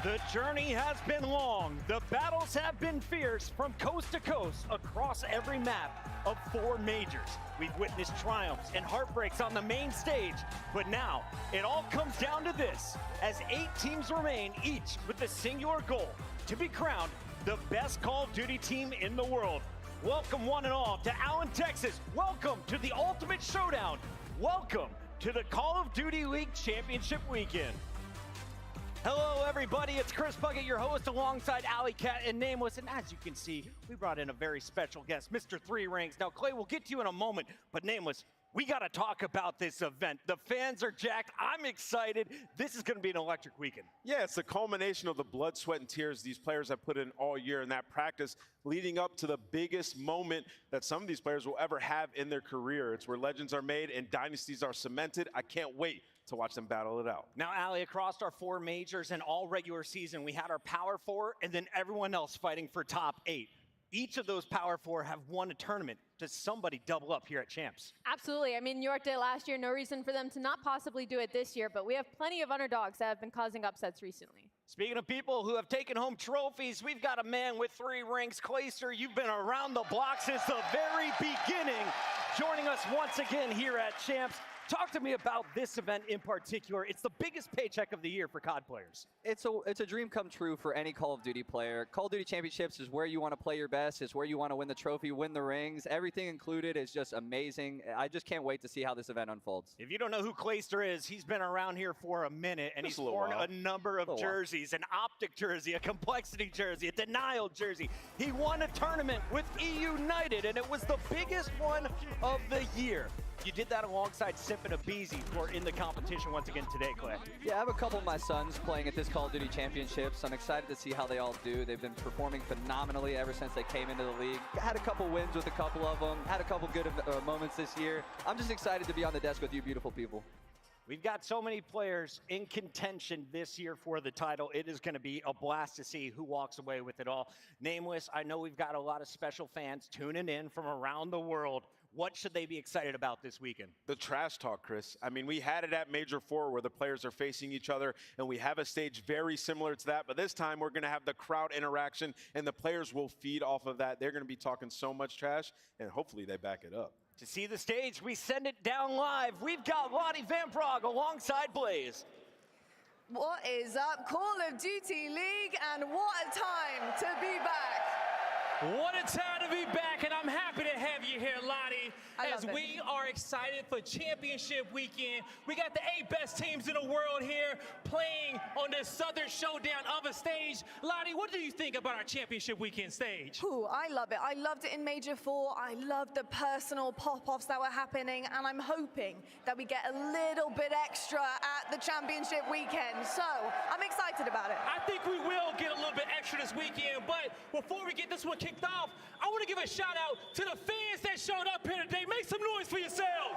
The journey has been long. The battles have been fierce from coast to coast across every map of 4 majors. We've witnessed triumphs and heartbreaks on the main stage, but now it all comes down to this, as 8 teams remain, each with the singular goal to be crowned the best Call of Duty team in the world. Welcome one and all to Allen, Texas. Welcome to the Ultimate Showdown. Welcome to the Call of Duty League Championship Weekend. Hello everybody, it's Chris Bucket, your host, alongside Alley Cat and Nameless, and as you can see, we brought in a very special guest, Mr. 3 Rings. Now Clay, we'll get to you in a moment, but Nameless, we gotta talk about this event. The fans are jacked, I'm excited. This is gonna be an electric weekend. Yeah, it's the culmination of the blood, sweat, and tears these players have put in all year in that practice, leading up to the biggest moment that some of these players will ever have in their career. It's where legends are made and dynasties are cemented. I can't wait to watch them battle it out. Now, Allie, across our 4 majors and all regular season, we had our Power 4 and then everyone else fighting for top 8. Each of those Power 4 have won a tournament. Does somebody double up here at Champs? Absolutely. I mean, New York did it last year. No reason for them to not possibly do it this year, but we have plenty of underdogs that have been causing upsets recently. Speaking of people who have taken home trophies, we've got a man with 3 rings. Clayster, you've been around the block since the very beginning, joining us once again here at Champs. Talk to me about this event in particular. It's the biggest paycheck of the year for COD players. It's a dream come true for any Call of Duty player. Call of Duty Championships is where you want to play your best. It's where you want to win the trophy, win the rings. Everything included is just amazing. I just can't wait to see how this event unfolds. If you don't know who Clayster is, he's been around here for a minute, and he's worn a number of jerseys, an Optic jersey, a Complexity jersey, a Denial jersey. He won a tournament with E-United, and it was the biggest one of the year. You did that alongside Sip and Abizi, who are in the competition once again today, Clay. Yeah, I have a couple of my sons playing at this Call of Duty Championships. I'm excited to see how they all do. They've been performing phenomenally ever since they came into the league. Had a couple wins with a couple of them. Had a couple good moments this year. I'm just excited to be on the desk with you beautiful people. We've got so many players in contention this year for the title. It is going to be a blast to see who walks away with it all. Nameless, I know we've got a lot of special fans tuning in from around the world. What should they be excited about this weekend? The trash talk, Chris. I mean, we had it at Major 4 where the players are facing each other, and we have a stage very similar to that, but this time we're going to have the crowd interaction, and the players will feed off of that. They're going to be talking so much trash, and hopefully they back it up. To see the stage, we send it down live. We've got Lottie Van Praag alongside Blaze. What is up, Call of Duty League, and what a time to be back. What a time to be back, and I'm happy to have you here, Lottie, as we are excited for Championship Weekend. We got the 8 best teams in the world here playing on the Southern Showdown of a stage. Lottie, what do you think about our Championship Weekend stage? Ooh, I love it. I loved it in Major 4. I loved the personal pop-offs that were happening, and I'm hoping that we get a little bit extra at the Championship Weekend. So I'm excited about it. I think we will get a little bit extra this weekend, but before we get this one kicked off, I want to give a shout out to the fans that showed up here today. Make some noise for yourselves.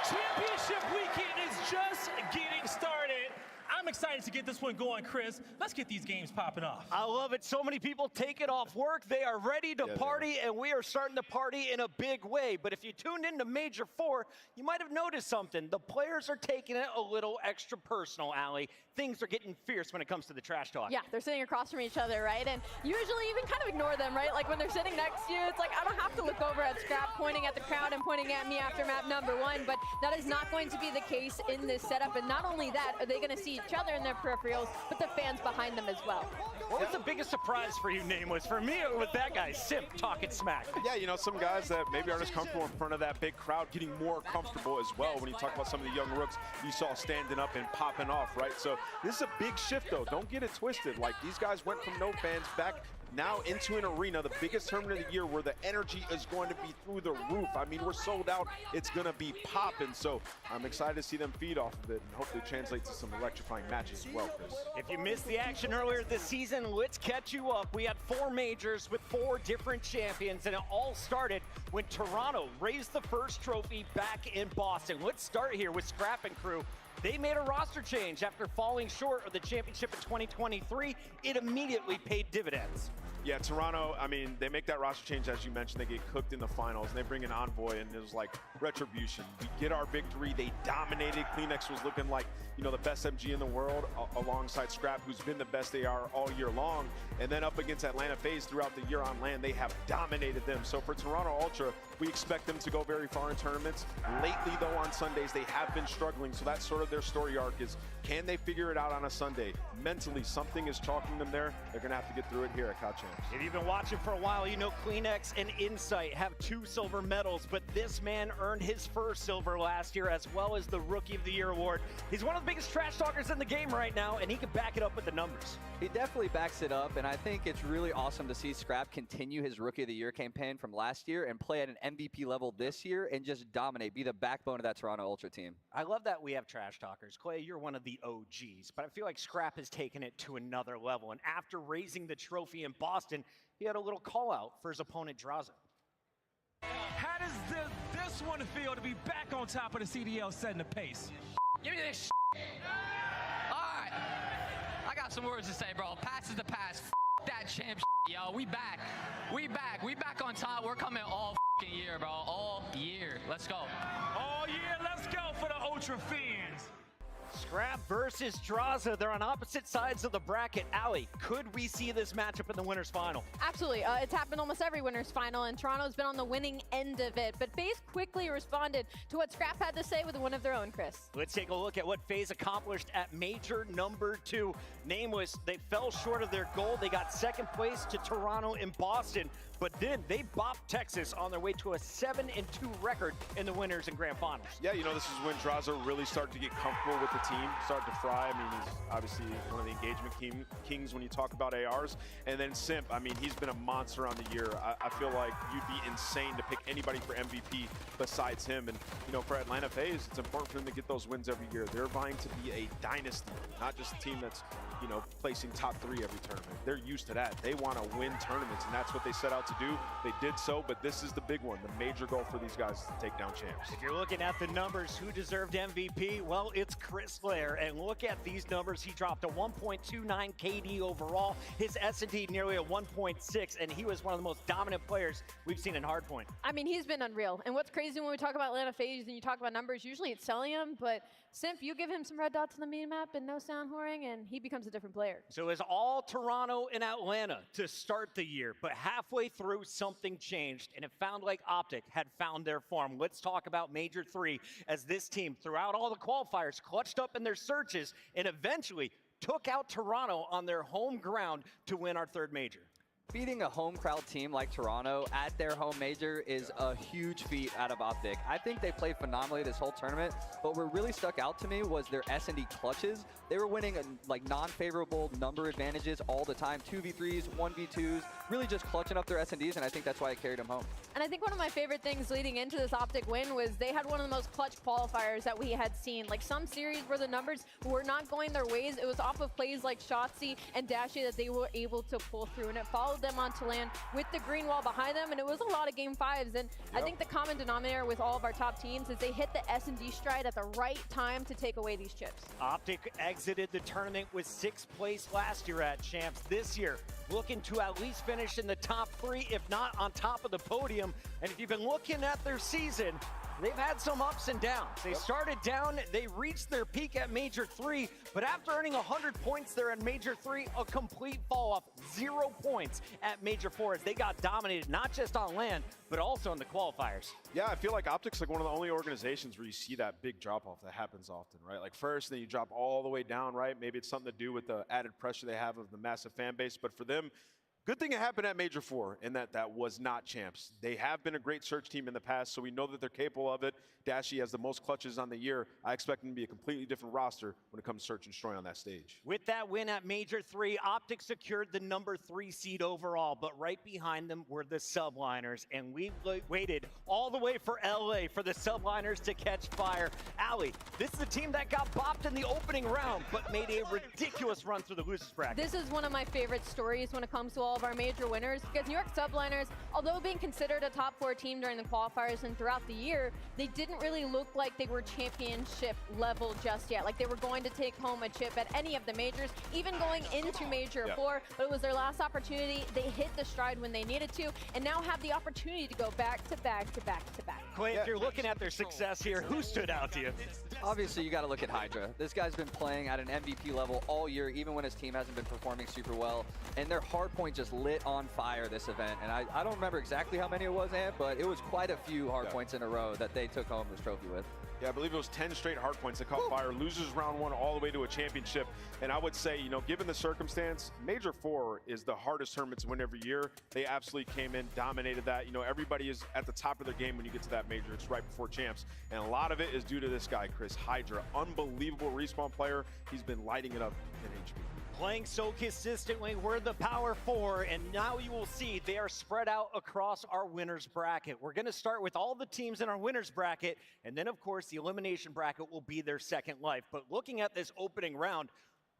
Championship Weekend is just getting started. I'm excited to get this one going, Chris. Let's get these games popping off. I love it. So many people take it off work. They are ready to party, and we are starting to party in a big way. But if you tuned into Major 4, you might have noticed something. The players are taking it a little extra personal, Allie. Things are getting fierce when it comes to the trash talk. Yeah, they're sitting across from each other, right? And usually you can kind of ignore them, right? Like when they're sitting next to you, it's like I don't have to look over at Scrap pointing at the crowd and pointing at me after map number 1, but that is not going to be the case in this setup. And not only that, are they going to see each other in their peripherals, but the fans behind them as well. What was the biggest surprise for you, Nameless? For me, it was that guy, Simp, talking smack. Yeah, you know, some guys that maybe aren't as comfortable in front of that big crowd getting more comfortable as well when you talk about some of the young rooks you saw standing up and popping off, right? So this is a big shift, though. Don't get it twisted. Like, these guys went from no fans back now into an arena, the biggest tournament of the year, where the energy is going to be through the roof. I mean, we're sold out. It's going to be popping. So I'm excited to see them feed off of it and hopefully translate to some electrifying matches as well, Chris. If you missed the action earlier this season, let's catch you up. We had 4 majors with 4 different champions, and it all started when Toronto raised the first trophy back in Boston. Let's start here with Scrap and crew. They made a roster change after falling short of the championship in 2023. It immediately paid dividends. Yeah, Toronto, I mean, they make that roster change, as you mentioned. They get cooked in the finals, and they bring in Envoy, and it was like retribution. We get our victory. They dominated. Kleenex was looking like, you know, the best MG in the world, alongside Scrap, who's been the best they are all year long. And then up against Atlanta FaZe throughout the year on LAN, they have dominated them. So for Toronto Ultra, we expect them to go very far in tournaments. Lately, though, on Sundays, they have been struggling. So that's sort of their story arc is, can they figure it out on a Sunday? Mentally, something is chalking them there. They're going to have to get through it here at COD Champs. If you've been watching for a while, you know Kleenex and Insight have 2 silver medals, but this man earned his first silver last year, as well as the Rookie of the Year award. He's one of the biggest trash talkers in the game right now, and he can back it up with the numbers. He definitely backs it up, and I think it's really awesome to see Scrap continue his Rookie of the Year campaign from last year and play at an MVP level this year and just dominate, be the backbone of that Toronto Ultra team. I love that we have trash talkers. Clay, you're one of the OGs, but I feel like Scrap has taken it to another level, and after raising the trophy in Boston, he had a little call out for his opponent, Draza. How does this one feel to be back on top of the CDL setting the pace? Give me this All right. I got some words to say, bro. Pass is the pass. That champ yo. We back. We back on top. We're coming all year, bro. All year. Let's go. All year. Let's go for the Ultra fans. Scrap versus Draza. They're on opposite sides of the bracket. Allie, could we see this matchup in the winners final? Absolutely. It's happened almost every winners final, and Toronto's been on the winning end of it. But FaZe quickly responded to what Scrap had to say with one of their own, Chris. Let's take a look at what FaZe accomplished at Major number 2. Nameless, they fell short of their goal. They got second place to Toronto in Boston, but then they bopped Texas on their way to a 7-2 record in the winners and grand finals. Yeah, you know, this is when Draza really started to get comfortable with the team, started to fry. I mean, he's obviously one of the engagement kings when you talk about ARs. And then Simp, I mean, he's been a monster on the year. I feel like you'd be insane to pick anybody for MVP besides him. And, you know, for Atlanta FaZe, it's important for them to get those wins every year. They're vying to be a dynasty, not just a team that's, you know, placing top 3 every tournament. They're used to that. They want to win tournaments, and that's what they set out to do. They did so, but this is the big one, the major goal for these guys to take down champs. If you're looking at the numbers, who deserved MVP? Well, it's Chris Blair, and look at these numbers. He dropped a 1.29 KD overall, his S&D nearly a 1.6, and he was one of the most dominant players we've seen in Hardpoint. I mean, he's been unreal. And what's crazy when we talk about Atlanta FaZe and you talk about numbers, usually it's Celium, but Simp, you give him some red dots on the mini-map and no sound whoring, and he becomes a different player. So it's all Toronto and Atlanta to start the year, but halfway through, something changed, and it found like Optic had found their form. Let's talk about Major 3, as this team, throughout all the qualifiers, clutched up in their searches and eventually took out Toronto on their home ground to win our 3rd major. Beating a home crowd team like Toronto at their home major is a huge feat out of Optic. I think they played phenomenally this whole tournament, but what really stuck out to me was their S&D clutches. They were winning like non-favorable number advantages all the time, 2v3s, 1v2s, really just clutching up their S&Ds, and I think that's why it carried them home. And I think one of my favorite things leading into this Optic win was they had one of the most clutch qualifiers that we had seen. Like some series where the numbers were not going their ways, it was off of plays like Shotzi and Dashy that they were able to pull through, and it followed them onto LAN with the green wall behind them, and it was a lot of game 5s. And I think the common denominator with all of our top teams is they hit the S&D stride at the right time to take away these chips. Optic exited the tournament with 6th place last year at Champs. This year, looking to at least finish in the top 3, if not on top of the podium. And if you've been looking at their season, they've had some ups and downs. They started down, they reached their peak at Major 3, but after earning 100 points there at Major 3, a complete fall off, 0 points at Major 4 as they got dominated, not just on LAN, but also in the qualifiers. Yeah, I feel like Optic's like one of the only organizations where you see that big drop-off that happens often, right? Like first, then you drop all the way down, right? Maybe it's something to do with the added pressure they have of the massive fan base, but for them, good thing it happened at Major 4 in that was not champs. They have been a great search team in the past, so we know that they're capable of it. Dashy has the most clutches on the year. I expect them to be a completely different roster when it comes to search and destroy on that stage. With that win at Major 3, Optic secured the number 3 seed overall, but right behind them were the Subliners, and we waited all the way for LA for the Subliners to catch fire. Allie, this is the team that got bopped in the opening round, but made a ridiculous run through the losers bracket. This is one of my favorite stories when it comes to all of our major winners, because New York Subliners, although being considered a top 4 team during the qualifiers and throughout the year, they didn't really look like they were championship level just yet. Like they were going to take home a chip at any of the majors, even going into Major 4, but it was their last opportunity. They hit the stride when they needed to, and now have the opportunity to go back to back to back to back. Clay, if you're looking at their success here, who stood out to you? Obviously, you got to look at Hydra. This guy's been playing at an MVP level all year, even when his team hasn't been performing super well. And their hardpoint just lit on fire this event. And I don't remember exactly how many it was, Ant, but it was quite a few hardpoints in a row that they took home this trophy with. Yeah, I believe it was 10 straight hardpoints that caught fire, loses round 1 all the way to a championship. And I would say, you know, given the circumstance, Major 4 is the hardest tournament to win every year. They absolutely came in, dominated that. You know, everybody is at the top of their game when you get to that major. It's right before champs. And a lot of it is due to this guy, Chris Hydra. Unbelievable respawn player. He's been lighting it up in HP. Playing so consistently, we're the Power 4, and now you will see they are spread out across our winners bracket. We're going to start with all the teams in our winners bracket, and then, of course, the elimination bracket will be their second life. But looking at this opening round,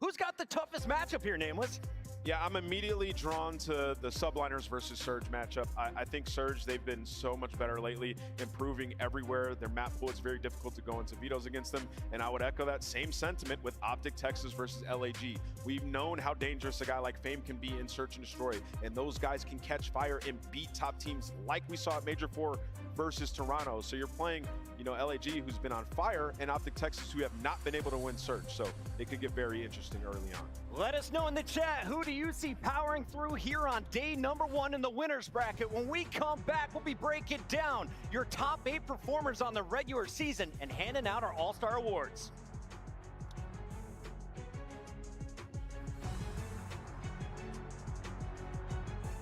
who's got the toughest matchup here, Nameless? Yeah, I'm immediately drawn to the Subliners versus Surge matchup. I think Surge, they've been so much better lately, improving everywhere. Their map pool is very difficult to go into vetoes against them, and I would echo that same sentiment with Optic Texas versus LAG. We've known how dangerous a guy like Fame can be in Search and Destroy, and those guys can catch fire and beat top teams like we saw at Major 4 versus Toronto. So you're playing, you know, LAG, who's been on fire, and Optic Texas, who have not been able to win Surge. So it could get very interesting early on. Let us know in the chat, who do you see powering through here on day number 1 in the winners bracket? When we come back, we'll be breaking down your top 8 performers on the regular season and handing out our All-Star Awards.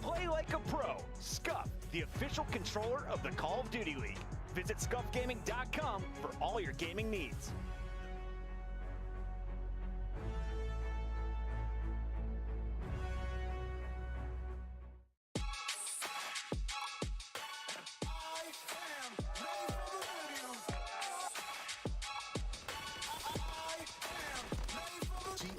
Play like a pro. Scuff, the official controller of the Call of Duty League. Visit scuffgaming.com for all your gaming needs.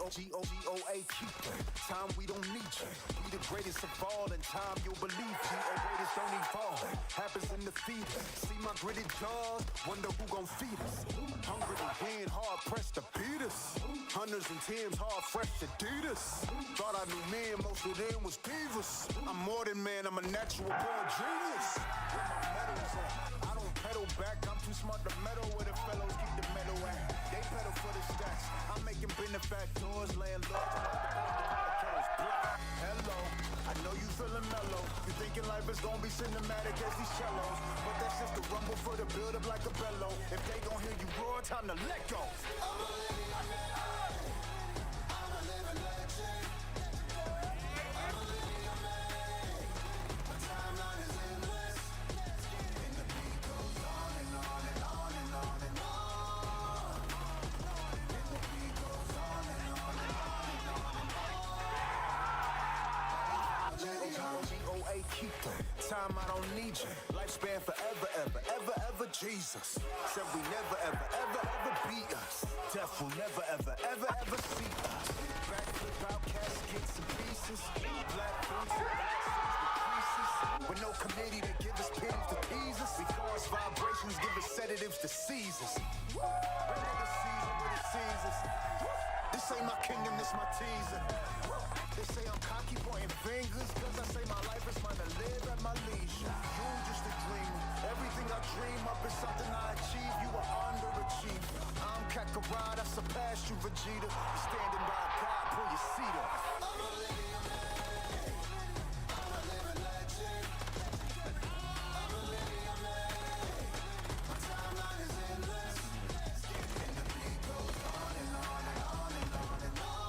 G-O-G-O-A, keep that. Time we don't need you. We the greatest of all, and time you'll believe. G-O-Greatest don't evolve. Happens in the feed. See my gritty jaws, wonder who gon' feed us. Hungry to win, hard pressed to beat us. Hundreds and tens, hard fresh Adidas. Thought I knew men, most of them was divas. I'm more than man, I'm a natural born genius. Where my medals at? I don't pedal back, I'm too smart to meddle with the fellows, keep the medal at. They pedal for the stats. I'm making benefactors, landlords, hello, I know you feeling mellow. You thinking life is gonna be cinematic as these cellos, but that's just the rumble for the build up like a bellow. If they gon' hear you roar, time to let go. I'm a living legend. I'm a living man. My timeline is endless, and the beat goes on and on and on and on and on. G-O-A, keep that. Time I don't need you. Lifespan forever, ever, ever, ever, Jesus. Said we never, ever, ever, ever beat us. Death will never, ever, ever, ever see us. Backflip out caskets and pieces. Black boots and creases. With no committee to give us pennies to tease us. We cause vibrations, give us sedatives to seize us. Bring the season with the seasons. This ain't my kingdom, this my teaser. They say I'm cocky, pointing fingers, cause I say my life is mine to live at my leisure. You just a dreamer. Everything I dream up is something I achieve. You are underachiever. I'm Kakarot, I surpassed you, Vegeta. You're standing by God, pull your seat up. I'm a living man. I'm a living legend. I'm a living man. My timeline is endless. And the beat goes on and on and on and on and on.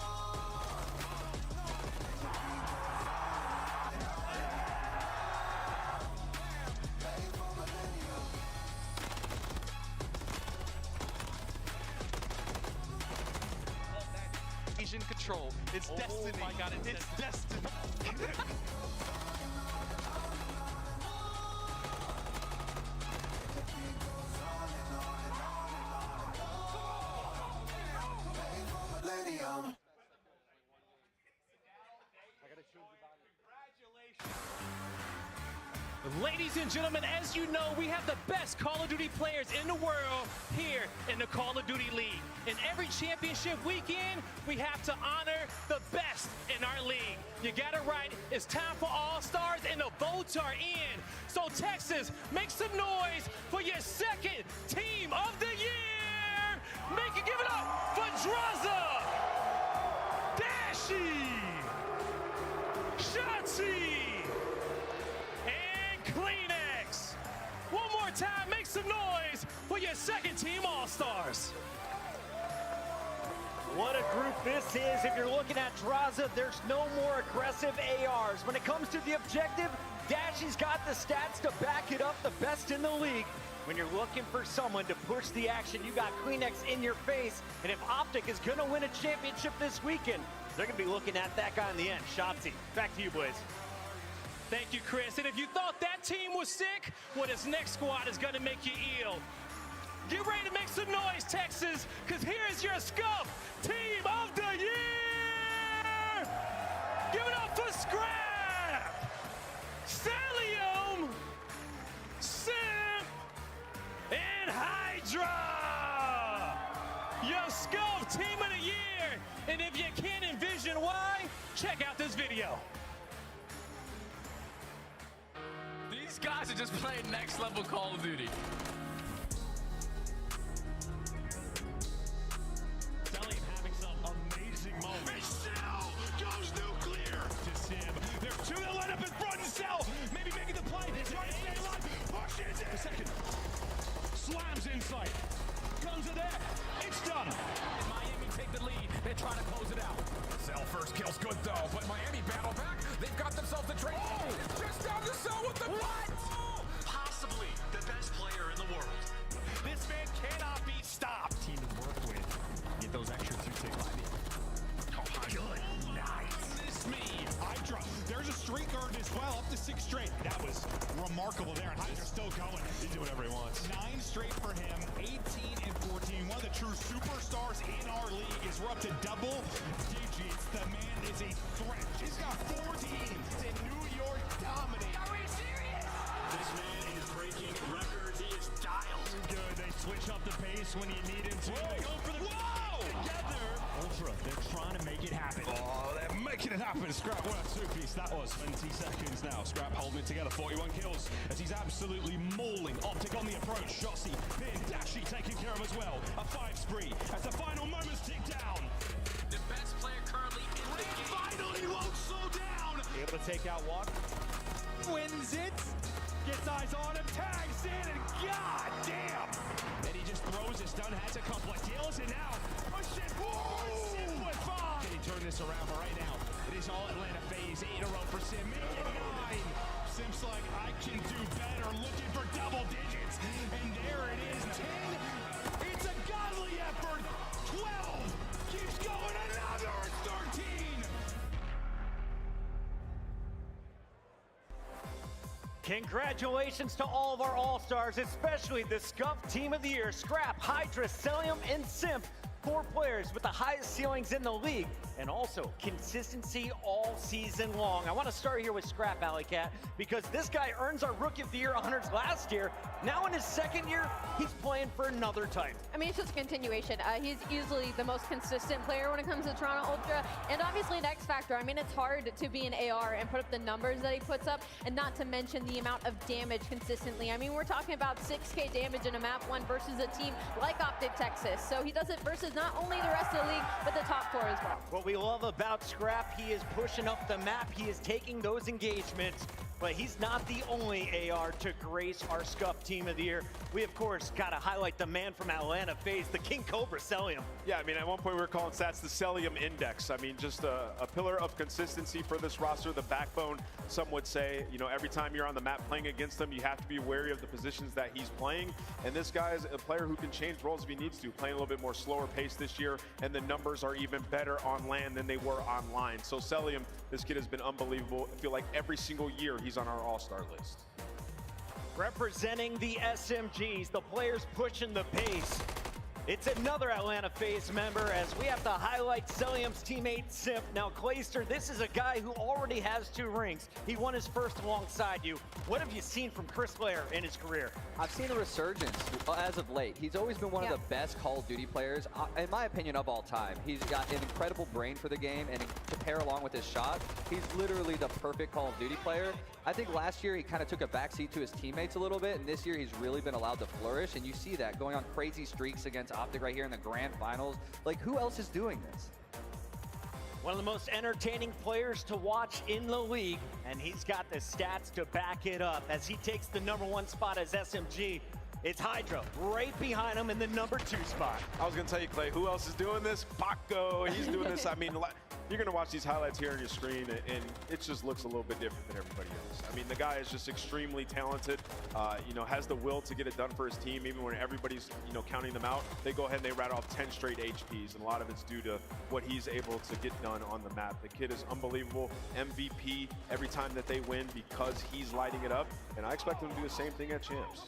Asian control. It's destiny. Oh my God, it's destiny. Ladies and gentlemen, as you know, we have the best Call of Duty players in the world here in the Call of Duty League. In every championship weekend, we have to honor the best in our league. You got it right. It's time for All-Stars, and the votes are in. So Texas, make some noise for your second team of the year. Give it up for Draza, Dashi, Shotzi, and Kleenex. One more time, make some noise for your second team All-Stars. What a group this is. If you're looking at Draza, there's no more aggressive ARs. When it comes to the objective, Dashi's got the stats to back it up, the best in the league. When you're looking for someone to push the action, you got Kleenex in your face. And if Optic is going to win a championship this weekend, they're going to be looking at that guy in the end. Shotzi, back to you, Blaze. Thank you, Chris. And if you thought that team was sick, well, this next squad is going to make you ill. Get ready to make some noise, Texas, because here is your Scuff Team of the Year! Give it up for Scrap, Salium, Simp, and Hydra! Your Scuff Team of the Year! And if you can't envision why, check out this video. These guys are just playing next level Call of Duty. Two that line up in front and Cell, maybe making the play. He's trying to stay alive. Push it in. Second. Slams inside. Guns are there. It's done. And Miami take the lead. They're trying to close it out. Cell first kill's good though, but Miami battle back. They've got themselves the trade. Oh! Just down the Cell with the what? Possibly the best player in the world. This man cannot be stopped. Team to work with. Get those extra 2 ticks. Good. Nice. Me. Hydra, there's a streak earned as well, up to 6 straight. That was remarkable there, and Hydra's still going. He's doing whatever he wants. 9 straight for him, 18 and 14. One of the true superstars in our league is we're up to double digits. The man is a threat. He's got 4 teams in New York dominating. Are we serious? This man is breaking records. He is dialed. Good, they switch up the pace when you need him to. They go for the together. Ultra, they're trying to make it happen. Oh, they're making it happen. Scrap, what a two-piece that was. 20 seconds now. Scrap holding it together. 41 kills as he's absolutely mauling Optic on the approach. Shotzi, then Dashi taking care of as well. A 5 spree as the final moments tick down. The best player currently in the game. Finally won't slow down. Able to take out Walk. Wins it. Gets eyes on him. Tags in and god damn. And he just throws his stun. Has a couple of kills and now push it. Can he turn this around? But right now, it is all Atlanta phase. 8 in a row for Sim. Making 9. Sim's like, I can do better. Looking for double digits. And there it is. 10. It's a godly effort. 12. Keeps going. Another 13. Congratulations to all of our All-Stars, especially the Scuff Team of the Year. Scrap, Hydra, Celium, and Simp. 4 players with the highest ceilings in the league, and also consistency all season long. I want to start here with Scrap, Alley Cat, because this guy earns our Rookie of the Year honors last year. Now in his 2nd year, he's playing for another title. I mean, it's just a continuation. He's easily the most consistent player when it comes to Toronto Ultra, and obviously an X Factor. I mean, it's hard to be an AR and put up the numbers that he puts up, and not to mention the amount of damage consistently. I mean, we're talking about 6K damage in a map 1 versus a team like Optic Texas. So he does it versus not only the rest of the league, but the top 4 as well. What we love about Scrap, he is pushing up the map. He is taking those engagements, but he's not the only AR to grace our Scuff Team of the Year. We, of course, got to highlight the man from Atlanta FaZe, the King Cobra, Celium. Yeah, I mean, at one point we were calling stats the Celium Index. I mean, just a pillar of consistency for this roster, the backbone, some would say. You know, every time you're on the map playing against him, you have to be wary of the positions that he's playing. And this guy is a player who can change roles if he needs to, playing a little bit more slower pace this year, and the numbers are even better on land than they were online. So Celium, this kid has been unbelievable. I feel like every single year he's on our All-Star list. Representing the SMGs, the players pushing the pace. It's another Atlanta FaZe member as we have to highlight Celium's teammate Simp. Now, Clayster, this is a guy who already has 2 rings. He won his first alongside you. What have you seen from Chris Lair in his career? I've seen a resurgence as of late. He's always been one of the best Call of Duty players, in my opinion, of all time. He's got an incredible brain for the game, and to pair along with his shot, he's literally the perfect Call of Duty player. I think last year he kind of took a backseat to his teammates a little bit, and this year he's really been allowed to flourish, and you see that going on crazy streaks against Optic right here in the grand finals. Like, who else is doing this? One of the most entertaining players to watch in the league, and he's got the stats to back it up as he takes the #1 spot as SMG. It's Hydra right behind him in the #2 spot. I was going to tell you, Clay, who else is doing this? Paco, he's doing this. I mean, you're going to watch these highlights here on your screen, and it just looks a little bit different than everybody else. I mean, the guy is just extremely talented, you know, has the will to get it done for his team. Even when everybody's, you know, counting them out, they go ahead and they rattle off 10 straight HPs, and a lot of it's due to what he's able to get done on the map. The kid is unbelievable, MVP every time that they win because he's lighting it up, and I expect him to do the same thing at Champs.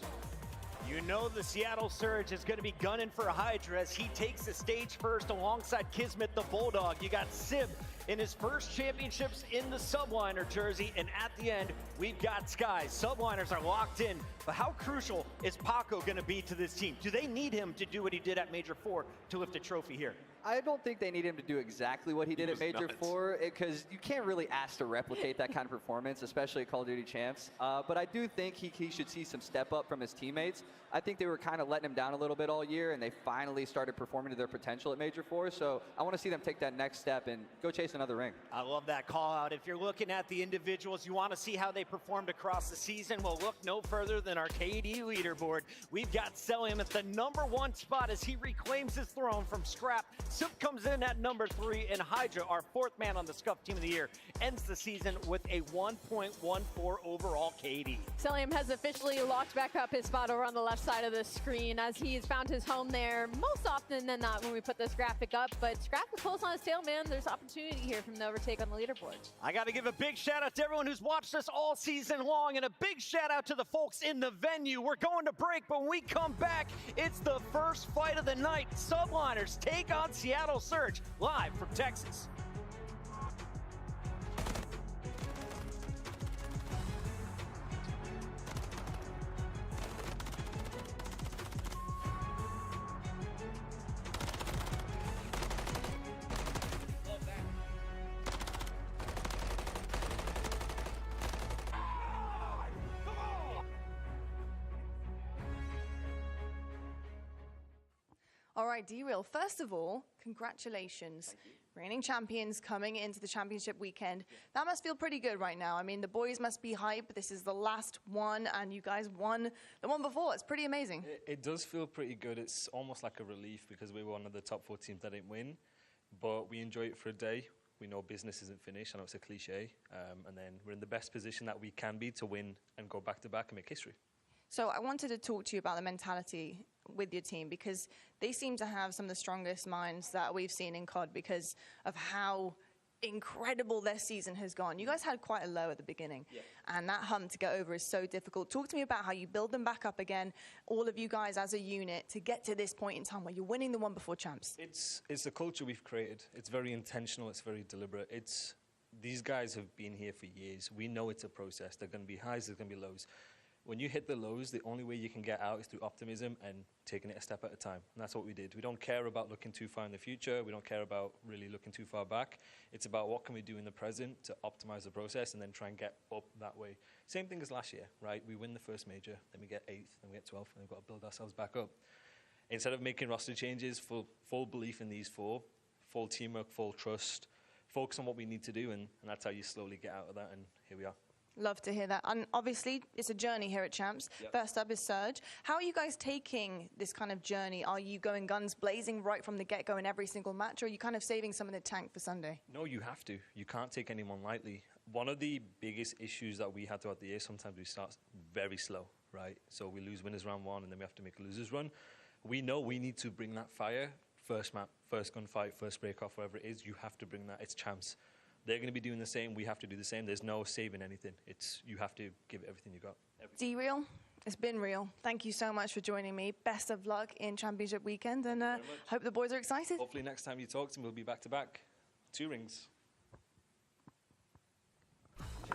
You know the Seattle Surge is going to be gunning for Hydra as he takes the stage first alongside Kismet the Bulldog. You got Sib in his first championships in the Subliner jersey, and at the end, we've got Sky. Subliners are locked in, but how crucial is Paco going to be to this team? Do they need him to do what he did at Major 4 to lift a trophy here? I don't think they need him to do exactly what he did at Major 4, because you can't really ask to replicate that kind of performance, especially at Call of Duty Champs. But I do think he should see some step up from his teammates. I think they were kind of letting him down a little bit all year, and they finally started performing to their potential at Major 4. So I want to see them take that next step and go chase another ring. I love that call out. If you're looking at the individuals, you want to see how they performed across the season, well, look no further than our KD leaderboard. We've got Celium at the #1 spot as he reclaims his throne from Scrap. Silk comes in at #3, and Hydra, our 4th man on the Scuff Team of the Year, ends the season with a 1.14 overall KD. Celium has officially locked back up his spot over on the left side of the screen as he's found his home there most often than not when we put this graphic up. But Scrap is close on his tail, man. There's opportunity here from the overtake on the leaderboard. I got to give a big shout out to everyone who's watched us all season long, and a big shout out to the folks in the venue. We're going to break, but when we come back, it's the first fight of the night. Subliners take on Seattle Surge live from Texas. All right, D-Real, first of all, congratulations. Reigning champions coming into the championship weekend. That must feel pretty good right now. I mean, the boys must be hyped. This is the last one, and you guys won the one before. It's pretty amazing. It does feel pretty good. It's almost like a relief because we were one of the top 4 teams that didn't win, but we enjoy it for a day. We know business isn't finished. I know it's a cliche. And then we're in the best position that we can be to win and go back-to-back and make history. So I wanted to talk to you about the mentality with your team because they seem to have some of the strongest minds that we've seen in COD because of how incredible their season has gone. You guys had quite a low at the beginning, and that hump to get over is so difficult. Talk to me about how you build them back up again, all of you guys as a unit, to get to this point in time where you're winning the one before champs. It's the culture we've created. It's very intentional. It's very deliberate. These guys have been here for years. We know it's a process. There are going to be highs, there's going to be lows. When you hit the lows, the only way you can get out is through optimism and taking it a step at a time. And that's what we did. We don't care about looking too far in the future. We don't care about really looking too far back. It's about what can we do in the present to optimize the process and then try and get up that way. Same thing as last year, right? We win the first major, then we get 8th, then we get 12th, and we've got to build ourselves back up. Instead of making roster changes, full belief in these 4, full teamwork, full trust, focus on what we need to do, and that's how you slowly get out of that, and here we are. Love to hear that. And obviously, it's a journey here at Champs. Yep. First up is Surge. How are you guys taking this kind of journey? Are you going guns blazing right from the get-go in every single match, or are you kind of saving some of the tank for Sunday? No, you have to. You can't take anyone lightly. One of the biggest issues that we had throughout the year, sometimes we start very slow, right? So we lose winners round 1, and then we have to make a losers run. We know we need to bring that fire. First map, first gunfight, first break-off, whatever it is, you have to bring that. It's Champs. They're going to be doing the same. We have to do the same. There's no saving anything. You have to give it everything you got. D-Real, It's been real. Thank you so much for joining me. Best of luck in Championship weekend, and hope the boys are excited. Hopefully next time you talk to me, we'll be back-to-back. 2 rings.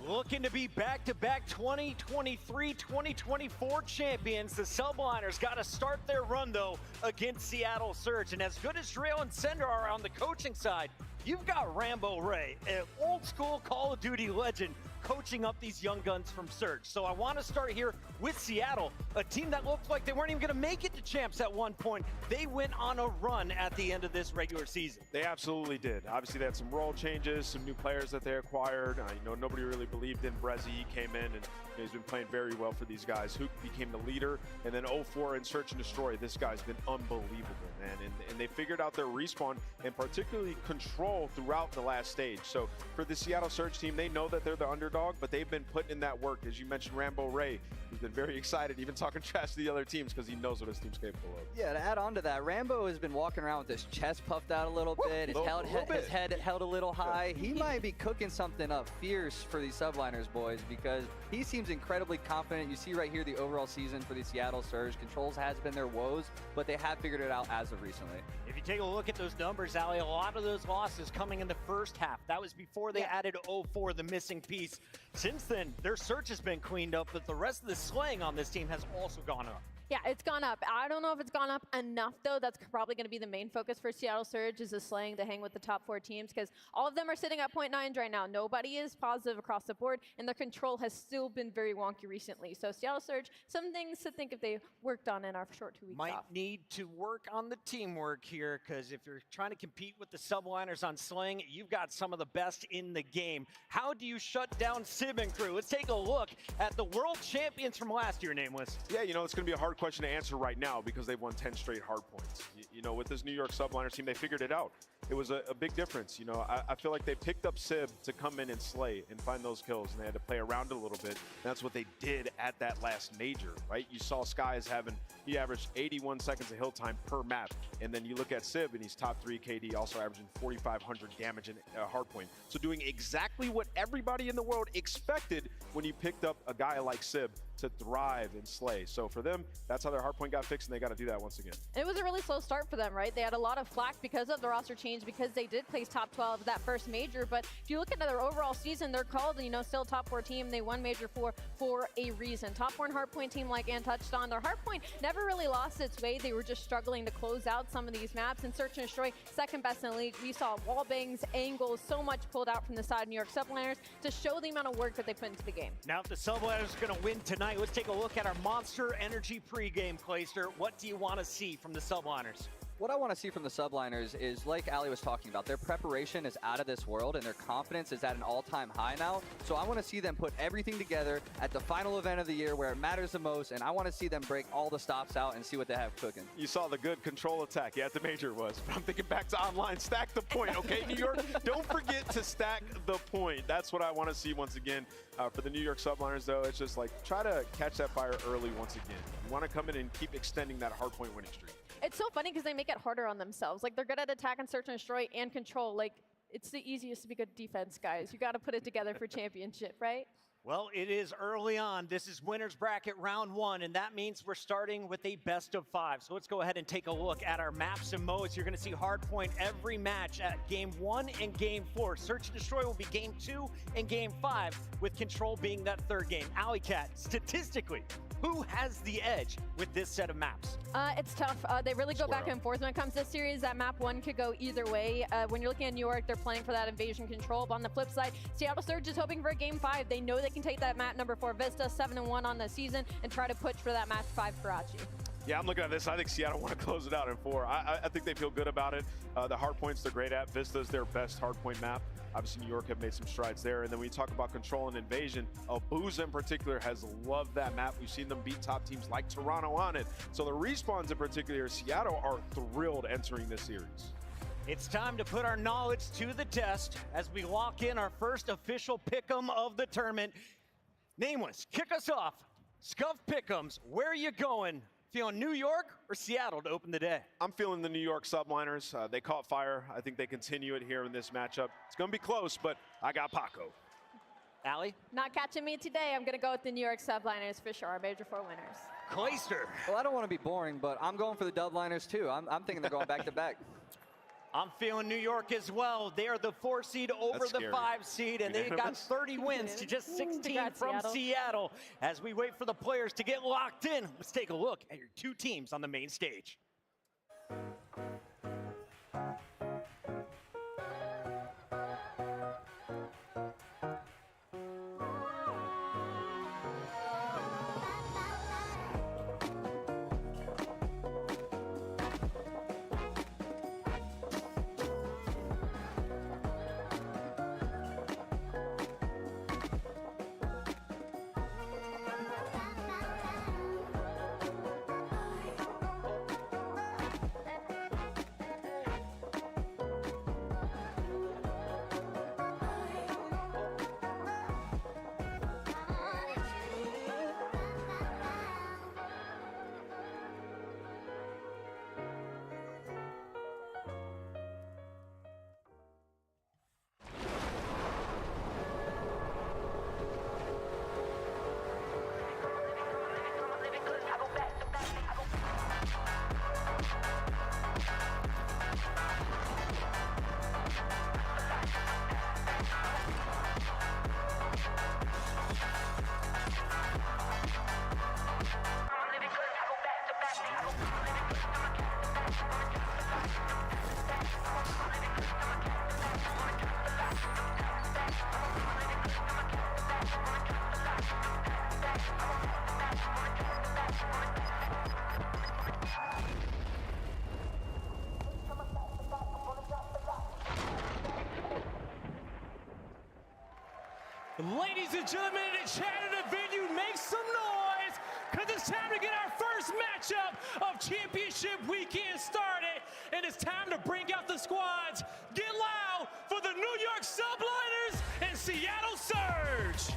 Looking to be back-to-back 2023-2024 champions. The Subliners got to start their run, though, against Seattle Surge. And as good as Drail and Sender are on the coaching side, you've got Rambo Ray, an old-school Call of Duty legend, coaching up these young guns from Surge. So I want to start here with Seattle, a team that looked like they weren't even going to make it to champs at one point. They went on a run at the end of this regular season. They absolutely did. Obviously, they had some role changes, some new players that they acquired. Nobody really believed in Brezzy. He came in and he's been playing very well for these guys. Hook became the leader, and then 0-4 in Search and Destroy. This guy's been unbelievable, man. And they figured out their respawn and particularly control throughout the last stage. So for the Seattle Surge team, they know that they're the underdog, but they've been putting in that work. As you mentioned, Rambo Ray, he's been very excited, even talking trash to the other teams because he knows what his team's capable of. Yeah, to add on to that, Rambo has been walking around with his chest puffed out a little bit, his head held a little high. He might be cooking something up fierce for these Subliners boys because he seems incredibly confident. You see right here the overall season for the Seattle Surge. Controls has been their woes, but they have figured it out as of recently. If you take a look at those numbers, Ali, a lot of those losses coming in the first half. That was before they added 0-4, the missing piece. Since then, their search has been cleaned up, but the rest of the slaying on this team has also gone up. Yeah, it's gone up. I don't know if it's gone up enough, though. That's probably going to be the main focus for Seattle Surge, is the slaying to hang with the top 4 teams, because all of them are sitting at 0.9s right now. Nobody is positive across the board, and their control has still been very wonky recently. So Seattle Surge, some things to think if they worked on in our short 2 weeks Might off. need to work on the teamwork here, because if you're trying to compete with the Subliners on slaying, you've got some of the best in the game. How do you shut down Sib and crew? Let's take a look at the world champions from last year, Nameless. Yeah, it's going to be a hard question to answer right now because they've won 10 straight hard points. With this New York Subliners team, they figured it out. It was a big difference. I feel like they picked up Sib to come in and slay and find those kills, and they had to play around it a little bit. And that's what they did at that last major, right? You saw Sky's he averaged 81 seconds of hill time per map. And then you look at Sib, and he's top 3 KD, also averaging 4,500 damage in hard point. So doing exactly what everybody in the world expected when you picked up a guy like Sib to thrive and slay. So for them, that's how their hardpoint got fixed, and they got to do that once again. And it was a really slow start for them, right? They had a lot of flack because of the roster change, because they did place top 12 that first major. But if you look at their overall season, they're called, still top 4 team. They won major 4 for a reason. Top 4 and hardpoint team, like Ann touched on, their hardpoint never really lost its way. They were just struggling to close out some of these maps. And Search and Destroy, second best in the league. We saw wall bangs, angles, so much pulled out from the side of New York Subliners to show the amount of work that they put into the game. Now, if the Subliners are going to win tonight, let's take a look at our Monster Energy pregame, Clayster. What do you want to see from the Subliners? What I want to see from the Subliners is, like Ali was talking about, their preparation is out of this world and their confidence is at an all-time high now. So I want to see them put everything together at the final event of the year where it matters the most, and I want to see them break all the stops out and see what they have cooking. You saw the good control attack. Yeah, the major was. But I'm thinking back to online. Stack the point, okay, New York? Don't forget to stack the point. That's what I want to see once again. For the New York Subliners, though, it's just like try to catch that fire early once again. You want to come in and keep extending that hardpoint winning streak. It's so funny because they make it harder on themselves. Like, they're good at attack and search and destroy and control. Like, it's the easiest to be good defense, guys. You got to put it together for championship, right? Well, it is early on. This is winner's bracket round 1, and that means we're starting with a best of 5. So let's go ahead and take a look at our maps and modes. You're going to see hardpoint every match at game 1 and game 4. Search and Destroy will be game 2 and game 5, with control being that third game. Alley Cat, statistically, who has the edge with this set of maps? It's tough. They really go back and forth when it comes to this series. That map 1 could go either way. When you're looking at New York, they're playing for that invasion control. But on the flip side, Seattle Surge is hoping for a game 5. They know they can take that map number 4 Vista, 7-1 on the season, and try to push for that match 5 Karachi. Yeah, I'm looking at this. I think Seattle want to close it out in 4. I think they feel good about it. The hardpoints they're great at. Vista's their best hardpoint map. Obviously, New York have made some strides there. And then when you talk about control and invasion, Booza in particular has loved that map. We've seen them beat top teams like Toronto on it. So the respawns in particular, Seattle are thrilled entering this series. It's time to put our knowledge to the test as we lock in our first official pick'em of the tournament. Nameless, kick us off. Scuff pick'ems, where are you going? Feeling New York or Seattle to open the day? I'm feeling the New York Subliners. They caught fire. I think they continue it here in this matchup. It's going to be close, but I got Paco. Allie? Not catching me today. I'm going to go with the New York Subliners for sure, our Major 4 winners. Clayster. Well, I don't want to be boring, but I'm going for the Dubliners too. I'm thinking they're going back-to-back. I'm feeling New York as well. They are the 4 seed over That's the scary. 5 seed, and they got 30 wins to just 16 Congrats, from Seattle. Seattle. As we wait for the players to get locked in, let's take a look at your 2 teams on the main stage. Ladies and gentlemen, in the chat of the venue, make some noise, because it's time to get our first matchup of championship weekend started, and it's time to bring out the squads. Get loud for the New York Subliners and Seattle Surge.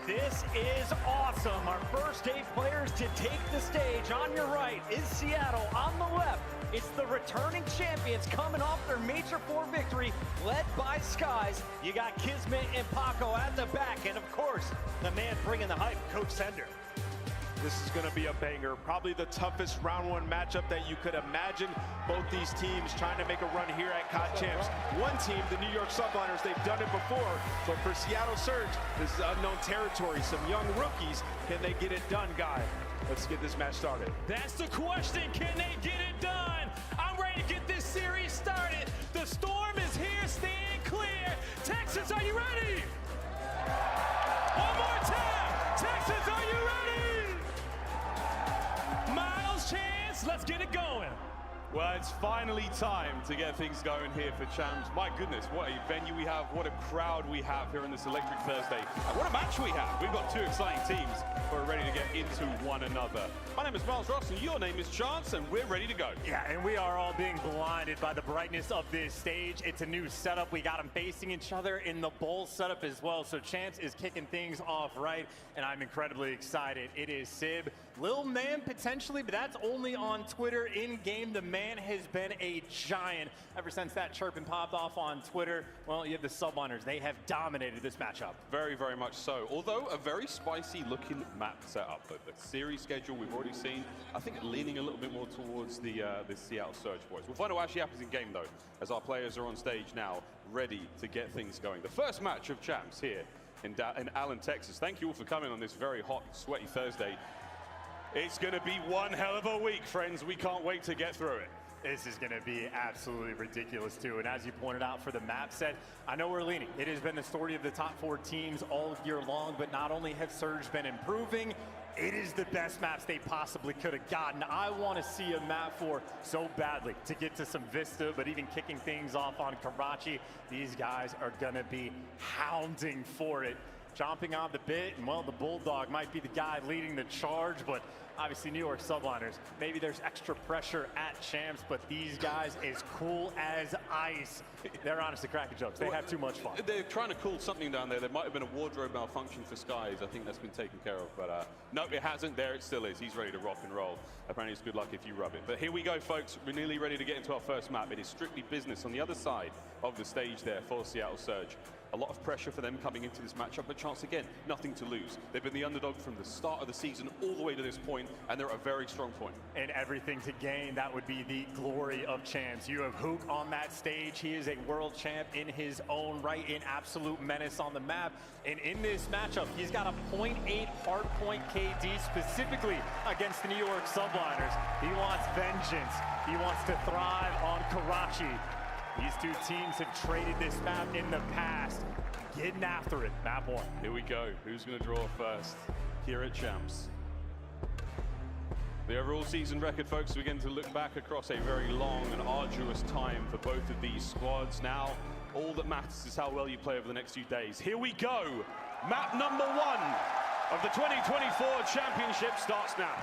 This is awesome. Our first 8 players to take the stage. On your right is Seattle. On the left, it's the returning champions coming off their Major 4 victory, led by Skies. You got Kismet and Paco at the back, and of course, the man bringing the hype, Coach Sender. This is going to be a banger. Probably the toughest round 1 matchup that you could imagine. Both these teams trying to make a run here at COD Champs. One team, the New York Subliners, they've done it before. So for Seattle Surge, this is unknown territory. Some young rookies. Can they get it done, Guy? Let's get this match started. That's the question. Can they get it done? I'm ready to get this series started. The storm is here. Stand clear. Texas, are you ready? One more time. Texas, are you ready? Miles, Chance, let's get it going. Well, it's finally time to get things going here for Champs. My goodness, what a venue we have, what a crowd we have here on this Electric Thursday. And what a match we have. We've got 2 exciting teams who are ready to get into one another. My name is Miles Ross, and your name is Chance, and we're ready to go. Yeah, and we are all being blinded by the brightness of this stage. It's a new setup. We got them facing each other in the bowl setup as well. So Chance is kicking things off right, and I'm incredibly excited. It is Sib, Lil Man potentially, but that's only on Twitter. In game, the man has been a giant ever since that chirping popped off on Twitter. Well, you have the Subliners. They have dominated this matchup. Very, very much so. Although a very spicy looking map setup. But the series schedule we've already seen, I think leaning a little bit more towards the Seattle Surge boys. We'll find out what actually happens in game though, as our players are on stage now, ready to get things going. The first match of Champs here in Allen, Texas. Thank you all for coming on this very hot, sweaty Thursday. It's going to be one hell of a week, friends. We can't wait to get through it. This is going to be absolutely ridiculous, too. And as you pointed out for the map set, I know we're leaning. It has been the story of the top 4 teams all year long, but not only have Surge been improving, it is the best maps they possibly could have gotten. I want to see a map 4 so badly to get to some Vista, but even kicking things off on Karachi, these guys are going to be hounding for it. chomping on the bit, and well, the Bulldog might be the guy leading the charge, but obviously New York Subliners, maybe there's extra pressure at Champs, but these guys as cool as ice. They're honestly cracking jokes. They have too much fun. They're trying to cool something down there. There might have been a wardrobe malfunction for Skies. I think that's been taken care of, but no, it hasn't. There it still is. He's ready to rock and roll. Apparently it's good luck if you rub it. But here we go, folks. We're nearly ready to get into our first map. It is strictly business on the other side of the stage there for Seattle Surge. A lot of pressure for them coming into this matchup, but Chance, again, nothing to lose. They've been the underdog from the start of the season all the way to this point, and they're at a very strong point. And everything to gain, that would be the glory of Champs. You have Hook on that stage. He is a world champ in his own right, an absolute menace on the map. And in this matchup, he's got a 0.8 hardpoint KD specifically against the New York Subliners. He wants vengeance. He wants to thrive on Karachi. These two teams have traded this map in the past. Getting after it, map one. Here we go. Who's going to draw first here at Champs? The overall season record, folks, we begin to look back across a very long and arduous time for both of these squads. Now, all that matters is how well you play over the next few days. Here we go. Map number 1 of the 2024 championship starts now.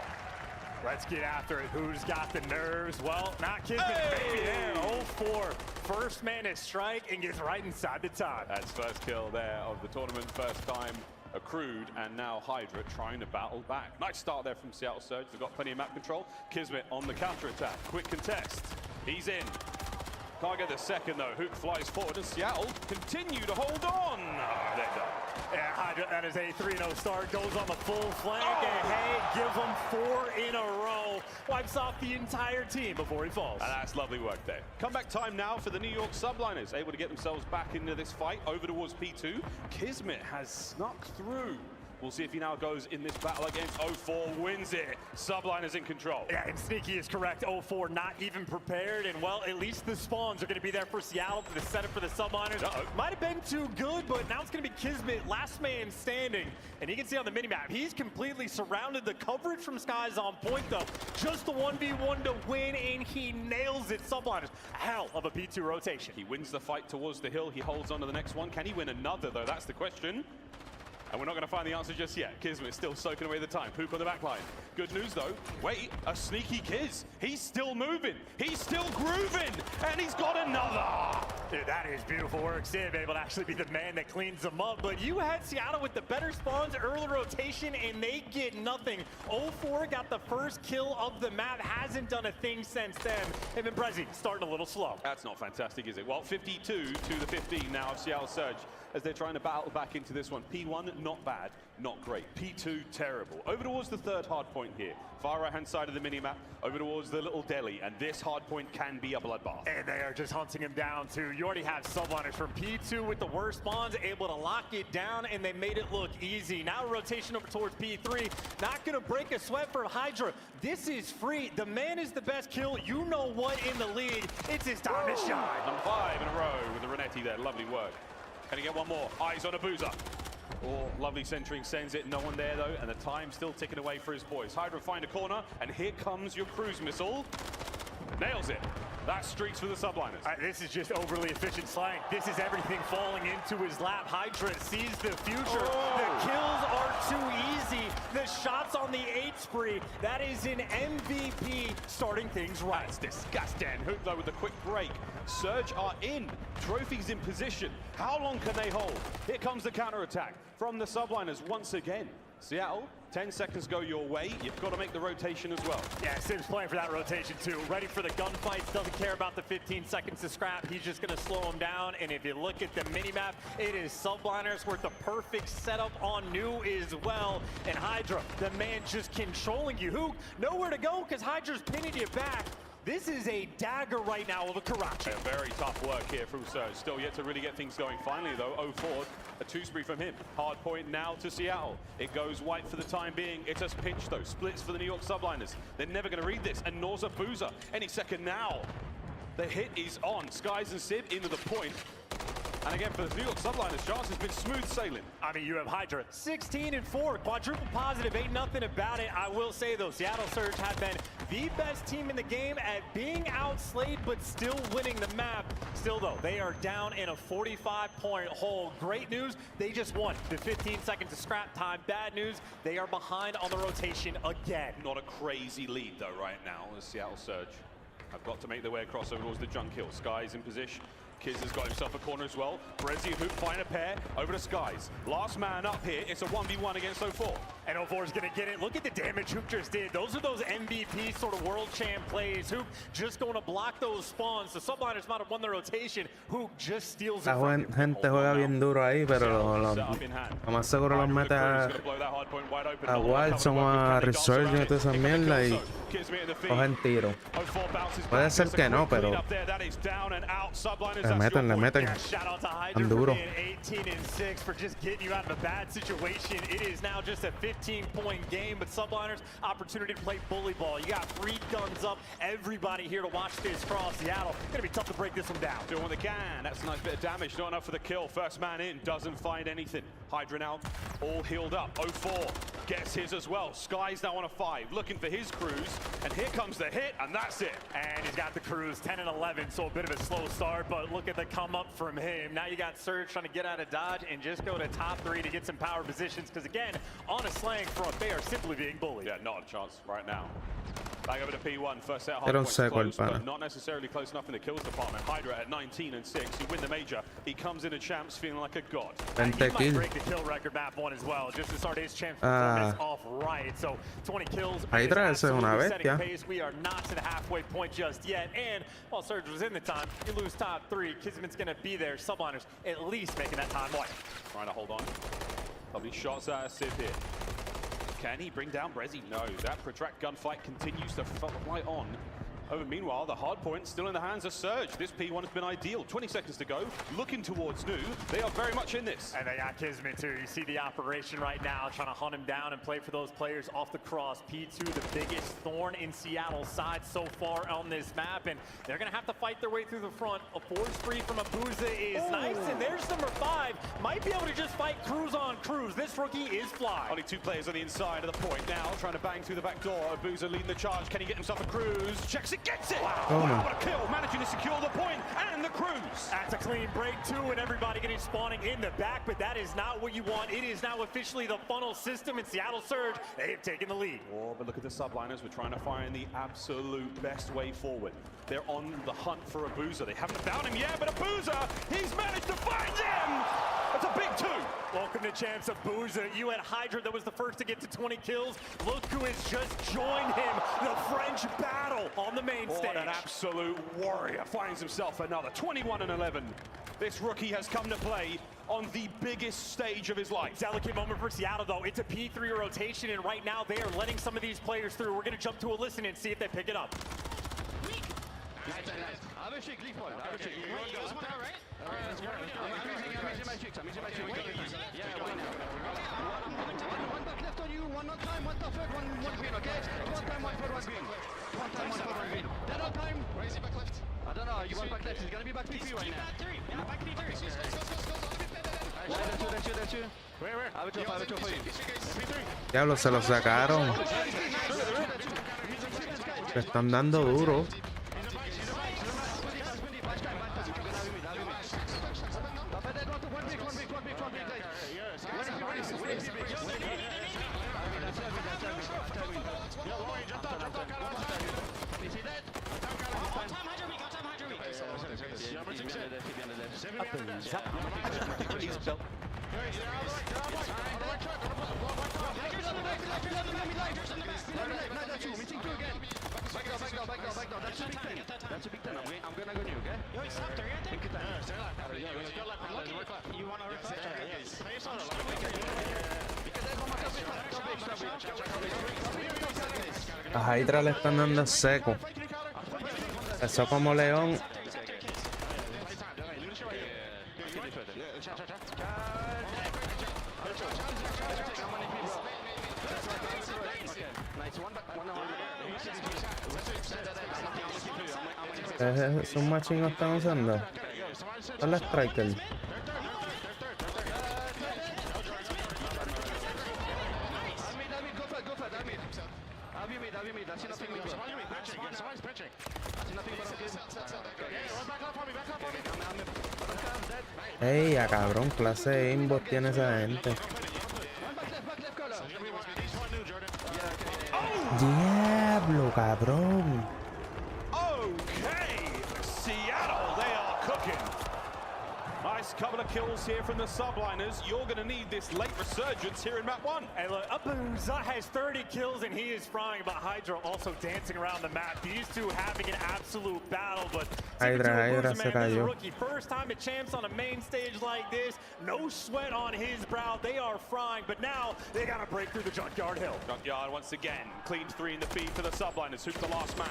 Let's get after it. Who's got the nerves? Well, not Kismet, baby there. 0-4. First man to strike and gets right inside the top. That's first kill there of the tournament, first time accrued, and now Hydra trying to battle back. Nice start there from Seattle Surge. They've got plenty of map control. Kismet on the counter-attack. Quick contest. He's in. Can't get the second, though. Hook flies forward, and Seattle continue to hold on. Oh, they're done. Yeah, Hydra, that is a 3-0 start. Goes on the full flank, and hey, give him 4 in a row. Wipes off the entire team before he falls. And that's lovely work there. Comeback time now for the New York Subliners. Able to get themselves back into this fight over towards P2. Kismet has snuck through. We'll see if he now goes in this battle against 0-4, wins it. Subliners in control. Yeah, and Sneaky is correct. 0-4 not even prepared, and well, at least the spawns are going to be there for Seattle for the setup for the Subliners. Might have been too good, but now it's going to be Kismet, last man standing. And you can see on the minimap, he's completely surrounded. The coverage from Sky's on point, though. Just the 1v1 to win, and he nails it. Subliners, hell of a P2 rotation. He wins the fight towards the hill. He holds on to the next one. Can he win another, though? That's the question. And we're not going to find the answer just yet. Kismet still soaking away the time. Hook on the back line. Good news, though. Wait, a sneaky Kiz. He's still moving. He's still grooving. And he's got another. Dude, that is beautiful work. Sib able to actually be the man that cleans them up. But you had Seattle with the better spawns, early rotation, and they get nothing. 0-4 got the first kill of the map. Hasn't done a thing since then. And then Prezi starting a little slow. That's not fantastic, is it? Well, 52 to the 15 now of Seattle Surge as they're trying to battle back into this one. P1, not bad, not great. P2, terrible. Over towards the third hard point here. Far right-hand side of the minimap, over towards the little deli, and this hard point can be a bloodbath. And they are just hunting him down, too. You already have Subliners from P2 with the worst spawns, able to lock it down, and they made it look easy. Now rotation over towards P3. Not going to break a sweat for Hydra. This is free. The man is the best kill. You know what in the league. It's his time to shine. Number 5 in a row with the Renetti there. Lovely work. Can he get one more? Eyes on a boozer. Oh, lovely centering, sends it. No one there, though, and the time still ticking away for his boys. Hydra find a corner, and here comes your cruise missile. Nails it. That's streaks for the Subliners. This is just overly efficient slang. This is everything falling into his lap. Hydra sees the future. The kills are too easy. The shots on the 8 spree. That is an MVP starting things right. That's disgusting. Hook, though, with a quick break. Surge are in. Trophies in position. How long can they hold? Here comes the counterattack from the Subliners once again. Seattle, 10 seconds go your way. You've got to make the rotation as well. Yeah, Sim's playing for that rotation too. Ready for the gunfights, doesn't care about the 15 seconds to scrap. He's just going to slow him down. And if you look at the minimap, it is Subliners with the perfect setup on new as well. And Hydra, the man just controlling you. Who? Nowhere to go because Hydra's pinning you back. This is a dagger right now of a Karachi. Yeah, very tough work here from Surge. Still yet to really get things going. Finally, though, 0-4, a 2-spree from him. Hard point now to Seattle. It goes white for the time being. It's a pinch, though. Splits for the New York Subliners. They're never going to read this. And Norza Boozer any second now. The hit is on. Skies and Sib into the point. And again, for the New York subliners, Chance has been smooth sailing. I mean, you have Hydra 16-4, quadruple positive, ain't nothing about it. I will say though, Seattle Surge have been the best team in the game at being outslayed, but still winning the map. Still though, they are down in a 45-point hole. Great news, they just won the 15 seconds of scrap time. Bad news, they are behind on the rotation again. Not a crazy lead though right now, the Seattle Surge have got to make their way across over towards the junk hill. Sky's in position. Kiz has got himself a corner as well. Brezzy and Hoop find a pair over to Skies. Last man up here. It's a 1v1 against 04. And 04 is going to get it. Look at the damage Hoop just did. Those are those MVP sort of world champ plays. Hoop just going to block those spawns. The subliners might have won the rotation. Hoop just steals it from you. Gente juega bien duro ahí, pero lo más seguro los mete a WARZONE, a Resurgence y toda esa mierda y cogen tiro. Puede ser que no, pero le meten. Tan duro. 18-6 for just getting you out of a bad situation. It is now just a 15-point game, but subliners, opportunity to play bully ball. You got 3 guns up. Everybody here to watch this cross Seattle. Gonna be tough to break this one down. Doing what they can. That's a nice bit of damage. Not enough for the kill. First man in. Doesn't find anything. Hydra now all healed up. 04 gets his as well. Sky's now on a 5. Looking for his cruise. And here comes the hit, and that's it. And he's got the cruise 10 and 11, so a bit of a slow start, but look at the come up from him. Now you got Surge trying to get out of dodge and just go to top 3 to get some power positions, because again, on a slang front, they are simply being bullied. Yeah, not a chance right now. Back over to P1, first set Era un hard seco el points close, pana. but not necessarily close enough in the kills department. Hydra at 19-6, you win the major. He comes into champs feeling like a god. And he might break the kill record map 1 as well, just to start his champs performance off right. So 20 kills. Hydra es una bestia. We are not to the halfway point just yet. And while Surge was in the time, you lose top 3. Kisman's going to be there. Subliners at least making that time wide. Trying to hold on. Lovely shots out of Sid here. Can he bring down Brezzy? No. That protract gunfight continues to fly on. Meanwhile, the hard point still in the hands of Surge. This P1 has been ideal. 20 seconds to go. Looking towards New. They are very much in this. And they got Kismet too. You see the operation right now, trying to hunt him down and play for those players off the cross. P2, the biggest thorn in Seattle's side so far on this map. And they're going to have to fight their way through the front. A force free from Abuza is nice. And there's number 5. Might be able to just fight Cruz on Cruz. This rookie is fly. Only 2 players on the inside of the point now. Trying to bang through the back door. Abuza leading the charge. Can he get himself a Cruz? Checks it. Gets it! Wow, what a kill, managing to secure the point and the cruise. That's a clean break too, and everybody getting spawning in the back, but that is not what you want. It is now officially the funnel system, and Seattle Surge, they have taken the lead. Oh, but look at the subliners. We're trying to find the absolute best way forward. They're on the hunt for Abuza. They haven't found him yet, but Abuza, he's managed to find him! That's a big 2. Welcome to champs Abuza. You had Hydra that was the first to get to 20 kills. Look who has just joined him, the French battle on the main stage. An absolute warrior finds himself another 21-11. This rookie has come to play on the biggest stage of his life. Delicate moment for Seattle though. It's a P3 rotation, and right now they are letting some of these players through. We're gonna jump to a listen and see if they pick it up. I don't know, you want back left, it's gonna be back P3 right now. Yeah, back P3. That's you. Where? I will drop for you. Diablo, se lo sacaron. Se están dando duro. That's a big 10. I'm gonna go new, okay? Yo, it's up there, Think it you wanna A Hydra le están dando seco. Eso como león. ¿Es un machín que están usando? ¿Es la Striker? Ey, a cabrón, clase de aimbot tiene esa gente. Diablo, cabrón. Okay, Seattle, they are cooking. Nice couple of kills here from the subliners. You're going to need this late resurgence here in map 1. And look, Abuza has 30 kills and he is frying, but Hydra also dancing around the map. These two having an absolute battle, but Hydra se cayó. rookie, first time at champs on a main stage like this, no sweat on his brow. They are frying, but now they got to break through the Junkyard Hill. Junkyard once again, clean 3 in the feed for the subliners. Who's the last man?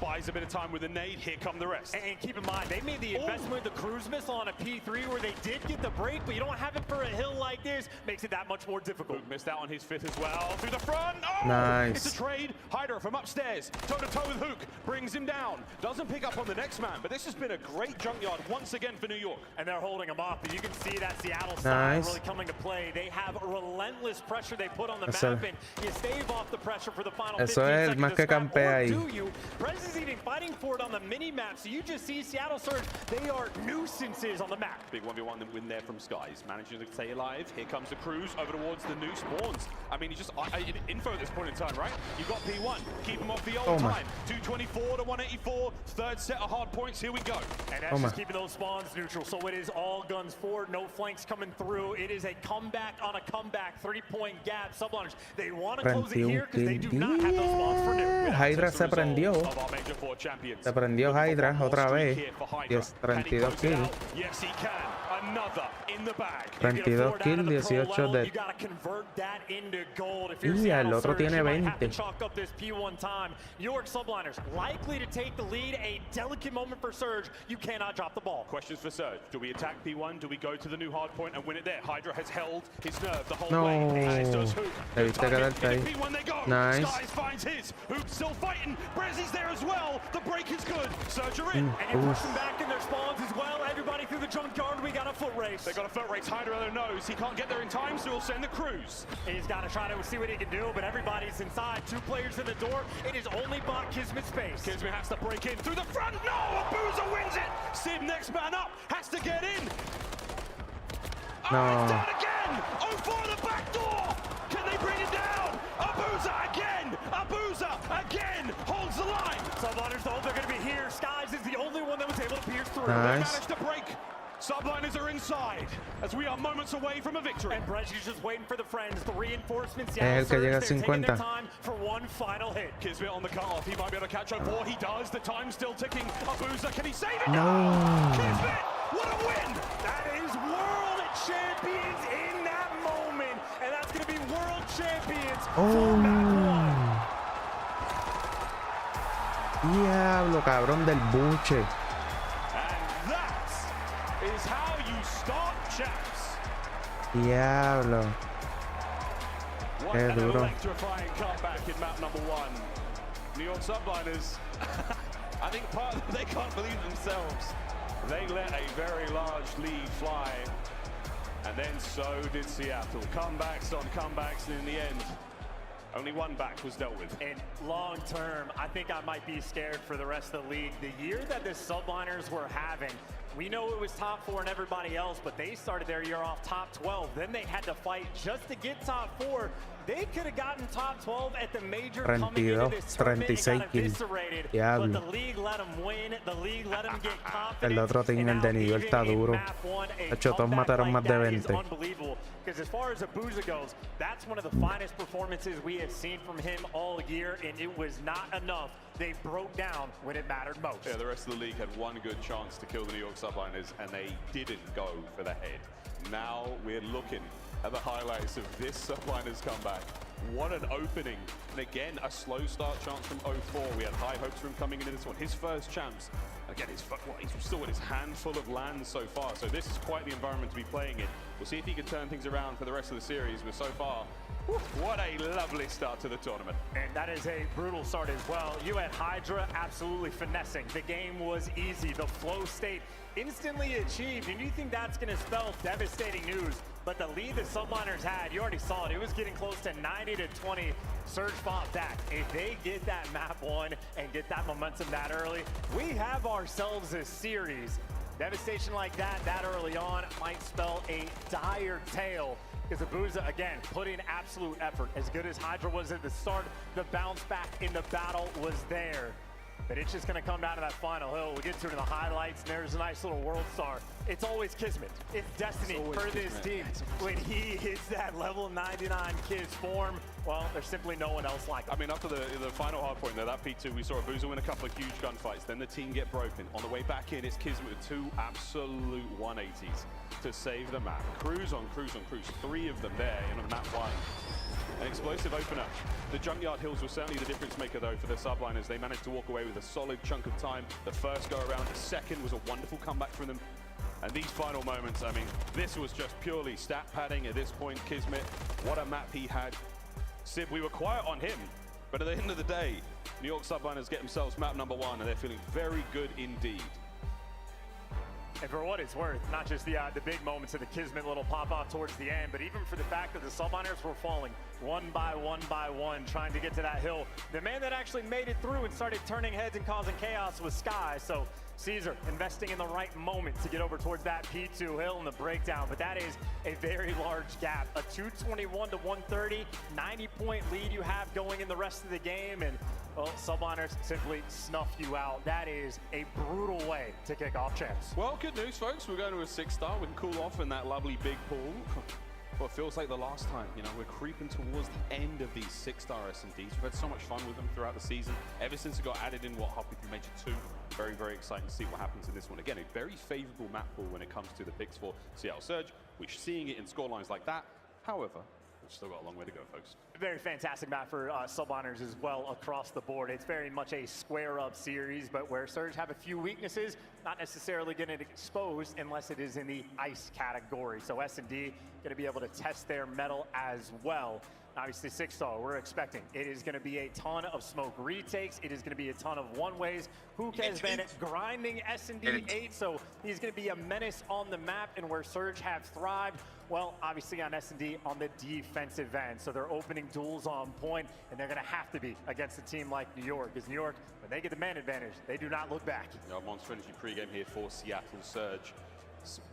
Buys a bit of time with a nade, here come the rest. And keep in mind, they made the investment with the cruise missile on a P3 where they did get the break, but you don't have it for a hill like this, makes it that much more difficult. Hook missed out on his 5th as well, through the front. Oh, nice. It's a trade. Hydra from upstairs, toe-to-toe with Hook, brings him down. Doesn't pick up on the next man, but this has been a great Junkyard once again for New York. And they're holding him off, but you can see that Seattle style really coming to play. They have relentless pressure they put on the map, and you stave off the pressure for the final 15 seconds. Más que campea ahí. Prez is even fighting for it on the mini-map, so you just see Seattle Surge, they are nuisances on the map. Big 1v1 win there from Skies, managing to stay alive. Here comes the cruise over towards the new spawns. I mean, he's just info at this point in time, right? You've got P1, keep him off the old time. 224 to 184, third set of hard points, here we go. And that's just keeping those spawns neutral, so it is all guns forward, no flanks coming through. It is a comeback on a comeback, 3-point gap. Subliners, they want to close it here because they do not have those spawns for new. Hydra se prendió. Se prendió Hydra otra vez. 32 kills. 32 kills, 18 dead. Y el otro tiene 20. York Subliners likely to take the lead. A delicate moment for Surge. You cannot drop the ball. Questions for Surge. Do we attack P1? Do we go to the new hard point and win it there? Hydra has held his nerve the whole way. P1 they go. Nice. Skies finds his. Hoop's still fighting. Brezzy's there as well. The break is good. Surge are in. And you're pushing back in their spawns as well. Everybody through the Junkyard. We got a foot race. They got a foot race. Hydra knows he can't get there in time, so he'll send the cruise. He's got to try to see what he can do, but everybody's inside. 2 players in the door. It is only bought Kismet space. Kismet has to break in through the front. No! Abuza wins it! Sim, next man up, has to get in. Oh, it's down again! Oh, for the back door! Can they bring it down? Abuza again! Abuza again! Holds the line! Subliners, though, they're going to be here. Skies is the only one that was able to pierce through. Nice. They managed to break. Subliners are inside as we are moments away from a victory. And Brescia's just waiting for the friends, the reinforcements. El que llega a 50. Taking their time for one final hit. Kismet on the cutoff. He might be able to catch up. Or he does. The time's still ticking. Abuza, can he save it? No. Kismet, what a win! That is world champions in that moment. And that's going to be world champions for map 1. Diablo, cabrón del buche. Is how you start champs. Diablo. What an electrifying comeback in map number 1. New York Subliners, I think they can't believe themselves. They let a very large lead fly, and then so did Seattle. Comebacks on comebacks, and in the end, only one back was dealt with. And long term, I think I might be scared for the rest of the league. The year that the Subliners were having, we know it was top 4 and everybody else, but they started their year off top 12. Then they had to fight just to get top 4. They could have gotten top 12 at the major coming into this tournament and got eviscerated. But the league let them win. The league let them get confident. El otro team, el de New York, está duro. De hecho, todos mataron más de 20. Unbelievable. Because as far as Abuza goes, that's one of the finest performances we have seen from him all year, and it was not enough. They broke down when it mattered most. Yeah, the rest of the league had one good chance to kill the New York Subliners, and they didn't go for the head. Now we're looking at the highlights of this Subliners comeback. What an opening. And again, a slow start chance from 04. We had high hopes for him coming into this one. His first champs. Again, he's still with his handful of lands so far. So this is quite the environment to be playing in. We'll see if he can turn things around for the rest of the series. But so far, what a lovely start to the tournament. And that is a brutal start as well. You had Hydra absolutely finessing. The game was easy. The flow state instantly achieved. And you think that's going to spell devastating news but the lead the Subliners had, you already saw it. It was getting close to 90-20. Surge fought back. If they get that map one and get that momentum that early, we have ourselves a series. Devastation like that early on might spell a dire tale, because Abuza, again, put in absolute effort. As good as Hydra was at the start, the bounce back in the battle was there. But it's just going to come down to that final hill. We'll get to it in the highlights, and there's a nice little world star. It's always kismet. It's destiny for this team. When he hits that level 99 Kiz form, well, there's simply no one else like him. I mean, after the final hard point there, that P2, we saw Abuza win a couple of huge gunfights. Then the team get broken. On the way back in, it's Kismet with 2 absolute 180s to save the map. Cruise on cruise on cruise. 3 of them there in map 1. An explosive opener. The Junkyard Hills were certainly the difference maker, though, for the Subliners. They managed to walk away with a solid chunk of time. The first go around, the second was a wonderful comeback from them. And these final moments, I mean, this was just purely stat padding at this point. Kismet, what a map he had. Sib, we were quiet on him, but at the end of the day, New York Subliners get themselves map number 1, and they're feeling very good indeed. And for what it's worth, not just the big moments of the Kismet little pop-off towards the end, but even for the fact that the Subliners were falling one by one, trying to get to that hill. The man that actually made it through and started turning heads and causing chaos was Sky. So Caesar investing in the right moment to get over towards that P2 hill and the breakdown. But that is a very large gap. A 221 to 130, 90-point lead you have going in the rest of the game. And well, Subliners simply snuff you out. That is a brutal way to kick off champs. Well, good news, folks. We're going to a 6-star. We can cool off in that lovely big pool. Well, it feels like the last time, you know, we're creeping towards the end of these 6-star S&Ds. We've had so much fun with them throughout the season. Ever since it got added in, halfway through Major 2. Very, very exciting to see what happens in this one. Again, a very favorable map pool when it comes to the picks for Seattle Surge. We're seeing it in scorelines like that. However, we've still got a long way to go, folks. Very fantastic map for Subliners as well across the board. It's very much a square-up series, but where Surge have a few weaknesses, not necessarily getting exposed unless it is in the ice category. So S&D going to be able to test their mettle as well. Obviously, 6-star, we're expecting it is going to be a ton of smoke retakes. It is going to be a ton of one-ways. Hook has been grinding S&D 8, so he's going to be a menace on the map. And where Surge have thrived, well, obviously on S&D on the defensive end. So they're opening duels on point, and they're going to have to be against a team like New York. Because New York, when they get the man advantage, they do not look back. Monster Energy pregame here for Seattle Surge.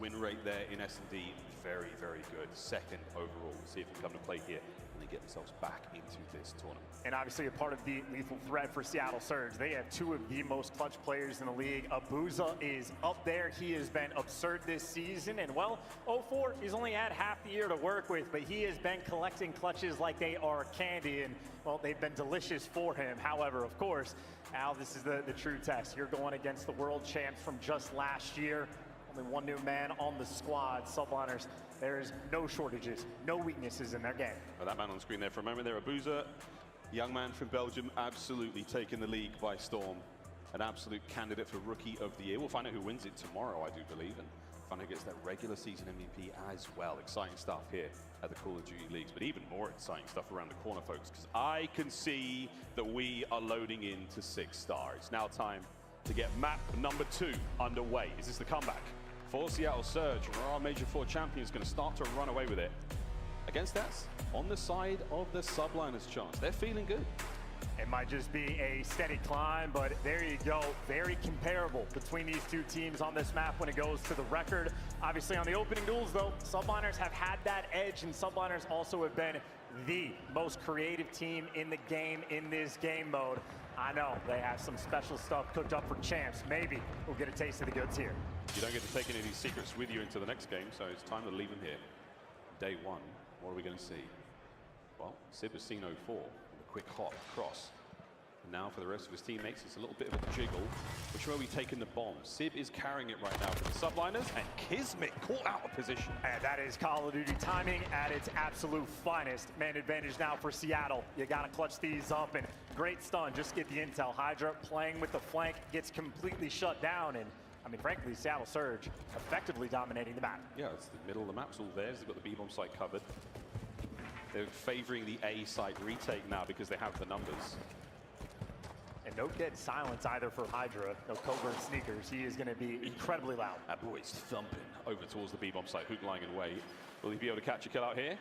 Win rate there in S&D, very, very good. 2nd overall. See if we come to play here and they get themselves back into this tournament. And obviously a part of the lethal threat for Seattle Surge. They have 2 of the most clutch players in the league. Abuza is up there. He has been absurd this season. And well, 04, he's only had half the year to work with, but he has been collecting clutches like they are candy. And well, they've been delicious for him. However, of course, Al, this is the true test. You're going against the world champs from just last year. Only 1 new man on the squad. Subliners, there's no shortages, no weaknesses in their game. Well, that man on screen there for a moment there, Abuza, young man from Belgium, absolutely taking the league by storm. An absolute candidate for Rookie of the Year. We'll find out who wins it tomorrow, I do believe, and find out who gets that regular season MVP as well. Exciting stuff here at the Call of Duty Leagues, but even more exciting stuff around the corner, folks, because I can see that we are loading into 6-star. It's now time to get map number 2 underway. Is this the comeback for Seattle Surge, where our Major 4 champion is going to start to run away with it? Against that, on the side of the Subliners chance. They're feeling good. It might just be a steady climb, but there you go. Very comparable between these 2 teams on this map when it goes to the record. Obviously on the opening duels though, Subliners have had that edge, and Subliners also have been the most creative team in the game in this game mode. I know they have some special stuff cooked up for champs. Maybe we'll get a taste of the goods here. You don't get to take any of these secrets with you into the next game, so it's time to leave them here. Day 1, what are we going to see? Well, Sib has seen 04, with a quick hop across. And now for the rest of his teammates, it's a little bit of a jiggle. Which way are we taking the bomb? Sib is carrying it right now for the Subliners, and Kismet caught out of position. And that is Call of Duty timing at its absolute finest. Man advantage now for Seattle. You got to clutch these up, and great stun. Just get the intel. Hydra playing with the flank gets completely shut down, and I mean, frankly, Seattle Surge effectively dominating the map. Yeah, it's the middle of the map's all theirs. They've got the B-bomb site covered. They're favoring the A site retake now because they have the numbers. And no dead silence either for Hydra. No covert sneakers. He is going to be incredibly loud. That boy's thumping over towards the B-bomb site. Hook lying in wait. Will he be able to catch a kill out here?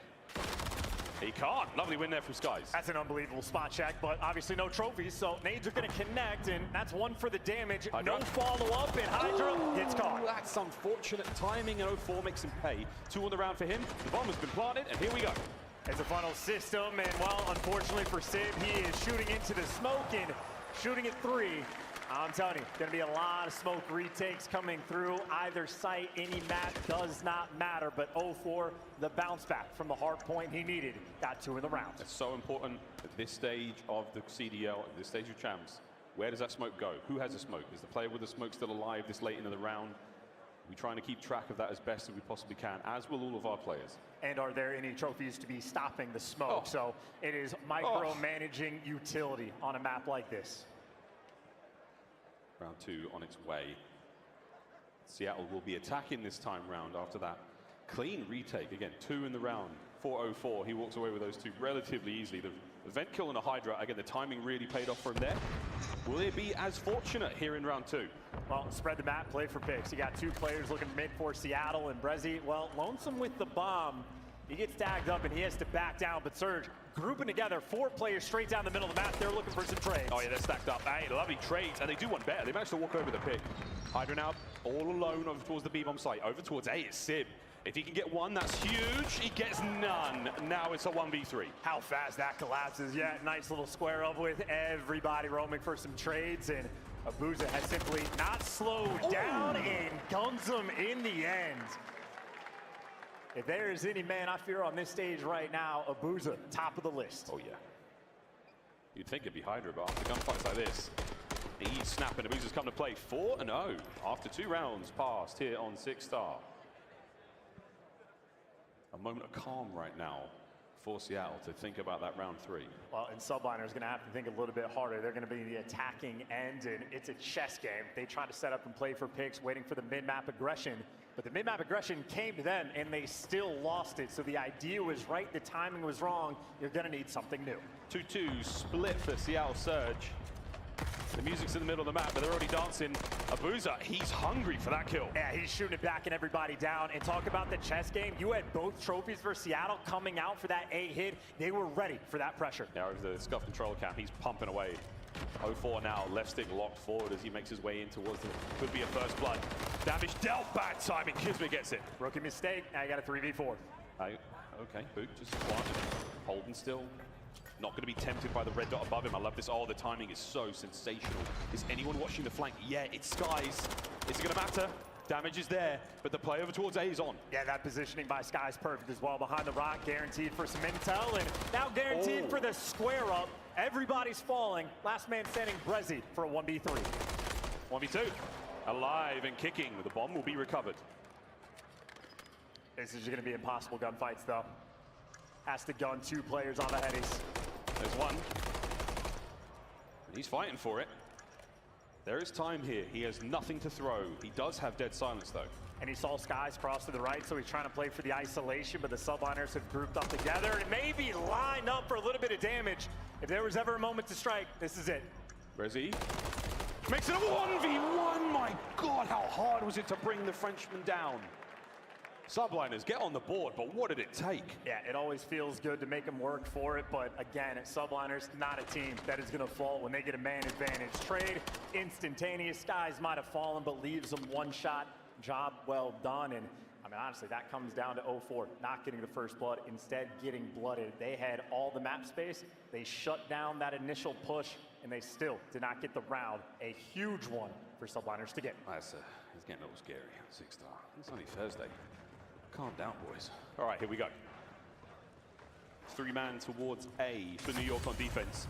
He can't. Lovely win there from Skies. That's an unbelievable spot check, but obviously no trophies, so nades are going to connect, and that's one for the damage. Hydra. No follow-up, and Hydra gets caught. That's unfortunate timing, and 04 makes him pay. 2 on the round for him. The bomb has been planted, and here we go. It's a funnel system, and well, unfortunately for Sid, he is shooting into the smoke and shooting at 3. I'm telling you, going to be a lot of smoke retakes coming through either site. Any map does not matter, but 04, the bounce back from the hard point he needed, got 2 in the round. It's so important at this stage of the CDL, at this stage of champs. Where does that smoke go? Who has a smoke? Is the player with the smoke still alive this late into the round? We're trying to keep track of that as best as we possibly can, as will all of our players. And are there any trophies to be stopping the smoke? So it is micromanaging utility on a map like this. Round 2 on its way. Seattle will be attacking this time round after that clean retake. Again, 2 in the round. 4-0-4. He walks away with those 2 relatively easily. The event kill and a Hydra. Again, the timing really paid off for him there. Will they be as fortunate here in round 2? Well, spread the map, play for picks. You got 2 players looking mid for Seattle, and Brezzy, well, lonesome with the bomb. He gets tagged up and he has to back down, but Surge grouping together 4 players straight down the middle of the map. They're looking for some trades. Oh yeah, they're stacked up. Hey, lovely trades, and they do one better. They managed to walk over the pick. Hydra now all alone over towards the B-bomb site. Over towards A is Sib. If he can get 1, that's huge. He gets none. Now it's a 1v3. How fast that collapses. Yeah, nice little square up with everybody roaming for some trades, and Abuza has simply not slowed down and guns him in the end. If there is any man I fear on this stage right now, Abuza, top of the list. Oh, yeah. You'd think it'd be Hydra, but after gunfights like this, he's snapping. Abuza's come to play 4-0 after 2 rounds passed here on 6-star. A moment of calm right now for Seattle to think about that round 3. Well, and Subliner is going to have to think a little bit harder. They're going to be the attacking end, and it's a chess game. They try to set up and play for picks, waiting for the mid-map aggression. But the mid-map aggression came to them, and they still lost it. So the idea was right, the timing was wrong. You're going to need something new. 2-2 split for Seattle Surge. The music's in the middle of the map, but they're already dancing. Abuza, he's hungry for that kill. Yeah, he's shooting it back and everybody down. And talk about the chess game. You had both trophies for Seattle coming out for that A hit. They were ready for that pressure. Now over the Scuff control cam, he's pumping away. 04 now, left stick locked forward as he makes his way in towards the, could be a first blood. Damage dealt, bad timing, Kismet gets it. Rookie mistake, now you got a 3v4. Okay, Boot just squatting. Holden still not going to be tempted by the red dot above him. I love this. Oh, the timing is so sensational. Is anyone watching the flank? Yeah, it's Skies. Is it going to matter? Damage is there, but the play over towards A is on. Yeah, that positioning by Sky is perfect as well. Behind the rock, guaranteed for some intel, and now guaranteed for the square up. Everybody's falling. Last man standing, Brezzy for a 1v3. 1v2. Alive and kicking. The bomb will be recovered. This is going to be impossible gunfights, though. Has to gun 2 players on the headies. There's one. And he's fighting for it. There is time here. He has nothing to throw. He does have dead silence, though. And he saw Skies cross to the right, so he's trying to play for the isolation, but the subliners have grouped up together and maybe line up for a little bit of damage. If there was ever a moment to strike, this is it. Rezi makes it a 1v1. My God, how hard was it to bring the Frenchman down? Subliners get on the board, but what did it take? Yeah, it always feels good to make them work for it, but again, Subliners, not a team that is going to fall when they get a man advantage. Trade, instantaneous. Skies might have fallen, but leaves them 1 shot. Job well done, and I mean, honestly, that comes down to 04, not getting the first blood, instead getting blooded. They had all the map space. They shut down that initial push, and they still did not get the round. A huge one for Subliners to get. It's getting a little scary. 6-star. It's only Thursday. Calm down, boys. All right, here we go. 3-man towards A for New York on defense.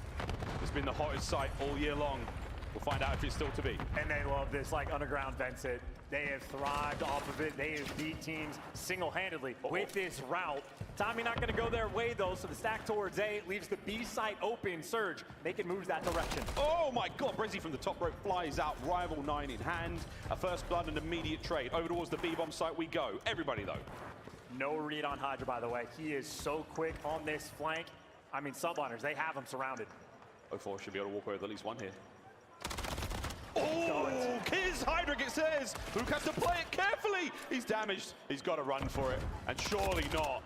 It's been the hottest site all year long. We'll find out if it's still to be. And they love this, like underground vents it. They have thrived off of it. They have beat teams single-handedly with this route. Tommy not going to go their way, though, so the stack towards A leaves the B site open. Surge, they can move that direction. Oh, my God. Brezzy from the top rope flies out. Rival 9 in hand. A first blood and immediate trade. Over towards the B-bomb site we go. Everybody, though. No read on Hydra, by the way. He is so quick on this flank. I mean, Subliners, they have him surrounded. 04 should be able to walk away with at least 1 here. Oh, Kiz, Hydra gets theirs. Hook has to play it carefully. He's damaged. He's got to run for it, and surely not.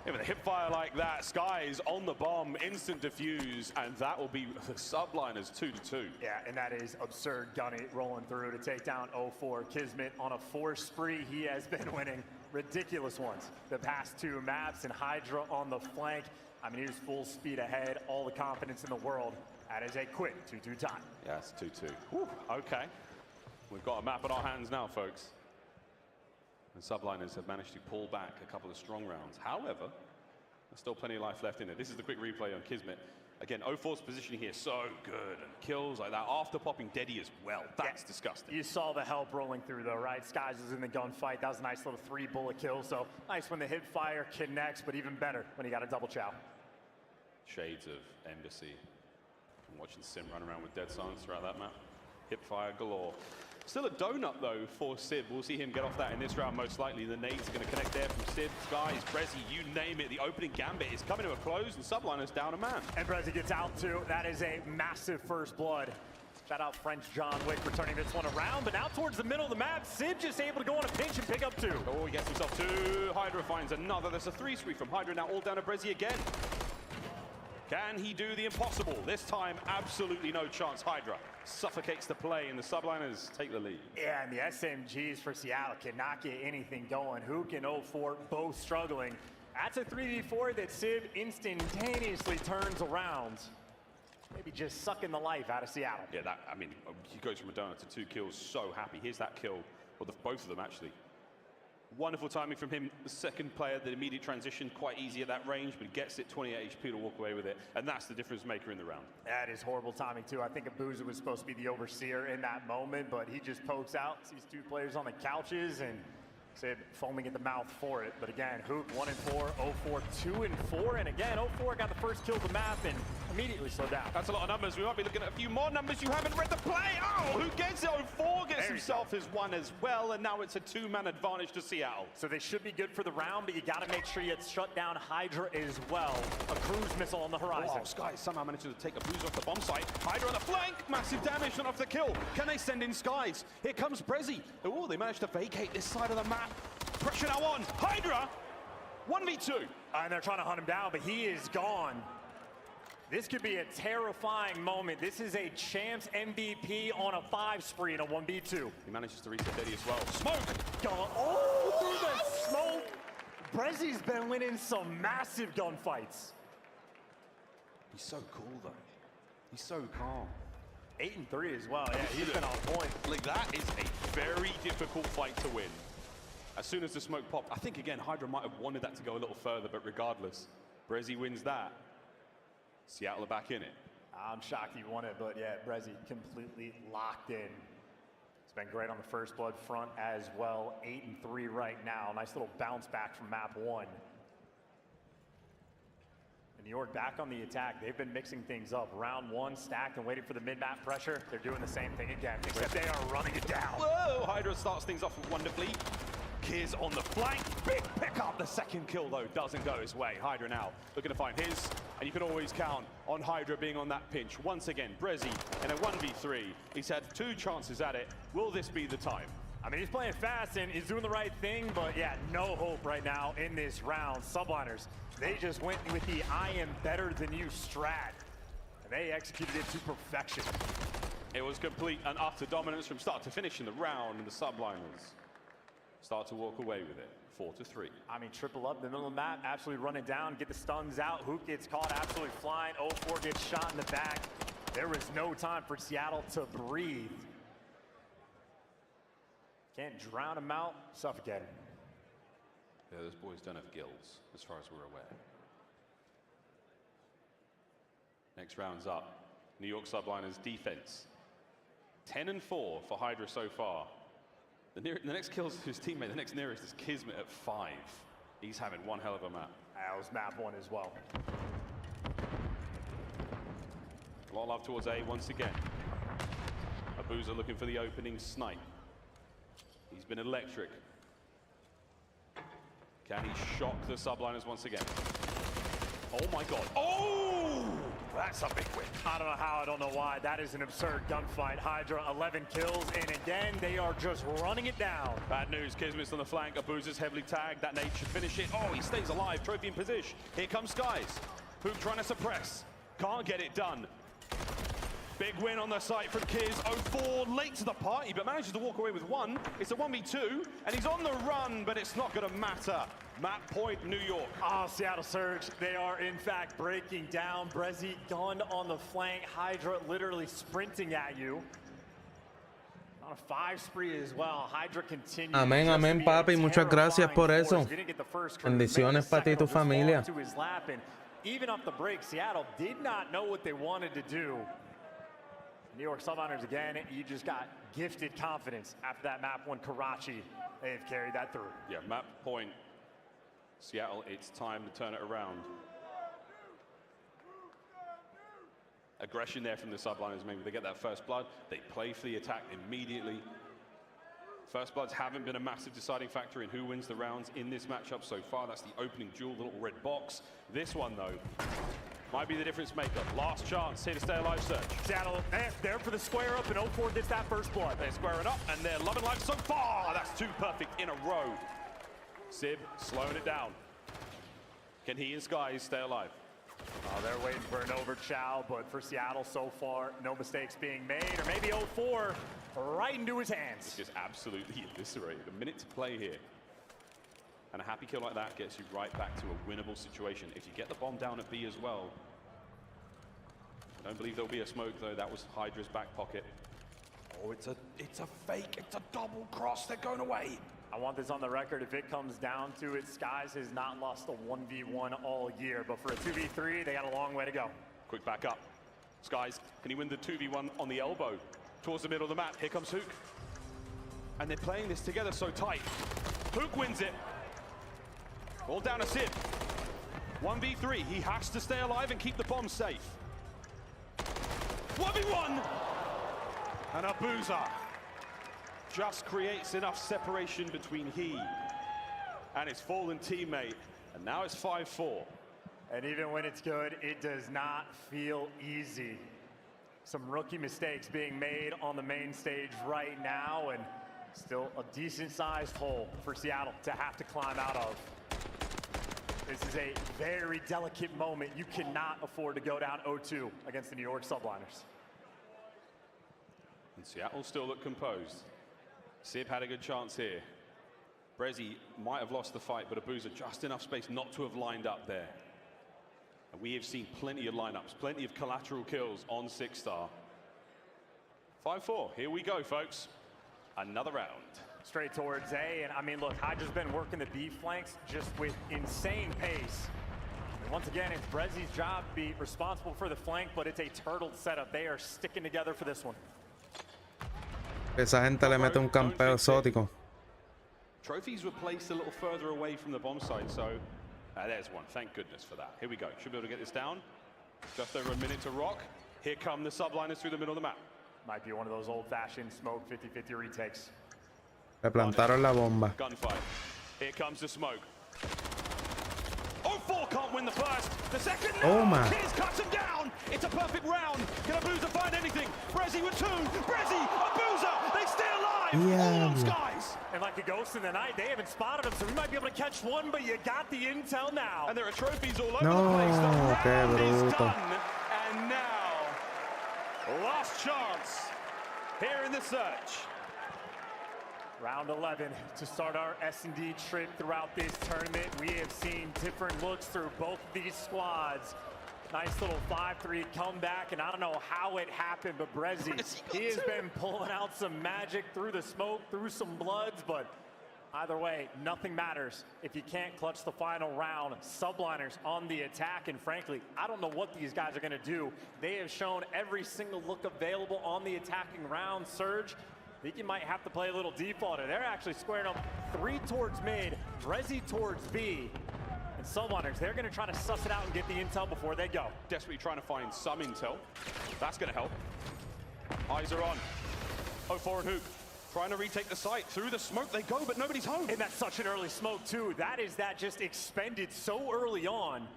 With a hip fire like that, Skies on the bomb, instant defuse, and that will be the subliners 2-2. Yeah, and that is absurd. Gunny rolling through to take down 0-4. Kismet on a 4 spree. He has been winning ridiculous ones the past 2 maps, and Hydra on the flank. I mean, he's full speed ahead, all the confidence in the world. That is a quick 2-2 time. Yeah, it's 2-2. Whew, okay. We've got a map in our hands now, folks. The subliners have managed to pull back a couple of strong rounds. However, there's still plenty of life left in it. This is the quick replay on Kismet. Again, 0-4's positioning here so good. And kills like that after popping Deddy as well. That's disgusting. You saw the help rolling through though, right? Skies was in the gunfight. That was a nice little 3-bullet kill. So nice when the hip fire connects, but even better when he got a double chow. Shades of Embassy. I'm watching Sim run around with dead silence throughout that map. Hip fire galore. Still a donut though for Sib. We'll see him get off that in this round most likely. The nades are going to connect there from Sib, Skies, Brezzy, you name it. The opening gambit is coming to a close and Subliner's down a man. And Brezzy gets out too. That is a massive first blood. Shout out French John Wick for turning this one around, but now towards the middle of the map, Sib just able to go on a pinch and pick up 2. Oh, he gets himself 2. Hydra finds another. There's a 3 spree from Hydra now all down to Brezzy again. Can he do the impossible? This time, absolutely no chance. Hydra suffocates the play, and the subliners take the lead. Yeah, and the SMGs for Seattle cannot get anything going. Hook and 0-4 both struggling. That's a 3v4 that Sib instantaneously turns around. Maybe just sucking the life out of Seattle. Yeah, that, I mean, he goes from a donut to 2 kills, so happy. Here's that kill, well, both of them actually. Wonderful timing from him, the second player, the immediate transition, quite easy at that range, but he gets it, 28 HP to walk away with it, and that's the difference maker in the round. That is horrible timing too. I think Abuza was supposed to be the overseer in that moment, but he just pokes out, sees 2 players on the couches, and Sib foaming at the mouth for it. But again, Hook 1-4, 0-4, 2-4, and again, 0-4 got the first kill of the map and immediately slowed down. That's a lot of numbers. We might be looking at a few more numbers. You haven't read the play. Oh, who gets it? 0-4 gets himself his 1 as well, and now it's a 2-man advantage to Seattle. So they should be good for the round, but you got to make sure you shut down Hydra as well. A cruise missile on the horizon. Oh, Sky somehow manages to take a boost off the bomb site. Hydra on the flank. Massive damage, not off the kill. Can they send in Skies? Here comes Brezzy. Oh, they managed to vacate this side of the map. Pressure now on. Hydra, 1v2. And they're trying to hunt him down, but he is gone. This could be a terrifying moment. This is a champs MVP on a 5 spree in a 1v2. He manages to reset Deddy as well. Smoke! Gone. Oh, through the smoke. Brezzy's been winning some massive gunfights. He's so cool, though. He's so calm. 8-3 as well. Yeah, he's been on point. Like, that is a very difficult fight to win. As soon as the smoke popped, I think, again, Hydra might have wanted that to go a little further, but regardless, Brezzy wins that. Seattle are back in it. I'm shocked he won it, but yeah, Brezzy completely locked in. It's been great on the first blood front as well. 8-3 right now. Nice little bounce back from map 1. And New York back on the attack. They've been mixing things up. Round 1 stacked and waiting for the mid-map pressure. They're doing the same thing again, except they are running it down. Whoa! Hydra starts things off wonderfully. Kiz on the flank. Big pick up. The second kill, though, doesn't go his way. Hydra now looking to find his, and you can always count on Hydra being on that pinch. Once again, Brezzy in a 1v3. He's had 2 chances at it. Will this be the time? I mean, he's playing fast and he's doing the right thing, but yeah, no hope right now in this round. Subliners, they just went with the I am better than you strat, and they executed it to perfection. It was complete and utter dominance from start to finish in the round, and the Subliners start to walk away with it, 4-3. I mean, triple up in the middle of the map, absolutely running down, get the stuns out. Hook gets caught, absolutely flying. 0-4 gets shot in the back. There was no time for Seattle to breathe. Can't drown him out, suffocate him. Yeah, those boys don't have gills, as far as we're aware. Next round's up. New York Subliners defense. 10-4 for Hydra so far. The next kills his teammate, the next nearest is Kismet at 5. He's having one hell of a map. That was map 1 as well. A lot of love towards A once again. Abuza looking for the opening snipe. He's been electric. Can he shock the Subliners once again? Oh my God. Oh! That's a big win. I don't know how, I don't know why. That is an absurd gunfight. Hydra 11 kills, and again, they are just running it down. Bad news, Kismet's on the flank. Abuza's heavily tagged. That nade should finish it. Oh, he stays alive. Trophy in position. Here comes Skies. Hoop trying to suppress. Can't get it done. Big win on the site from Kiz. 0-4 late to the party, but manages to walk away with one. It's a 1v2, and he's on the run, but it's not going to matter. Map point, New York. Oh, Seattle Surge, they are in fact breaking down. Brezzy gun on the flank. Hydra literally sprinting at you. On a 5 spree as well. Hydra continues. Amén, amén, papi. Muchas gracias por eso. Bendiciones para ti y tu familia. Even off the break, Seattle did not know what they wanted to do. New York Subliners again, you just got gifted confidence after that map one. Karachi, they've carried that through. Yeah, map point. Seattle, it's time to turn it around. Aggression there from the Subliners. Maybe they get that first blood. They play for the attack immediately. First bloods haven't been a massive deciding factor in who wins the rounds in this matchup so far. That's the opening jewel, the little red box. This one, though, might be the difference maker. Last chance here to stay alive, Surge. Seattle, there for the square up, and 0-4 gets that first blood. They're squaring up, and they're loving life so far. That's 2 perfect in a row. Sib slowing it down. Can he and Skies stay alive? Oh, they're waiting for an overchow, but for Seattle so far, no mistakes being made, or maybe 0-4 right into his hands. It's just absolutely eviscerated. A minute to play here. And a happy kill like that gets you right back to a winnable situation. If you get the bomb down at B as well. I don't believe there'll be a smoke, though. That was Hydra's back pocket. Oh, it's a fake. It's a double cross. They're going away. I want this on the record. If it comes down to it, Skies has not lost a 1v1 all year, but for a 2v3, they got a long way to go. Quick back up. Skies, can he win the 2v1 on the elbow? Towards the middle of the map. Here comes Hook. And they're playing this together so tight. Hook wins it. All down to Sib. 1v3. He has to stay alive and keep the bomb safe. 1v1. And Abuza just creates enough separation between he and his fallen teammate. And now it's 5-4. And even when it's good, it does not feel easy. Some rookie mistakes being made on the main stage right now, and still a decent-sized hole for Seattle to have to climb out of. This is a very delicate moment. You cannot afford to go down 0-2 against the New York Subliners. And Seattle still look composed. Sib had a good chance here. Brezzy might have lost the fight, but Abuza just enough space not to have lined up there. And we have seen plenty of lineups, plenty of collateral kills on 6-star. 5-4, here we go, folks. Another round. Straight towards A, and I mean, look, Hydra's been working the B flanks just with insane pace. And once again, it's Brezzy's job to be responsible for the flank, but it's a turtled setup. They are sticking together for this one. Esa gente le mete un campeo exótico. Trophies were placed a little further away from the bomb site, so there's one. Thank goodness for that. Here we go. Should be able to get this down. Just over a minute to rock. Here come the Subliners through the middle of the map. Might be one of those old-fashioned smoke 50-50 retakes. Le plantaron la bomba. Gunfight. Here comes the smoke. 0-4 can't win the first. The second, no! Oh, man. Kiz cuts him down. It's a perfect round. Can Abuza find anything? Brezzy with 2. Brezzy, Abuza, they stay alive. Yeah. All on Skies. And like a ghost in the night, they haven't spotted him, so we might be able to catch one, but you got the intel now. And there are trophies all over No, the place. The round is bruto. done. And now, last chance here in the search. Round 11 to start our S&D trip throughout this tournament. We have seen different looks through both of these squads. Nice little 5-3 comeback, and I don't know how it happened, but Brezzy, he has been pulling out some magic through the smoke, through some bloods, but either way, nothing matters if you can't clutch the final round. Subliners on the attack, and frankly, I don't know what these guys are gonna do. They have shown every single look available on the attacking round. Surge, I think you might have to play a little defaulter. They're actually squaring up 3 towards mid, Brezzy towards B. And Subliners, they're gonna try to suss it out and get the intel before they go. Desperately trying to find some intel. That's gonna help. Eyes are on. 0-4 and Hook. Trying to retake the site. Through the smoke they go, but nobody's home. And that's such an early smoke too. That just expended so early on.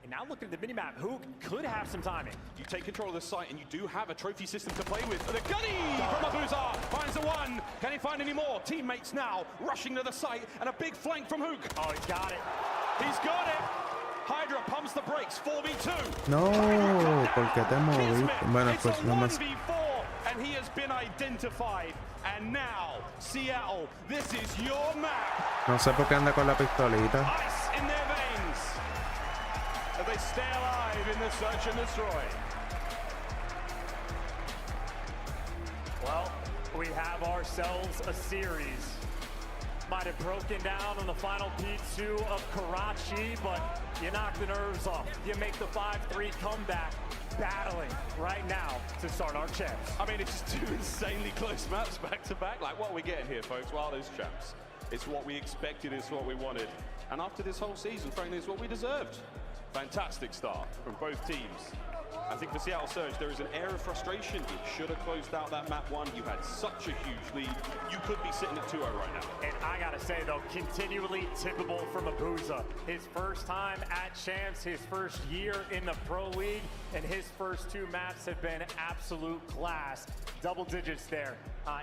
And now looking at the minimap, who could have some timing. You take control of the site and you do have a trophy system to play with. The gunny from Abuza finds the one. Can he find any more? Teammates now rushing to the site and a big flank from Hook. Oh, he's got it. He's got it. Hydra pumps the brakes, 4v2. No, porque te moviste. Bueno, pues no más. And he has been identified. And now, Seattle, this is your map. No sé por qué anda con la pistolita. Ice in their veins. As they stay alive in the search and destroy. Well, we have ourselves a series. Might have broken down on the final P2 of Karachi, but you knock the nerves off. You make the 5-3 comeback, battling right now to start our champs. I mean, it's just two insanely close maps back to back. Like, what are we getting here, folks? Well, those champs. It's what we expected, it's what we wanted. And after this whole season, frankly, it's what we deserved. Fantastic start from both teams. I think for Seattle Surge, there is an air of frustration. You should have closed out that map one. You had such a huge lead. You could be sitting at 2-0 right now. And I gotta say, though, continually tippable from Abuza. His first time at Champs, his first year in the Pro League, and his first two maps have been absolute class. Double digits there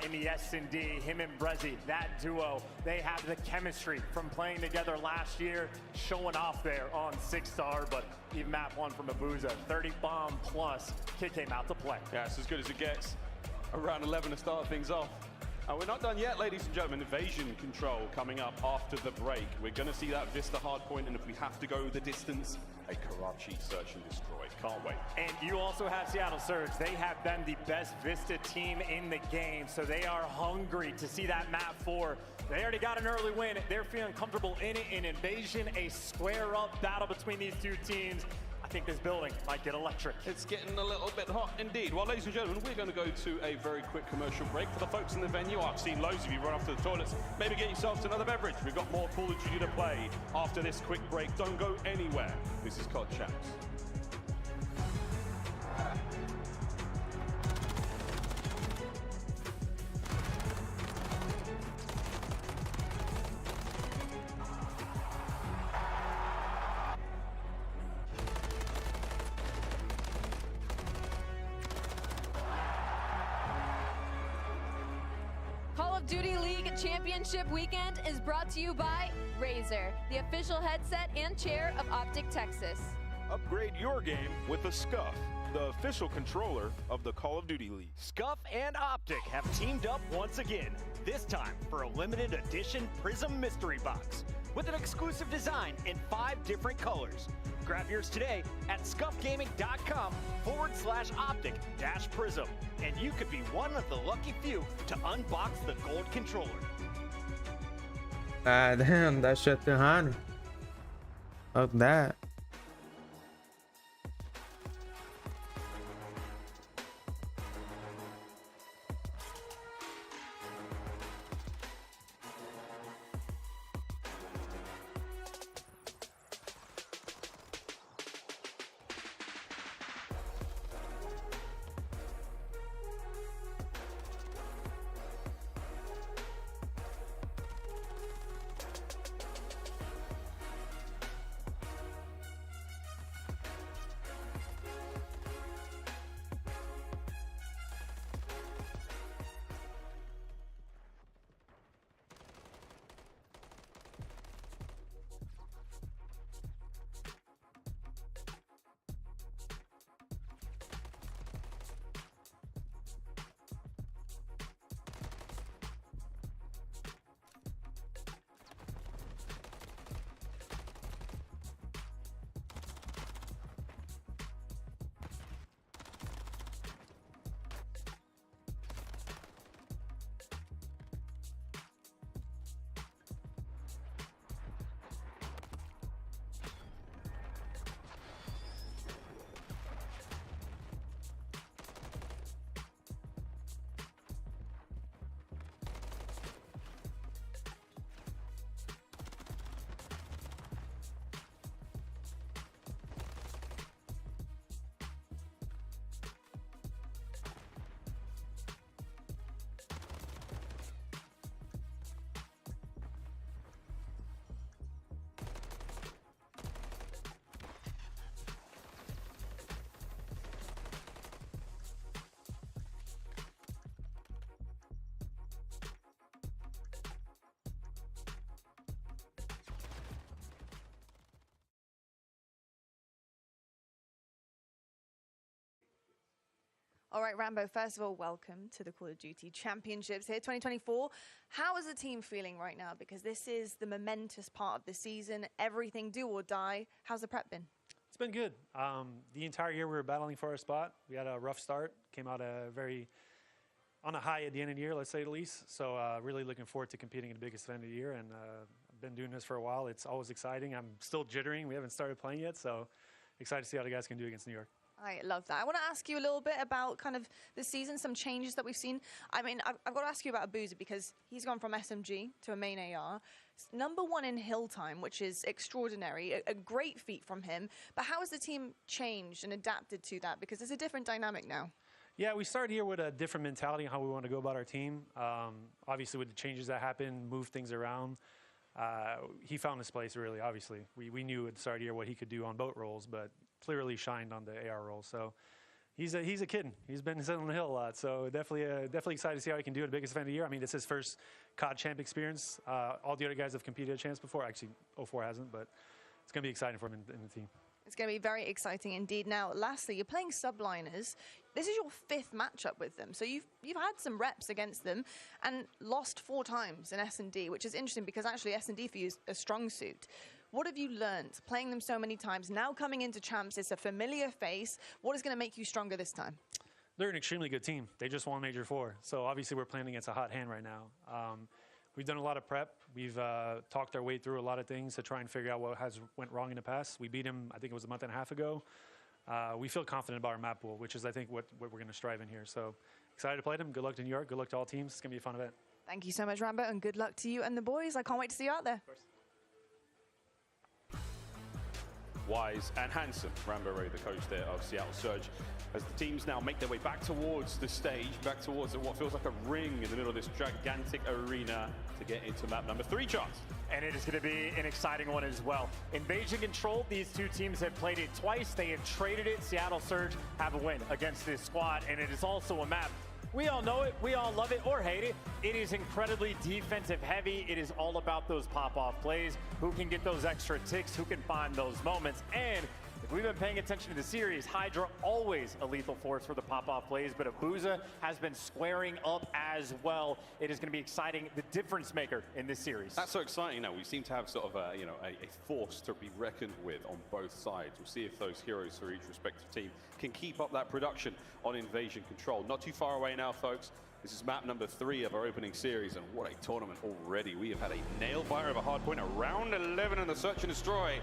in the S&D. Him and Brezzy, that duo, they have the chemistry from playing together last year, showing off there on 6-star, but even map one from Abuza, 30 bomb plus, kid came out to play. Yeah, it's as good as it gets. Around 11 to start things off. And we're not done yet, ladies and gentlemen. Invasion control coming up after the break. We're going to see that Vista hardpoint, and if we have to go the distance, a Karachi search and destroy. Can't wait. And you also have Seattle Surge. They have been the best Vista team in the game, so they are hungry to see that map 4. They already got an early win. They're feeling comfortable in it. In Invasion, a square-up battle between these two teams. I think this building might get electric. It's getting a little bit hot indeed. Well, ladies and gentlemen, we're going to go to a very quick commercial break. For the folks in the venue, I've seen loads of you run off to the toilets. Maybe get yourselves another beverage. We've got more Call of Duty to play after this quick break. Don't go anywhere. This is COD Champs. Call of Duty League Championship Weekend is brought to you by Razer, the official headset and chair of Optic Texas. Upgrade your game with the Scuff, the official controller of the Call of Duty League. Scuff and Optic have teamed up once again, this time for a limited edition Prism Mystery Box with an exclusive design in 5 different colors. Grab yours today at scuffgaming.com/optic-prism, and you could be one of the lucky few to unbox the gold controller. Damn, that shit too hot. Fuck that. All right, Rambo, first of all, welcome to the Call of Duty Championships here, 2024. How is the team feeling right now? Because this is the momentous part of the season, everything do or die. How's the prep been? It's been good. The entire year we were battling for our spot. We had a rough start, came out on a high at the end of the year, let's say the least. So really looking forward to competing in the biggest event of the year, and I've been doing this for a while. It's always exciting. I'm still jittering. We haven't started playing yet, so excited to see how the guys can do against New York. I love that. I want to ask you a little bit about kind of this season, some changes that we've seen. I mean, I've got to ask you about Abuza because he's gone from SMG to a main AR. #1 in hill time, which is extraordinary, a great feat from him. But how has the team changed and adapted to that? Because it's a different dynamic now. Yeah, we started here with a different mentality on how we want to go about our team. Obviously, with the changes that happened, move things around. He found his place, really, obviously. We knew at the start of the year what he could do on boat roles, but clearly shined on the AR role. So he's a kid. He's been sitting on the hill a lot. So definitely excited to see how he can do at the biggest event of the year. I mean, this is his first COD champ experience. All the other guys have competed at champs before. Actually, 04 hasn't, but it's going to be exciting for him in the team. It's going to be very exciting indeed. Now, lastly, you're playing subliners. This is your 5th matchup with them. So you've had some reps against them and lost 4 times in S&D, which is interesting because actually S&D for you is a strong suit. What have you learned playing them so many times? Now coming into champs, it's a familiar face. What is going to make you stronger this time? They're an extremely good team. They just won Major 4. So obviously we're playing against a hot hand right now. We've done a lot of prep. We've talked our way through a lot of things to try and figure out what went wrong in the past. We beat him, I think it was a month and a half ago. We feel confident about our map pool, which is, I think, what we're going to strive in here. So excited to play them. Good luck to New York. Good luck to all teams. It's going to be a fun event. Thank you so much, Rambo, and good luck to you and the boys. I can't wait to see you out there. Wise and handsome. Rambo Ray, the coach there of Seattle Surge, as the teams now make their way back towards the stage, back towards what feels like a ring in the middle of this gigantic arena to get into map number 3, Charles. And it is going to be an exciting one as well. Invasion Control, these two teams have played it twice. They have traded it. Seattle Surge have a win against this squad, and it is also a map. We all know it, we all love it or hate it. It is incredibly defensive heavy. It is all about those pop-off plays. Who can get those extra ticks? Who can find those moments? And if we've been paying attention to the series, Hydra always a lethal force for the pop-off plays, but Abuza has been squaring up as well. It is going to be exciting, the difference maker in this series. That's so exciting now. We seem to have sort of a force to be reckoned with on both sides. We'll see if those heroes for each respective team can keep up that production on Invasion Control. Not too far away now, folks. This is map number 3 of our opening series, and what a tournament already. We have had a nail-biter of a hard point, a round 11 in the Search and Destroy.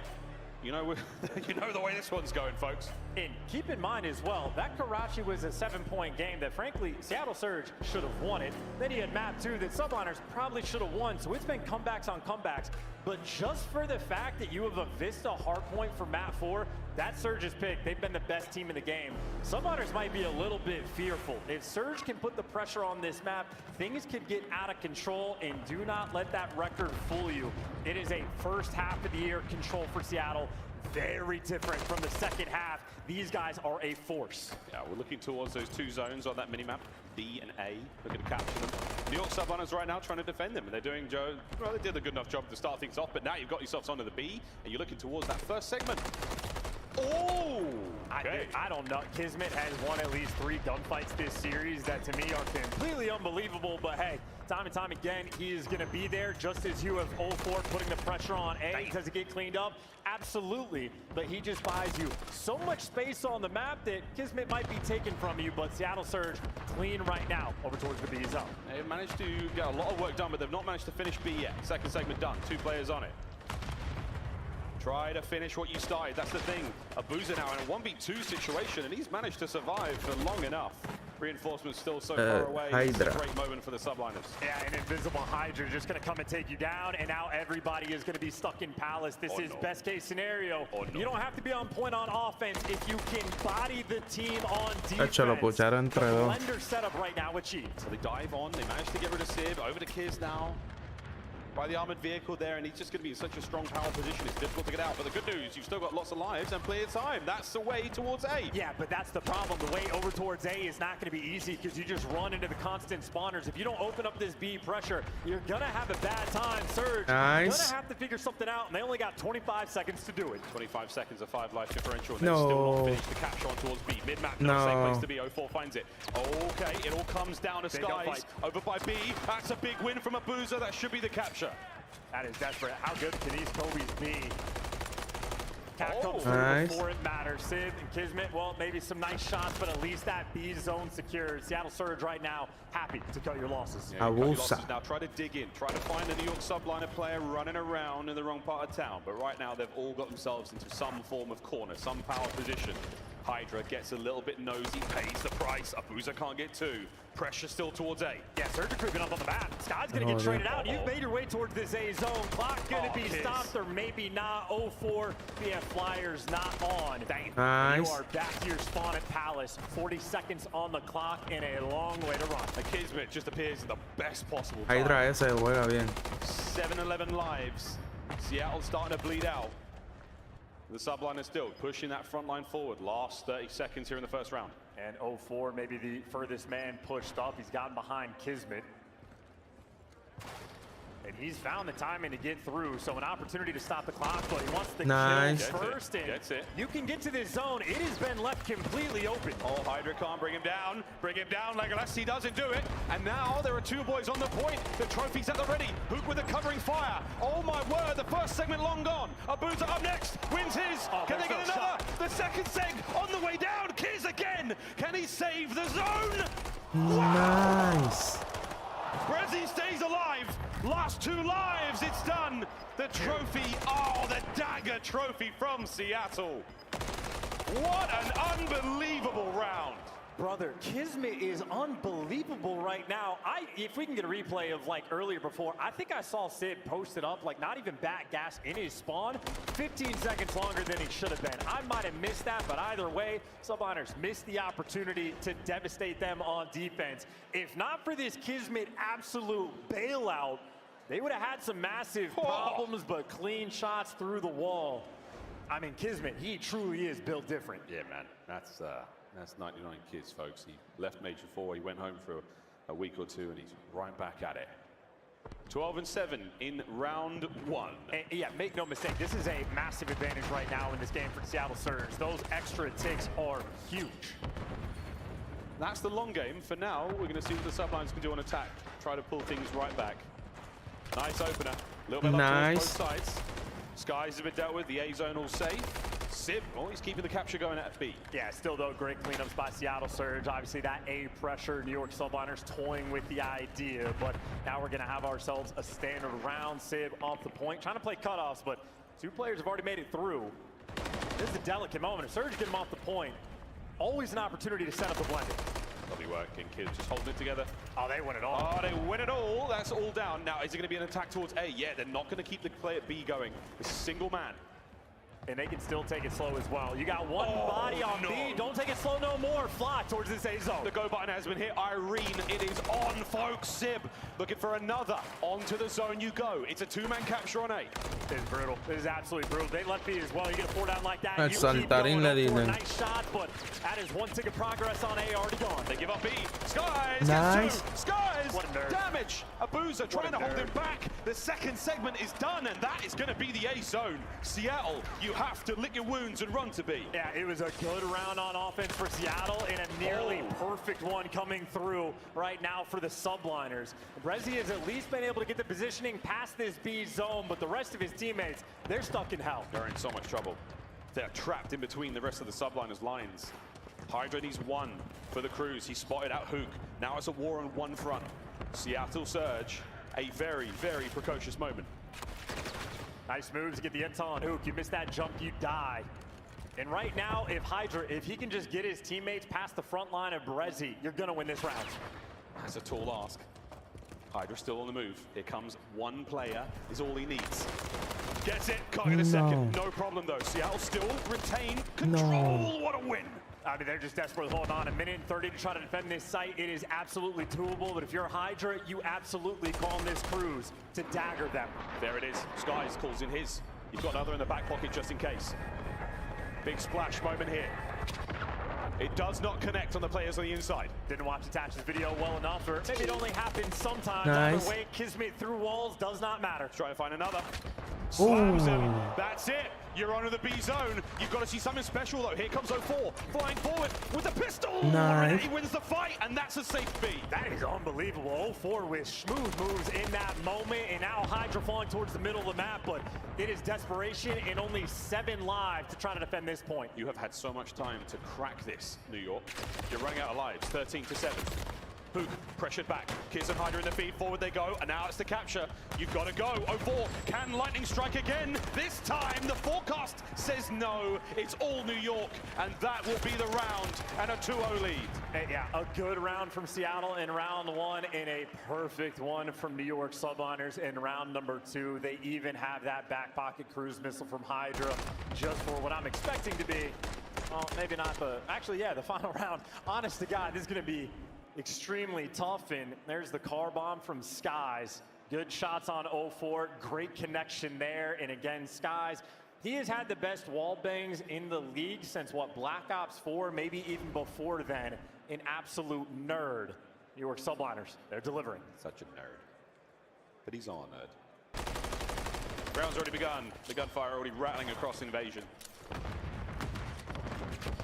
You know the way this one's going, folks. And keep in mind as well, that Karachi was a 7-point game that, frankly, Seattle Surge should have won it. Then you had map 2 that Subliners probably should have won, so it's been comebacks on comebacks. But just for the fact that you have a Vista hardpoint for map 4, that Surge's pick, they've been the best team in the game. Subliners might be a little bit fearful. If Surge can put the pressure on this map, things could get out of control, and do not let that record fool you. It is a first half of the year control for Seattle. Very different from the second half. These guys are a force. Yeah, we're looking towards those 2 zones on that minimap, B and A. Looking to capture them. New York Subliners right now trying to defend them, and they're doing, well, they did a good enough job to start things off, but now you've got yourselves onto the B, and you're looking towards that first segment. Oh! Okay. I don't know. Kismet has won at least 3 gunfights this series that to me are completely unbelievable, but hey, time and time again, he is going to be there just as you have 04 putting the pressure on A. Does it get cleaned up? Absolutely, but he just buys you so much space on the map that Kismet might be taken from you, but Seattle Surge clean right now over towards the B zone. They've managed to get a lot of work done, but they've not managed to finish B yet. Second segment done, 2 players on it. Try to finish what you started, that's the thing. Abuza now in a 1v2 situation, and he's managed to survive for long enough. Reinforcements still so far away. It's a great moment for the Subliners. Yeah, an invisible Hydra just going to come and take you down, and now everybody is going to be stuck in Palace. This is best case scenario. You don't have to be on point on offense if you can body the team on defense. The blender setup right now with Chief. So they dive on, they manage to get rid of Civ, over to Kiz now. by the armored vehicle there, and he's just going to be in such a strong power position. It's difficult to get out, but the good news, you've still got lots of lives and plenty of time. That's the way towards A. Yeah, but that's the problem. The way over towards A is not going to be easy because you just run into the constant spawners. If you don't open up this B pressure, you're going to have a bad time. Surge, nice. You're going to have to figure something out, and they only got 25 seconds to do it. 25 seconds of 5 life differential, and they've still not finished the capture on towards B. Mid-map, no safe place to be. 04 finds it. Okay, it all comes down to Skies over by B. That's a big win from Abuza. That should be the capture. That is desperate. How good can these Kobe's be? Cat comes nice. before it matters. Sid and Kismet, well, maybe some nice shots, but at least that B zone secured. Seattle Surge right now, happy to cut your losses. Yeah, you cut your losses now. Try to dig in. Try to find a New York subliner player running around in the wrong part of town. But right now, they've all got themselves into some form of corner, some power position. Hydra gets a little bit nosy, pays the price. Abuza can't get 2. Pressure still towards A. Yeah, Surge are creeping up on the map. Sky's gonna get traded out. You've made your way towards this A zone. Clock gonna be stopped, or maybe not. 04, BF Flyers not on. Nice. You are back to your spawn at Palace. 40 seconds on the clock and a long way to run. Kismet just appears in the best possible time. Hydra ese juega bien. 7-11 lives. Seattle starting to bleed out. The subliner still pushing that front line forward. Last 30 seconds here in the first round. And 04, maybe the furthest man pushed up. He's gotten behind Kismet. And he's found the timing to get through, so an opportunity to stop the clock, but he wants the kill first. That's it. You can get to this zone. It has been left completely open. Oh, Hydra can't bring him down. Bring him down. Legolassi doesn't do it. And now there are 2 boys on the point. The trophy's at the ready. Hook with a covering fire. Oh my word, the first segment long gone. Abuza up next, wins his. Can they get another? Shot. The second seg on the way down. Kiz again. Can he save the zone? Nice. Brezzy stays alive. Last 2 lives, it's done. The trophy, the dagger trophy from Seattle. What an unbelievable round. Brother, Kismet is unbelievable right now. If we can get a replay of like earlier before, I think I saw Sid posted up, like not even back gas in his spawn, 15 seconds longer than he should have been. I might have missed that, but either way, Subliners missed the opportunity to devastate them on defense. If not for this Kismet absolute bailout, they would have had some massive problems, but clean shots through the wall. I mean, Kismet, he truly is built different. Yeah, man, that's 99 kids, folks. He left Major 4, he went home for a week or 2, and he's right back at it. 12-7 in round 1. And yeah, make no mistake, this is a massive advantage right now in this game for Seattle Surge. Those extra ticks are huge. That's the long game. For now, we're going to see what the sublines can do on attack. Try to pull things right back. Nice opener. A little bit up towards both sides. Skies have been dealt with. The A zone all safe. Sib, he's keeping the capture going at B. Yeah, still though, great cleanups by Seattle Surge. Obviously that A pressure, New York Subliners toying with the idea, but now we're gonna have ourselves a standard round. Sib off the point, trying to play cutoffs, but 2 players have already made it through. This is a delicate moment. If Surge get him off the point, always an opportunity to set up a blending. Lovely work, and kids just holding it together. Oh, they win it all. Oh, they win it all. That's all down. Now, is it going to be an attack towards A? Yeah, they're not going to keep the play at B going. It's a single man. And they can still take it slow as well. You got one body on B. Don't take it slow no more. Fly towards this A zone. The go button has been hit. Irene, it is on, folks. Sib looking for another. Onto the zone you go. It's a 2-man capture on A. It's brutal. It is absolutely brutal. They left B as well. You get a 4 down like that. El saltarín le dicen. Nice shot, but that is 1 tick of progress on A already gone. They give up B. Skies nice. Gets 2. Skies. What a nerd. Damage. Abuza trying to hold him back. The second segment is done, and that is going to be the A zone. Seattle, you have to lick your wounds and run to B. Yeah, it was a good round on offense for Seattle and a nearly perfect one coming through right now for the Subliners. Brezzy has at least been able to get the positioning past this B zone, but the rest of his teammates, they're stuck in hell. They're in so much trouble. They're trapped in between the rest of the Subliners' lines. Hydra needs 1 for the Cruise. He spotted out Hook. Now it's a war on 1 front. Seattle Surge, a very, very precocious moment. Nice moves to get the intel on Hook. You miss that jump, you die. And right now, if Hydra, if he can just get his teammates past the front line of Brezzy, you're gonna win this round. That's a tall ask. Hydra still on the move. Here comes 1 player, is all he needs. Gets it, cut in a second. No problem though. Seattle still retain control. What a win. I mean, they're just desperate to hold on. 1:30 to try to defend this site. It is absolutely doable, but if you're Hydra, you absolutely call this cruise to dagger them. There it is. Skies calls in his. You've got another in the back pocket just in case. Big splash moment here. It does not connect on the players on the inside. Didn't watch Attach's video well enough, or maybe it only happens sometimes. Nice. Either way, Kismet through walls does not matter. Try to find another. Slams him. Ooh. That's it. You're on to the B zone. You've got to see something special though. Here comes 04, flying forward with the pistol. Nice. And he wins the fight, and that's a safe B. That is unbelievable. 04 with smooth moves in that moment, and now Hydra falling towards the middle of the map, but it is desperation and only 7 lives to try to defend this point. You have had so much time to crack this, New York. You're running out of lives, 13-7. Hook pressured back. Kids and Hydra in the feed. Forward they go, and now it's the capture. You've got to go. 04, can lightning strike again? This time, the forecast says no. It's all New York, and that will be the round, and a 2-0 lead. And yeah, a good round from Seattle in round 1, and a perfect one from New York Subliners in round number 2. They even have that back pocket cruise missile from Hydra, just for what I'm expecting to be, well, maybe not the, actually, yeah, the final round. Honest to God, this is going to be extremely tough, and there's the car bomb from Skies. Good shots on 04, great connection there, and again, Skies, he has had the best wall bangs in the league since, what, Black Ops 4, maybe even before then. An absolute nerd. New York Subliners, they're delivering. Such a nerd. But he's all a nerd. Round's already begun. The gunfire already rattling across Invasion.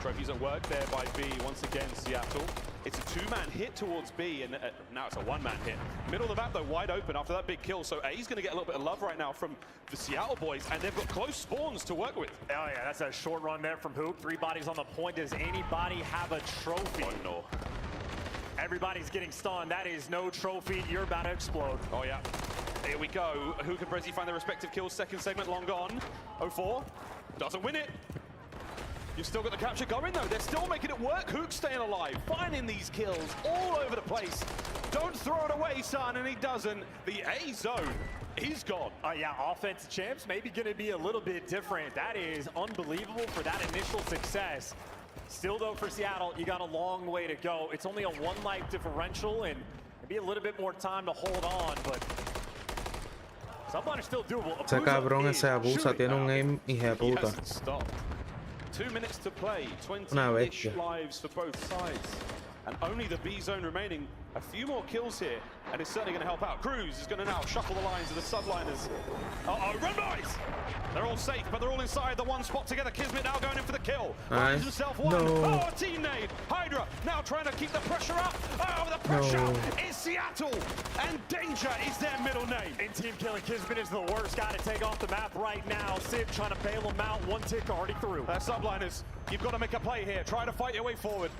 Trophies at work there by B once again, Seattle. It's a 2-man hit towards B, and now it's a 1-man hit. Middle of the map, though, wide open after that big kill, so A's going to get a little bit of love right now from the Seattle boys, and they've got close spawns to work with. Oh, yeah, that's a short run there from Hoop. 3 bodies on the point. Does anybody have a trophy? Oh, no. Everybody's getting stunned. That is no trophy. You're about to explode. Oh, yeah. Here we go. Hook and Brezzy find their respective kills. Second segment long gone. 04 doesn't win it. You've still got the capture going, though. They're still making it work. Hook's staying alive, finding these kills all over the place. Don't throw it away, son, and he doesn't. The A zone is gone. Yeah, offensive champs maybe going to be a little bit different. That is unbelievable for that initial success. Still, though, for Seattle, you got a long way to go. It's only a 1-life differential, and maybe a little bit more time to hold on, but Subliners still doable. Ese cabrón ese abusa, tiene un aim hijeputa. 2 minutes to play, 20-ish lives for both sides. And only the B zone remaining. A few more kills here, and it's certainly going to help out. Cruz is going to now shuffle the lines of the Subliners. Uh-oh, run boys! They're all safe, but they're all inside the one spot together. Kismet now going in for the kill. Finds himself one. No. Oh, a team nade. Hydra now trying to keep the pressure up. Oh, the pressure is Seattle, and danger is their middle name. And team killing Kismet is the worst guy to take off the map right now. Sid trying to bail him out. 1 tick already through. Subliners, you've got to make a play here. Try to fight your way forward.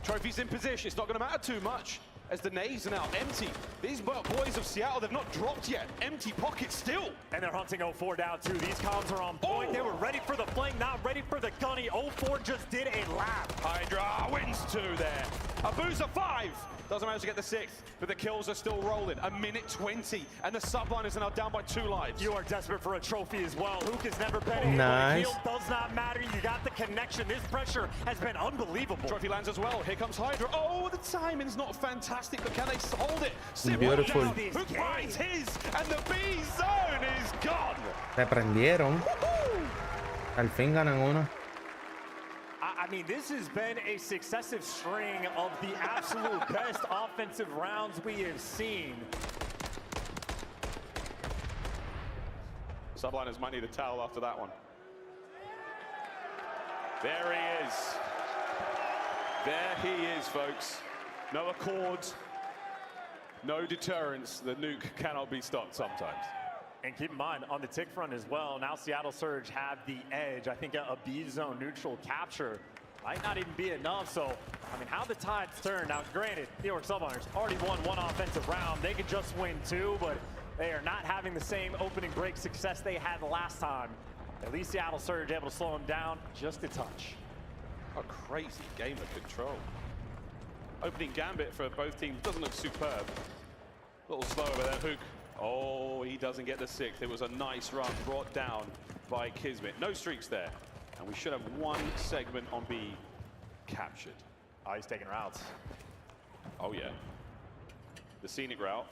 Trophies in position. It's not going to matter too much as the nades are now empty. These boys of Seattle, they've not dropped yet. Empty pockets still. And they're hunting 04 down too. These comms are on point. They were ready for the flank, not ready for the gunny. 04 just did a lap. Hydra wins 2 there. Abusa 5. Doesn't manage to get the 6th, but the kills are still rolling. 1:20, and the Subliners are now down by 2 lives. You are desperate for a trophy as well. Hook has never been Nice. Heal does not matter. You got the connection. This pressure has been unbelievable. Trophy lands as well. Here comes Hydra. Oh, the timing's not fantastic, but can they hold it? Beautiful. Hook finds his, and the B zone is gone. Se prendieron. Al fin ganan una. I mean, this has been a successive string of the absolute best offensive rounds we have seen. Subliners might need a towel after that one. There he is. There he is, folks. No accords, no deterrence. The nuke cannot be stopped sometimes. And keep in mind, on the tick front as well, now Seattle Surge have the edge. I think a B zone neutral capture might not even be enough. So, I mean, how the tides turn. Now, granted, New York Subliners already won 1 offensive round. They could just win 2, but they are not having the same opening break success they had last time. At least Seattle Surge able to slow them down just a touch. A crazy game of control. Opening gambit for both teams doesn't look superb. A little slower with that Hook. Oh, he doesn't get the 6th. It was a nice run brought down by Kismet. No streaks there. And we should have 1 segment on B captured. Oh, he's taking routes. Oh yeah. The scenic route.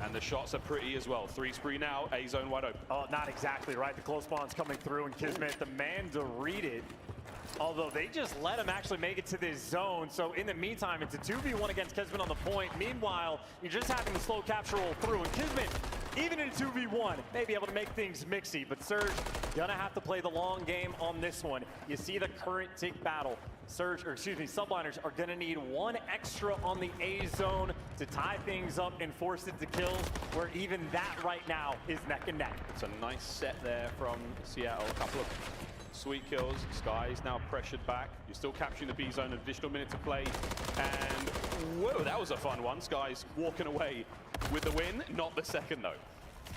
And the shots are pretty as well. 3 spree now, A zone wide open. Oh, not exactly right. The close spawn's coming through, and Kismet, the man to read it. Although they just let him actually make it to this zone. So in the meantime, it's a 2v1 against Kismet on the point. Meanwhile, you're just having the slow capture roll through. And Kismet, even in a 2v1, may be able to make things mixy. But Surge, gonna have to play the long game on this one. You see the current tick battle. Surge, or excuse me, subliners are gonna need 1 extra on the A zone to tie things up and force it to kills, where even that right now is neck and neck. It's a nice set there from Seattle. A couple of sweet kills. Sky's now pressured back. You're still capturing the B zone, an additional minute to play. And whoa, that was a fun one. Sky's walking away with the win, not the second though.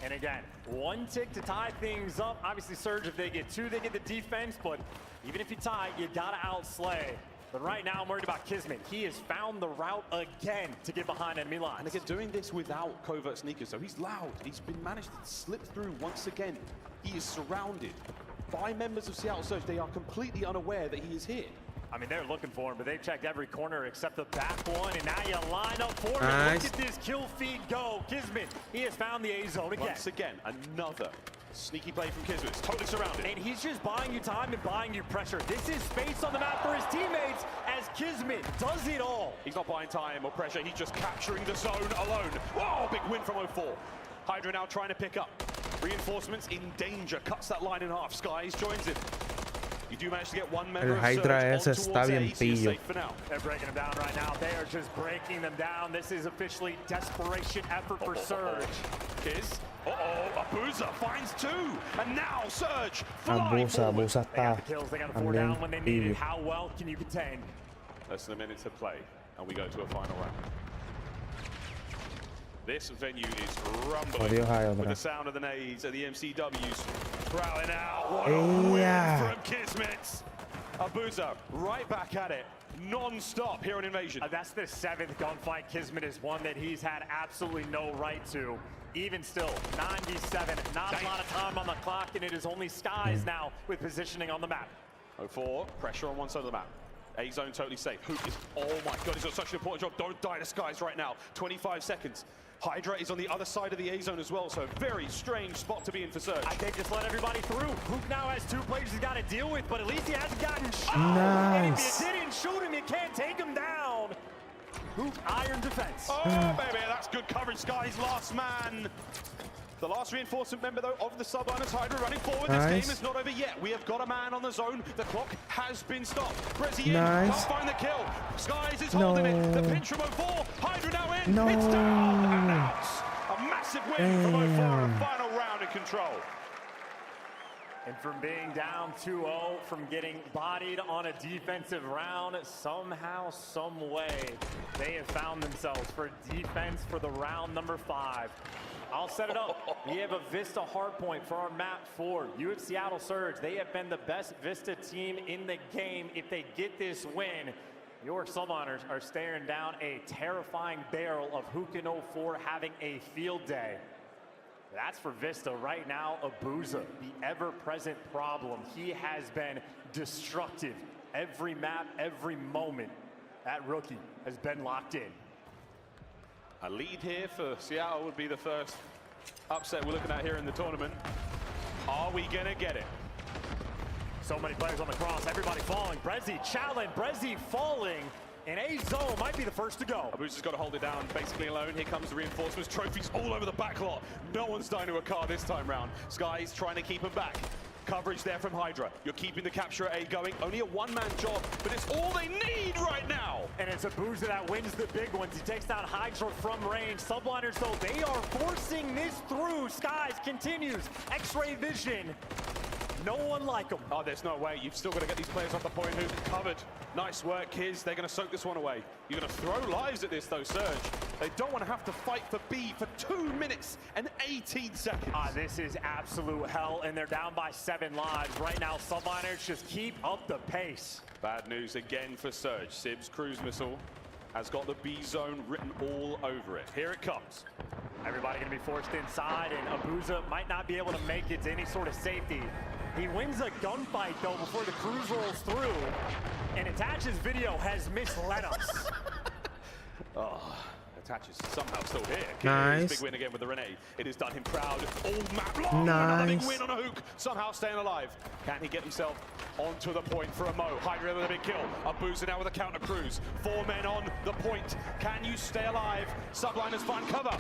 And again, 1 tick to tie things up. Obviously, Surge, if they get 2, they get the defense. But even if you tie, you gotta outslay. But right now, I'm worried about Kismet. He has found the route again to get behind enemy lines. And again, doing this without covert sneakers. So he's loud. He's been managed to slip through once again. He is surrounded by members of Seattle Surge. They are completely unaware that he is here. I mean, they're looking for him, but they've checked every corner except the back one, and now you line up for him. Nice. Look at this kill feed go. Kismet, he has found the A zone again. Once again, another sneaky play from Kismet. It's totally surrounded. And he's just buying you time and buying you pressure. This is space on the map for his teammates as Kismet does it all. He's not buying time or pressure. He's just capturing the zone alone. Whoa, big win from 04. Hydra now trying to pick up. Reinforcements in danger. Cuts that line in half. Skies joins it. You do manage to get 1 member El of Hydra Surge ese on está towards bien A, so you're pillo. safe for now. They're breaking them down right now. They are just breaking them down. This is officially desperation effort for Surge. Kiz. Abuza finds 2. And now Surge Abuza They está got the kills. They got to 4 down when they need it. How well can you contain? Less than a minute to play, and we go to a final round. This venue is rumbling with the sound of the nades of the MCWs. Prowling out. What a win from Kismet. Abuza right back at it. Non-stop here on Invasion. That's the 7th gunfight Kismet has won that he's had absolutely no right to. Even still, 97, not a lot of time on the clock, and it is only Skies now with positioning on the map. 04, pressure on one side of the map. A zone totally safe. Who is, oh my god, he's got such an important job. Don't die to Skies right now. 25 seconds. Hydra is on the other side of the A zone as well, so a very strange spot to be in for Surge. I think just let everybody through. Hook now has 2 players he's got to deal with, but at least he hasn't gotten shot. And if you didn't shoot him, you can't take him down. Hook, iron defense. Oh, baby, that's good coverage. Sky's last man. The last reinforcement member, though, of the subliners, Hydra running forward. This game is not over yet. We have got a man on the zone. The clock has been stopped. Brezzy in, can't find the kill. Skies is holding it. The pinch from 04. Hydra now in. It's down and out. A massive win from 04. A final round in control. And from being down 2-0, from getting bodied on a defensive round, somehow, some way, they have found themselves for defense for the round number 5. I'll set it up. We have a Vista hardpoint for our map 4. UF Seattle Surge, they have been the best Vista team in the game. If they get this win, your subliners are staring down a terrifying barrel of Hukin 04 having a field day. That's for Vista right now. Abuza, the ever-present problem. He has been destructive. Every map, every moment, that rookie has been locked in. A lead here for Seattle would be the first upset we're looking at here in the tournament. Are we gonna get it? So many players on the cross, everybody falling. Brezzy challenge, Brezzy falling. And A zone might be the first to go. Abuza's got to hold it down basically alone. Here comes the reinforcements. Trophies all over the backlot. No one's dying to a car this time round. Sky's trying to keep him back. Coverage there from Hydra. You're keeping the capture at A going. Only a 1-man job, but it's all they need right now. And it's Abuza that wins the big ones. He takes down Hydra from range. Subliners, though, they are forcing this through. Skies continues. X-ray vision. No one like them. Oh, there's no way. You've still got to get these players off the point. Who's covered? Nice work, Kiz. They're going to soak this one away. You're going to throw lives at this, though, Surge. They don't want to have to fight for B for 2 minutes and 18 seconds. This is absolute hell, and they're down by 7 lives. Right now, subliners just keep up the pace. Bad news again for Surge. Sib's cruise missile has got the B zone written all over it. Here it comes. Everybody going to be forced inside, and Abuza might not be able to make it to any sort of safety. He wins a gunfight, though, before the cruise rolls through, and Attach's video has misled us. Oh, Attach is somehow still here. Nice. Big win again with the Renee. It has done him proud all map long. Another big win on a hook, somehow staying alive. Can he get himself onto the point for a Mo? Hydra with a big kill. A Boozer now with a counter cruise. 4 men on the point. Can you stay alive? Subliners find cover.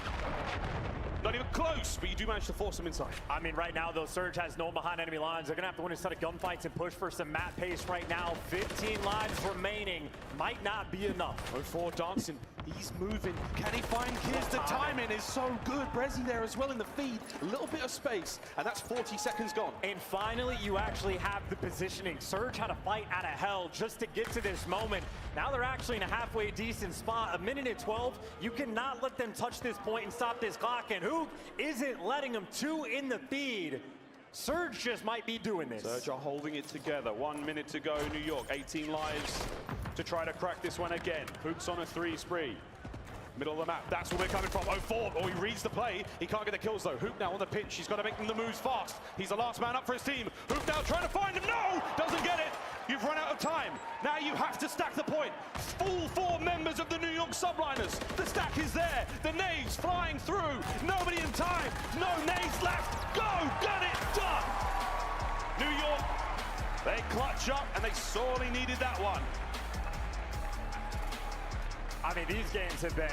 Not even close, but you do manage to force them inside. I mean, right now, though, Surge has no one behind enemy lines. They're going to have to win a set of gunfights and push for some map pace right now. 15 lives remaining. Might not be enough. 04 dancing. He's moving. Can he find Kiz? The timing is so good. Brezzy there as well in the feed. A little bit of space, and that's 40 seconds gone. And finally, you actually have the positioning. Surge had to fight out of hell just to get to this moment. Now they're actually in a halfway decent spot. 1:12. You cannot let them touch this point and stop this clock. And who isn't letting them? 2 in the feed. Surge just might be doing this. Surge are holding it together. 1 minute to go, New York. 18 lives to try to crack this one again. Hook's on a 3 spree. Middle of the map, that's where we're coming from. 04, he reads the play. He can't get the kills though. Hook now on the pinch. He's got to make them the moves fast. He's the last man up for his team. Hook now trying to find him. No, doesn't get it. You've run out of time. Now you have to stack the point. Full 4 members of the New York Subliners. The stack is there. The nades flying through. Nobody in time. No nades left. Go, got it, done. New York, they clutch up and they sorely needed that one. I mean, these games have been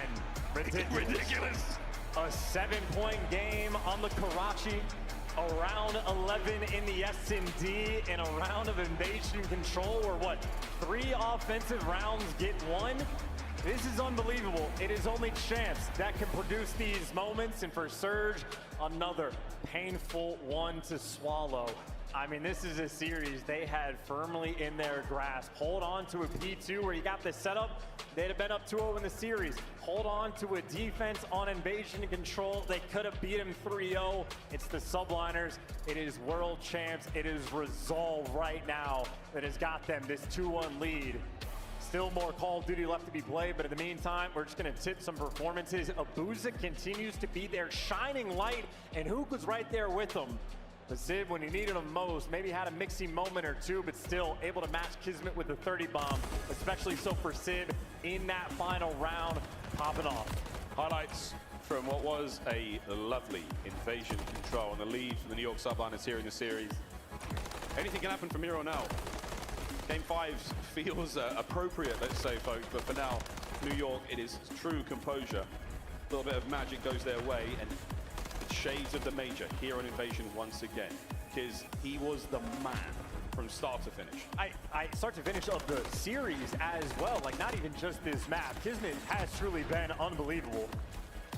ridiculous. A 7-point game on the Karachi, a round 11 in the S&D, and a round of invasion control where, what, 3 offensive rounds get 1? This is unbelievable. It is only Champs that can produce these moments, and for Surge, another painful one to swallow. I mean, this is a series they had firmly in their grasp. Hold on to a P2 where you got the setup. They'd have been up 2-0 in the series. Hold on to a defense on invasion and control. They could have beat him 3-0. It's the Subliners. It is world champs. It is resolve right now that has got them this 2-1 lead. Still more Call of Duty left to be played, but in the meantime, we're just going to tip some performances. Abuza continues to be their shining light, and Hook was right there with them. But Sid, when he needed him most, maybe had a mixing moment or two, but still able to match Kismet with the 30 bomb, especially so for Sid in that final round, popping off. Highlights from what was a lovely invasion control and the lead for the New York Subliners here in the series. Anything can happen from here on out. Game 5 feels appropriate, let's say, folks, but for now, New York, it is true composure. A little bit of magic goes their way, and shades of the major here on Invasion once again, because he was the man from start to finish. I start to finish of the series as well, like not even just this map. Kismet has truly been unbelievable.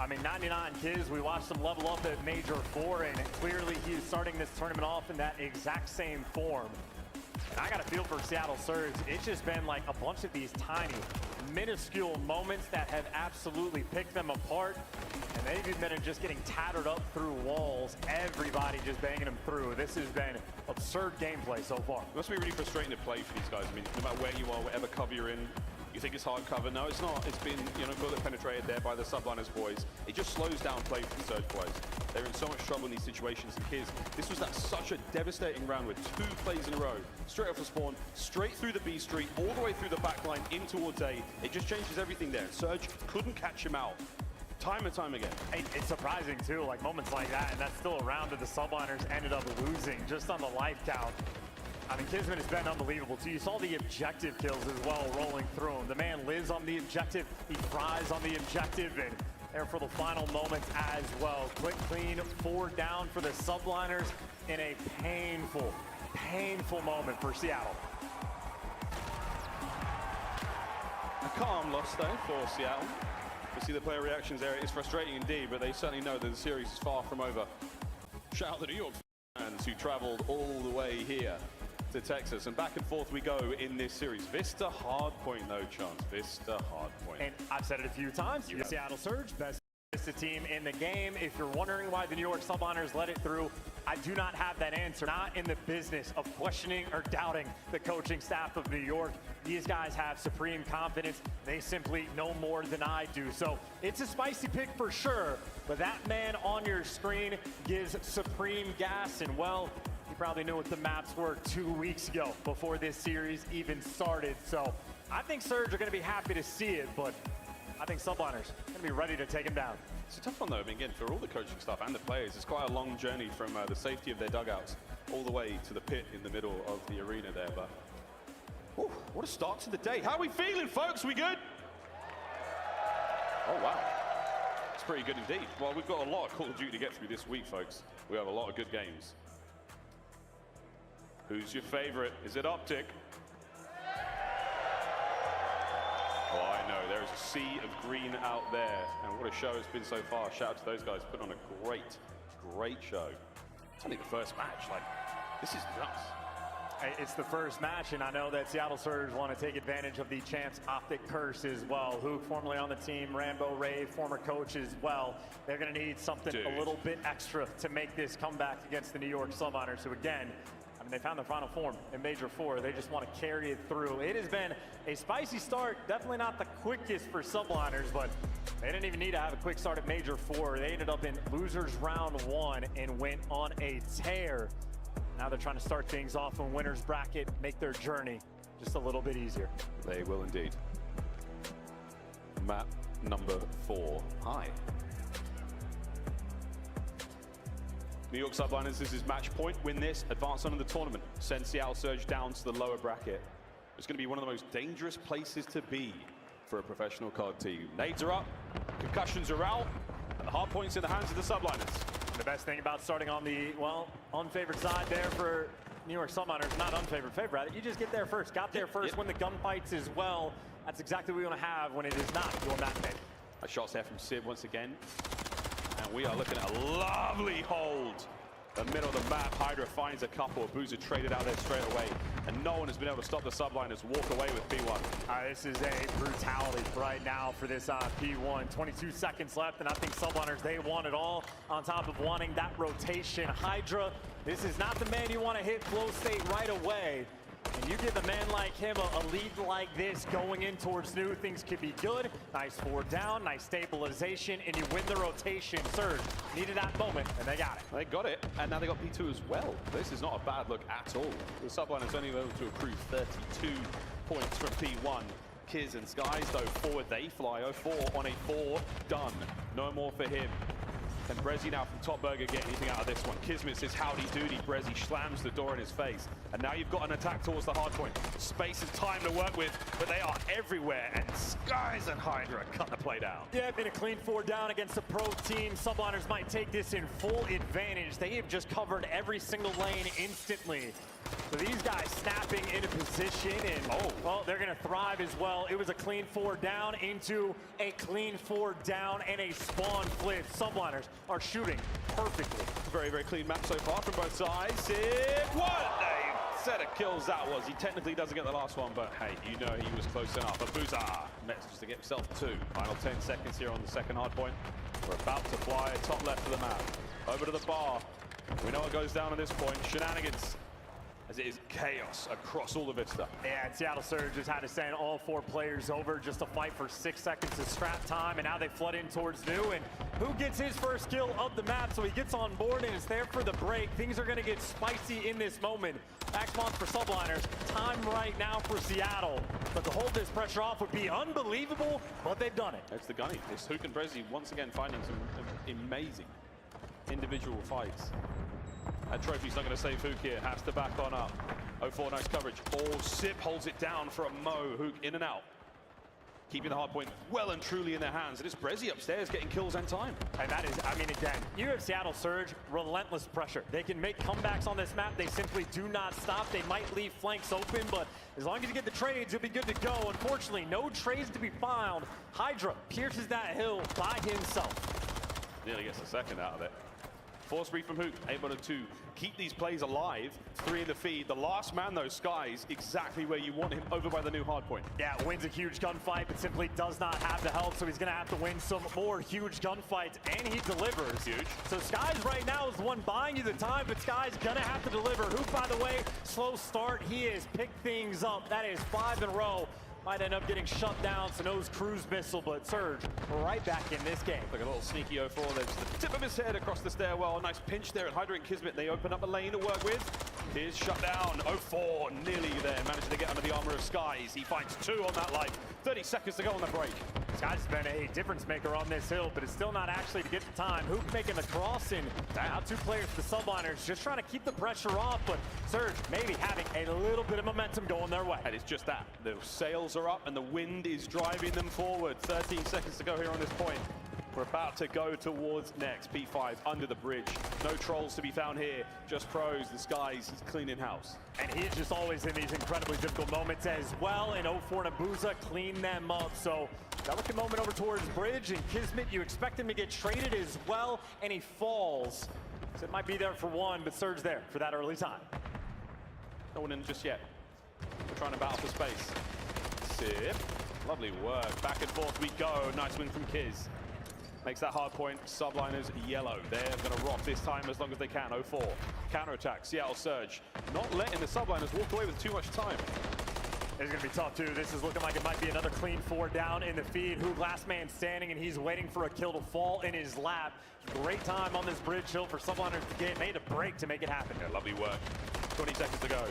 I mean, 99 Kiz, we watched him level up at Major 4, and clearly he's starting this tournament off in that exact same form. And I got a feel for Seattle Surge. It's just been like a bunch of these tiny, minuscule moments that have absolutely picked them apart. And they've even been just getting tattered up through walls. Everybody just banging them through. This has been absurd gameplay so far. It must be really frustrating to play for these guys. I mean, no matter where you are, whatever cover you're in, you think it's hard cover. No, it's not. It's been, you know, bullet penetrated there by the Subliners boys. It just slows down play for the Surge players. They're in so much trouble in these situations. And Kiz, this was such a devastating round with 2 plays in a row. Straight off the spawn, straight through the B street, all the way through the back line in towards A. It just changes everything there. Surge couldn't catch him out. Time and time again. It's surprising too, like moments like that, and that's still a round that the Subliners ended up losing just on the life count. I mean, Kismet has been unbelievable too. You saw the objective kills as well rolling through him. The man lives on the objective, he fries on the objective, and there for the final moments as well. Quick, clean, 4 down for the Subliners in a painful, painful moment for Seattle. A calm loss though for Seattle. You see the player reactions there. It's frustrating indeed, but they certainly know that the series is far from over. Shout out to New York fans who traveled all the way here to Texas, and back and forth we go in this series. Vista hard point, no chance. Vista hard point. And I've said it a few times, the Seattle Surge, best Vista team in the game. If you're wondering why the New York Subliners let it through, I do not have that answer. Not in the business of questioning or doubting the coaching staff of New York. These guys have supreme confidence. They simply know more than I do. So it's a spicy pick for sure, but that man on your screen gives supreme gas, and well, You probably knew what the maps were 2 weeks ago before this series even started. So I think Surge are going to be happy to see it, but I think Subliners are going to be ready to take him down. It's a tough one, though. I mean, again, for all the coaching staff and the players, it's quite a long journey from the safety of their dugouts all the way to the pit in the middle of the arena there. But ooh, what a start to the day. How are we feeling, folks? We good? Oh, wow. It's pretty good indeed. Well, we've got a lot of Call of Duty to get through this week, folks. We have a lot of good games. Who's your favorite? Is it Optic? Oh, I know. There is a sea of green out there. And what a show it's been so far. Shout out to those guys. Put on a great, great show. It's only the first match. Like, this is nuts. It's the first match, and I know that Seattle Surge want to take advantage of the Champs Optic curse as well. Hook, formerly on the team, Rambo Ray, former coach as well. They're going to need something a little bit extra to make this comeback against the New York Subliners, who again, I mean, they found their final form in Major 4. They just want to carry it through. It has been a spicy start. Definitely not the quickest for Subliners, but they didn't even need to have a quick start at Major 4. They ended up in losers round 1 and went on a tear. Now they're trying to start things off in winner's bracket, make their journey just a little bit easier. They will indeed. Map number 4. Hi. New York Subliners, this is match point. Win this, advance on in the tournament. Send Seattle Surge down to the lower bracket. It's going to be one of the most dangerous places to be for a professional COD team. Nades are up, concussions are out, and the hard points in the hands of the Subliners. The best thing about starting on the, well, unfavored side there for New York Subliners, not unfavored, favorite rather, you just get there first. Got there first, win the gunfights as well. That's exactly what we want to have when it is not your match mate. A shot there from Sid once again. And we are looking at a lovely hold. The middle of the map, Hydra finds a couple. Boozer traded out there straight away. And no one has been able to stop the Subliners walk away with P1. This is a brutality right now for this P1. 22 seconds left, and I think Subliners, they want it all on top of wanting that rotation. Hydra, this is not the man you want to hit flow state right away. And you give a man like him a lead like this going in towards new, things could be good. Nice 4 down, nice stabilization, and you win the rotation. Surge needed that moment, and they got it. They got it, and now they got P2 as well. This is not a bad look at all. The Subliners only able to accrue 32 points from P1. Kiz and Skies, though, forward they fly. 04 on a 4, done. No more for him. And Brezzy now from Top Burger get anything out of this one. Kismet says howdy doody. Brezzy slams the door in his face. And now you've got an attack towards the hard point. Space is time to work with, but they are everywhere. And Skies and Hydra cut the play down. Yeah, been a clean 4 down against the pro team. Subliners might take this in full advantage. They have just covered every single lane instantly. So these guys snapping into position, and well, they're going to thrive as well. It was a clean 4 down into a clean 4 down and a spawn flip. Subliners are shooting perfectly. Very, very clean map so far from both sides. What a set of kills that was. He technically doesn't get the last one, but hey, you know he was close enough. Abuza manages to get himself 2. Final 10 seconds here on the second hard point. We're about to fly top left of the map. Over to the bar. We know what goes down at this point. Shenanigans. As it is chaos across all the Vista. Yeah, and Seattle Surge has had to send all 4 players over just to fight for 6 seconds of scrap time, and now they flood in towards New, and who gets his first kill of the map, so he gets on board and is there for the break. Things are gonna get spicy in this moment. Back spawns for Subliners, time right now for Seattle, but to hold this pressure off would be unbelievable, but they've done it. It's the gunny. It's Hook and Brezzy once again finding some amazing individual fights. That trophy's not going to save Hook here. Has to back on up. 04, nice coverage. Sip holds it down for a Mo. Hook in and out. Keeping the hard point well and truly in their hands. And it's Brezzy upstairs getting kills and time. And that is, I mean, again, you have Seattle Surge, relentless pressure. They can make comebacks on this map. They simply do not stop. They might leave flanks open, but as long as you get the trades, you'll be good to go. Unfortunately, no trades to be found. Hydra pierces that hill by himself. Nearly gets a second out of it. Force break from Hook, able to keep these plays alive. 3 in the feed. The last man, though, Skies, exactly where you want him, over by the new hard point. Yeah, wins a huge gunfight, but simply does not have the help, so he's going to have to win some more huge gunfights, and he delivers. Huge. So Skies right now is the one buying you the time, but Skies going to have to deliver. Hook, by the way, slow start. He has picked things up. That is 5 in a row. might end up getting shut down. Sano's cruise missile, but Surge right back in this game. Look, a little sneaky 0-4. There's the tip of his head across the stairwell. A nice pinch there at Hydra and Kismet. They open up a lane to work with. Here's shut down. 0-4, nearly there. Managing to get under the armor of Skies. He finds 2 on that life. 30 seconds to go on the break. Skies has been a difference maker on this hill, but it's still not actually to get the time. Hoop making the crossing. Now 2 players, the subliners, just trying to keep the pressure off, but Surge maybe having a little bit of momentum going their way. And it's just that. The sails are up and the wind is driving them forward. 13 seconds to go here on this point. We're about to go towards next. P5 under the bridge. No trolls to be found here. Just pros. The Skies, he's cleaning house. And he's just always in these incredibly difficult moments as well. And 0-4 and Abuza clean them up. So that looking moment over towards bridge. And Kismet, you expect him to get traded as well. And he falls. So it might be there for one, but Surge there for that early time. No one in just yet. We're trying to battle for space. Sip. Lovely work. Back and forth we go. Nice win from Kiz. Makes that hard point. Subliners yellow. They're going to rock this time as long as they can. 0-4. Counterattack. Seattle Surge. Not letting the subliners walk away with too much time. It's going to be tough, too. This is looking like it might be another clean 4 down in the feed. Hoog last man standing, and he's waiting for a kill to fall in his lap. Great time on this bridge hill for subliners to get made a break to make it happen. Yeah, lovely work. 20 seconds to go.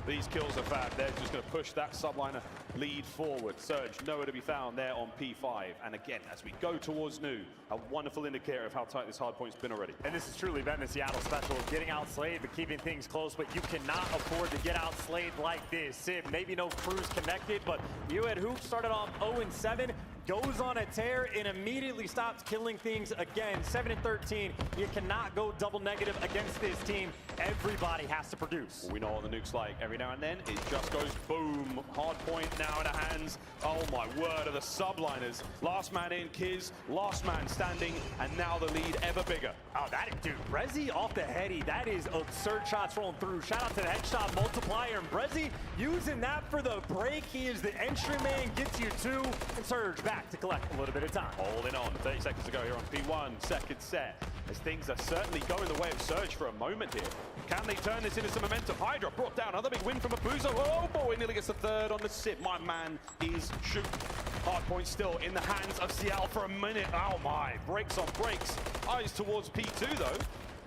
These kills are fab. They're just going to push that subliner lead forward. Surge nowhere to be found there on P5. And again, as we go towards new, a wonderful indicator of how tight this hard point's been already. And this has truly been the Seattle special of getting outslayed, but keeping things close. But you cannot afford to get outslayed like this. Civ, maybe no crews connected, but you had Hoop started off 0-7. Goes on a tear and immediately stops killing things again. 7-13. You cannot go double negative against this team. Everybody has to produce. We know what the nuke's like. Every now and then, it just goes boom. Hard point now in the hands. Oh my word, of the subliners. Last man in, Kiz. Last man standing, and now the lead ever bigger. Oh, that dude, Brezzy off the heady. That is absurd shots rolling through. Shout out to the headshot multiplier. And Brezzy using that for the break. He is the entry man, gets you 2, and Surge back to collect a little bit of time. Holding on, 30 seconds to go here on P1, second set. As things are certainly going the way of Surge for a moment here. Can they turn this into some momentum? Hydra brought down another big win from Abuza. Oh boy, nearly gets the 3rd on the sip. My man is shooting. Hard point still in the hands of Seattle for a minute. Oh my, breaks on breaks. Eyes towards P2 though.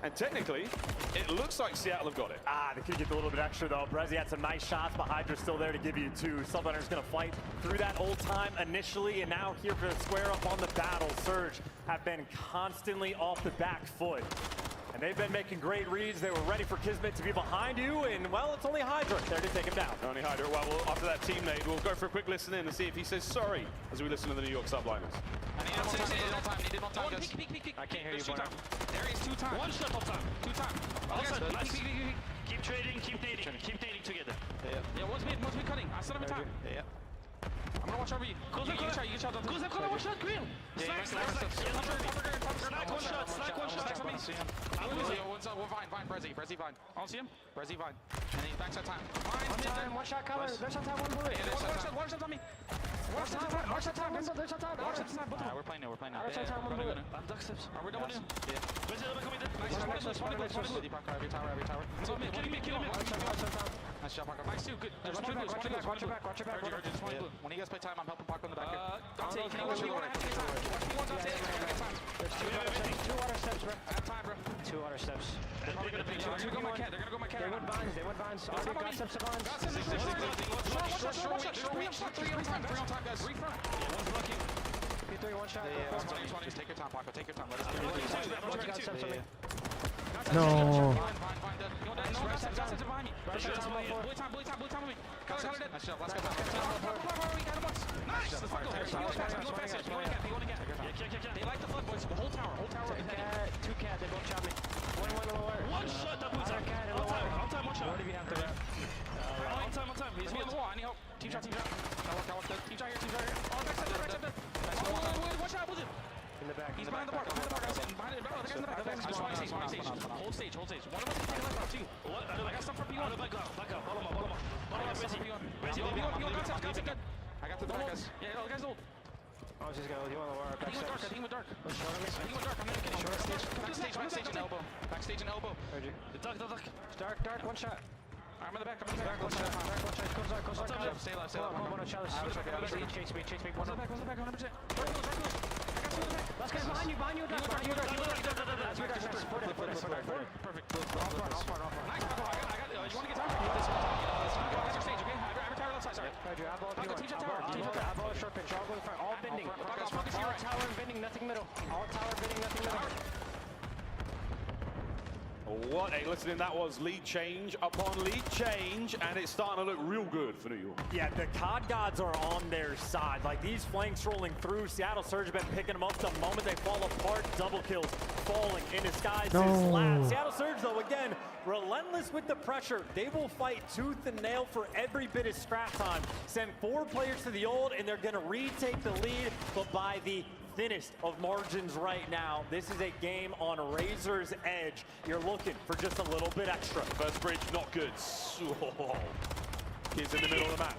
And technically, it looks like Seattle have got it. They could get a little bit extra though. Brezzy had some nice shots, but Hydra's still there to give you 2. Subliner's gonna fight through that old time initially, and now here for the square up on the battle. Surge have been constantly off the back foot. And they've been making great reads. They were ready for Kismet to be behind you, and well, it's only Hydra there to take him down. Only Hydra. Well, after that teammate, we'll go for a quick listen in and see if he says sorry as we listen to the New York subliners. I need more time, need more time, guys. Peek. I can't hear you, boy. There is 2 times. 1 step of time. 2 times. Also, Nice. peek. Keep trading, keep nading together. Yeah, one's mid cutting. I set him in time. Yeah. I'm gonna watch over you. You can try. Goes up, one shot, green. Slack. One shot. We're Vine, Brezzy, Vine. I don't see him. Brezzy, Vine. And then he backs that time. Vine, One shot cover. There's some time, one bullet. One shot on me. Watch that time. We're playing now. I'm duck steps. We're double in. Yeah. Every tower. So me, kill me. Nice shot, Parker. Nice, too. Good. There's one blue. Watch your back. Just one blue. When you guys play time, I'm helping Parker on the back. Dante, can you watch me? There's 2 water steps, bro. I have time, bro. 2 water steps. They're gonna go my cat. They went vines. Already got steps of vines. Short, 3 on time, guys. Refront. One's lucky. P3, 1 shot. 20. Take your time, Parker. Take your time. Let us go. No. Bully time with me. Got it. Let's go. Nice. Let's go. They like the flood, boys. Whole tower. 2 cat. They both shot me. 1 lower. 1 shot. On time, 1 shot. Already behind the On time. He's on the wall. I need help. Team shot. That worked. Team shot here. Oh, backside. Watch out. Was it? In the back. He's behind the bar. Guys in. Behind it. The guy's in the back. I just want to stage. Hold stage. One of us can take a left out too. I got stuff for P1. Back up. Bottom up. Busy. Good. I got the dark, guys. Yeah, guys old. I was just going to do on the wire. I think we're dark. I'm not kidding. Backstage and elbow. Heard you. Duck. Dark, 1 shot. I'm in the back. Stay left. Chase me. One's in the back. 100%. Let's get behind you. Perfect. All part. Nice. I got you want to get time? That's your stage, okay? I have a tower left side, sorry. Teach a tower. Short pitch. All going front. All bending. All tower bending, nothing middle. All tower bending, nothing middle. What a listening that was. Lead change upon lead change, and it's starting to look real good for New York. Yeah, the COD gods are on their side. Like, these flanks rolling through. Seattle Surge have been picking them up the moment they fall apart. Double kills falling into Skies' lap. Seattle Surge, though, again, relentless with the pressure. They will fight tooth and nail for every bit of scrap time. Send 4 players to the ult, and they're going to retake the lead, but by the thinnest of margins right now. This is a game on razor's edge. You're looking for just a little bit extra. First bridge, not good. Kids in the middle of the map.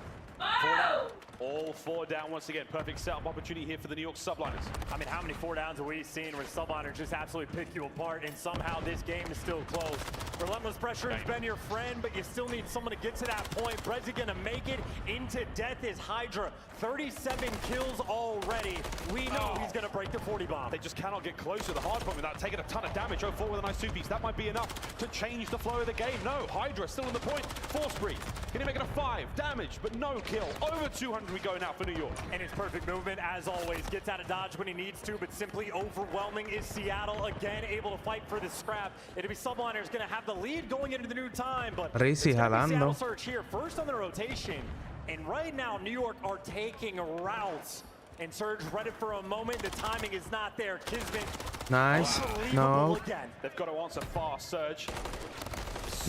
4 down. All 4 down once again. Perfect setup opportunity here for the New York subliners. I mean, how many 4 downs have we seen where subliners just absolutely pick you apart, and somehow this game is still close? Relentless pressure has been your friend, but you still need someone to get to that point. Brezzy gonna make it into death is Hydra. 37 kills already. We know he's gonna break the 40 bomb. They just cannot get close to the hard point without taking a ton of damage. 0-4 with a nice 2-piece. That might be enough to change the flow of the game. No, Hydra still in the point. Force breathe. Can he make it a 5? Damage, but no kill. Over 200 we go now for New York. And his perfect movement, as always, gets out of dodge when he needs to, but simply overwhelming is Seattle again, able to fight for the scrap. It'll be subliners gonna have the lead going into the new time, but Seattle Surge here first on the rotation. And right now, New York are taking routes. And Surge ready for a moment. The timing is not there. Kismet. Nice. No. Again. They've got to answer fast. Surge.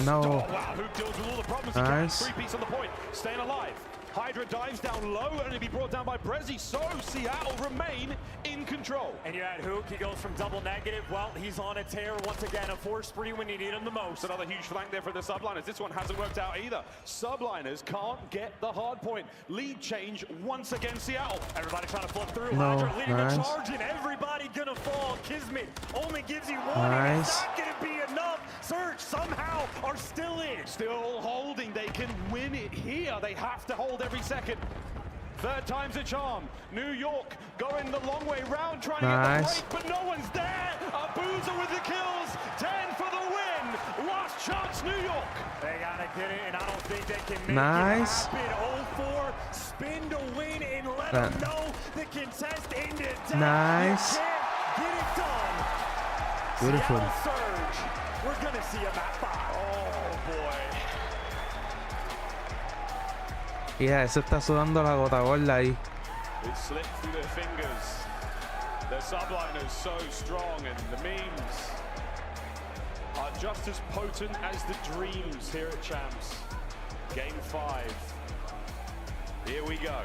No. Oh, wow. Who deals with all the problems? Nice. 3-piece on the point. Staying alive. Hydra dives down low, only be brought down by Brezzy, so Seattle remain in control. And you had Hook, he goes from double negative. Well, he's on a tear once again, a force spree when you need him the most. Another huge flank there for the subliners. This one hasn't worked out either. Subliners can't get the hard point. Lead change once again, Seattle. Everybody trying to flip through. No, Hydra leading nice. the charge, and everybody gonna fall. Kismet only gives you 1. Nice. It's not gonna be enough. Surge somehow are still in. Still holding. They can win it here. They have to hold every second. 3rd time's a charm. New York going the long way round, trying to get the break, but no one's there. Abuza with the kills. 10 for the win. Last chance, New York. They gotta get it, and I don't think they can make it happen. 0-4, spin to win, and let them know the contest into death. Nice. You can't get it done. Beautiful. Seattle Surge. We're gonna see a map 5. Oh boy. Yeah, ese está sudando la gota gorda ahí. It slipped through their fingers. Their subliners so strong, and the memes are just as potent as the dreams here at Champs. Game 5. Here we go.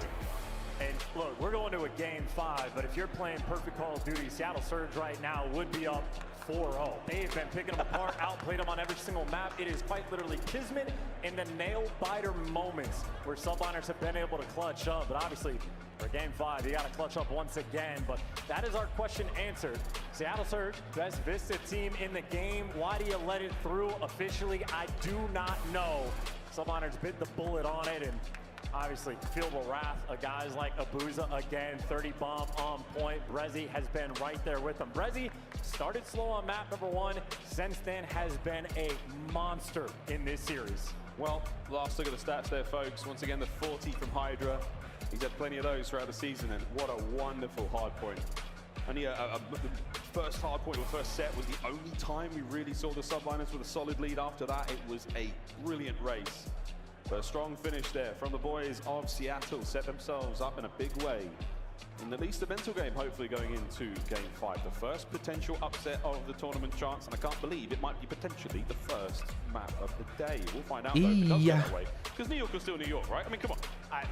And look, we're going to a game 5, but if you're playing perfect Call of Duty, Seattle Surge right now would be up 4-0. They've been picking them apart, outplayed them on every single map. It is quite literally Kismet in the nail-biter moments where subliners have been able to clutch up. But obviously, for game 5, you got to clutch up once again. But that is our question answered. Seattle Surge, best Vista team in the game. Why do you let it through officially? I do not know. Subliners bit the bullet on it, and obviously, feel the wrath of guys like Abuza again. 30 bomb on point. Brezzy has been right there with them. Brezzy started slow on map number 1. Since then has been a monster in this series. Well, last look at the stats there, folks. Once again, the 40 from Hydra. He's had plenty of those throughout the season, and what a wonderful hard point. Only the first hard point or first set was the only time we really saw the subliners with a solid lead. After that, it was a brilliant race. But a strong finish there from the boys of Seattle. Set themselves up in a big way in at least a mental game, hopefully going into game 5. The first potential upset of the tournament chance, and I can't believe it might be potentially the first map of the day. We'll find out though if it does go that way. Because New York is still New York, right? I mean, come on.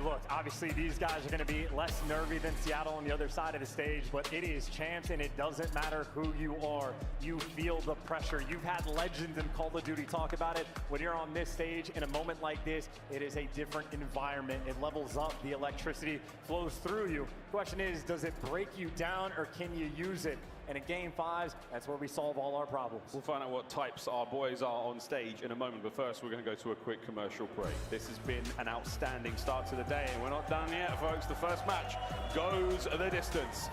Look, obviously these guys are going to be less nervy than Seattle on the other side of the stage, but it is Champs, and it doesn't matter who you are. You feel the pressure. You've had legends in Call of Duty talk about it. When you're on this stage in a moment like this, it is a different environment. It levels up. The electricity flows through you. Question is, does it break you down, or can you use it And in game 5s, that's where we solve all our problems. We'll find out what types our boys are on stage in a moment, but first we're going to go to a quick commercial break. This has been an outstanding start to the day, and we're not done yet, folks. The first match goes the distance.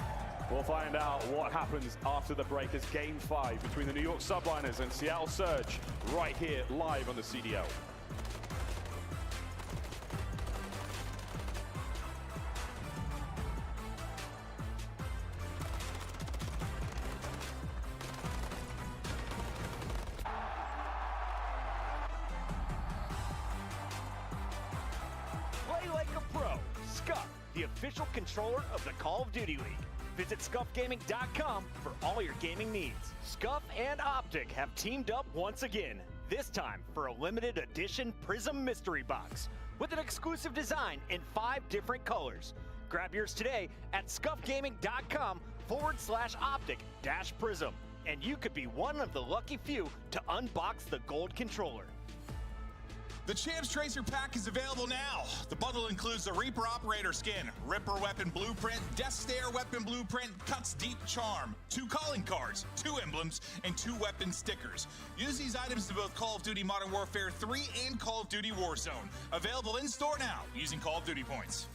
We'll find out what happens after the break as game 5 between the New York Subliners and Seattle Surge right here live on the CDL. Play like a pro. Scuff, the official controller of the Call of Duty League. Visit scuffgaming.com for all your gaming needs. Scuff and Optic have teamed up once again, this time for a limited edition Prism Mystery Box with an exclusive design in 5 different colors. Grab yours today at scuffgaming.com/optic-prism, and you could be one of the lucky few to unbox the gold controller. The Champs Tracer Pack is available now. The bundle includes the Reaper Operator Skin, Ripper Weapon Blueprint, Death Stare Weapon Blueprint, Cuts Deep Charm, 2 calling cards, 2 emblems, and 2 weapon stickers. Use these items in both Call of Duty Modern Warfare 3 and Call of Duty Warzone. Available in store now using Call of Duty points.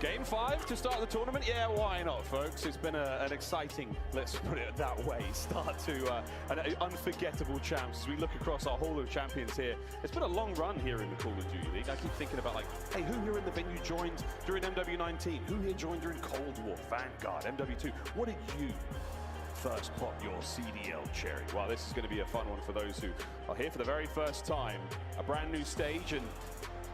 Game 5 to start the tournament? Yeah, why not, folks? It's been an exciting, let's put it that way, start to an unforgettable champs as we look across our Hall of Champions here. It's been a long run here in the Call of Duty League. I keep thinking about, like, hey, who here in the venue joined during MW19? Who here joined during Cold War, Vanguard, MW2? What did you first pop your CDL cherry? Well, this is going to be a fun one for those who are here for the very first time. A brand new stage, and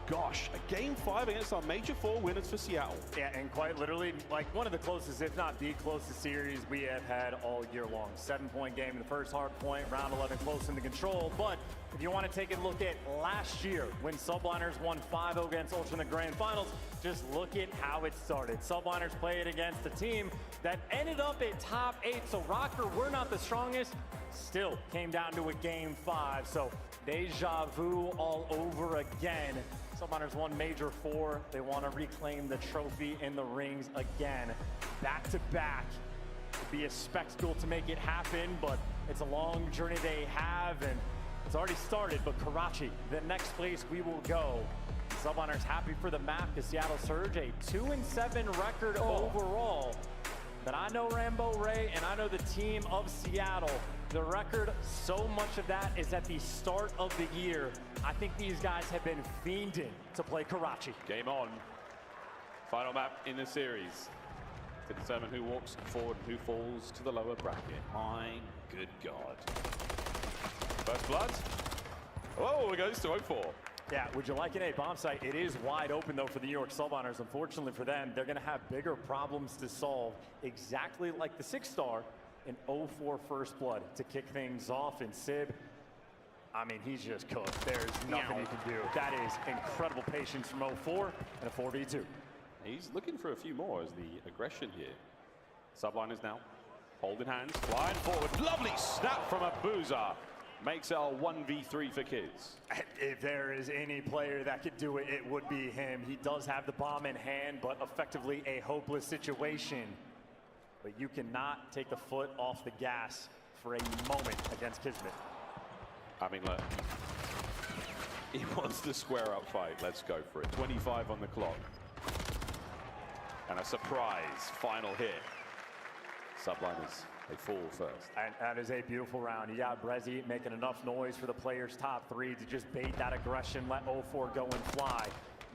gosh, a Game 5 against our Major 4 winners for Seattle. Yeah, and quite literally, like one of the closest, if not the closest series we have had all year long. 7-point game in the first hard point, round 11 close into control. But if you want to take a look at last year when Subliners won 5-0 against Ultra in the grand finals, just look at how it started. Subliners played against a team that ended up at top 8. So Rocker, we're not the strongest, still came down to a Game 5. So deja vu all over again. Subliners won Major 4. They want to reclaim the trophy in the rings again. Back to back. It'd be a spectacle to make it happen, but it's a long journey they have, and it's already started. But Karachi, the next place we will go. Subliners happy for the map because Seattle Surge, a 2-7 record overall. But I know Rambo Ray, and I know the team of Seattle. The record, so much of that is at the start of the year. I think these guys have been fiending to play Karachi. Game on. Final map in the series to determine who walks forward and who falls to the lower bracket. My good God. First blood. Oh, it goes to 0-4. Yeah, would you like an A bomb site? It is wide open, though, for the New York Subliners. Unfortunately for them, they're going to have bigger problems to solve, exactly like the 6-star in 0-4 first blood to kick things off. And Sib, I mean, he's just cooked. There's nothing he can do. That is incredible patience from 0-4 and a 4v2. He's looking for a few more as the aggression here. Subliners now holding hands, flying forward. Lovely snap from Abuza. Makes it a 1v3 for Kids. If there is any player that could do it, it would be him. He does have the bomb in hand, but effectively a hopeless situation. But you cannot take the foot off the gas for a moment against Kismet. I mean, look, he wants the square up fight. Let's go for it. 25 on the clock. And a surprise final hit. Subliners, they fall first. And that is a beautiful round. You got Brezzy making enough noise for the players' top 3 to just bait that aggression, let 0-4 go and fly.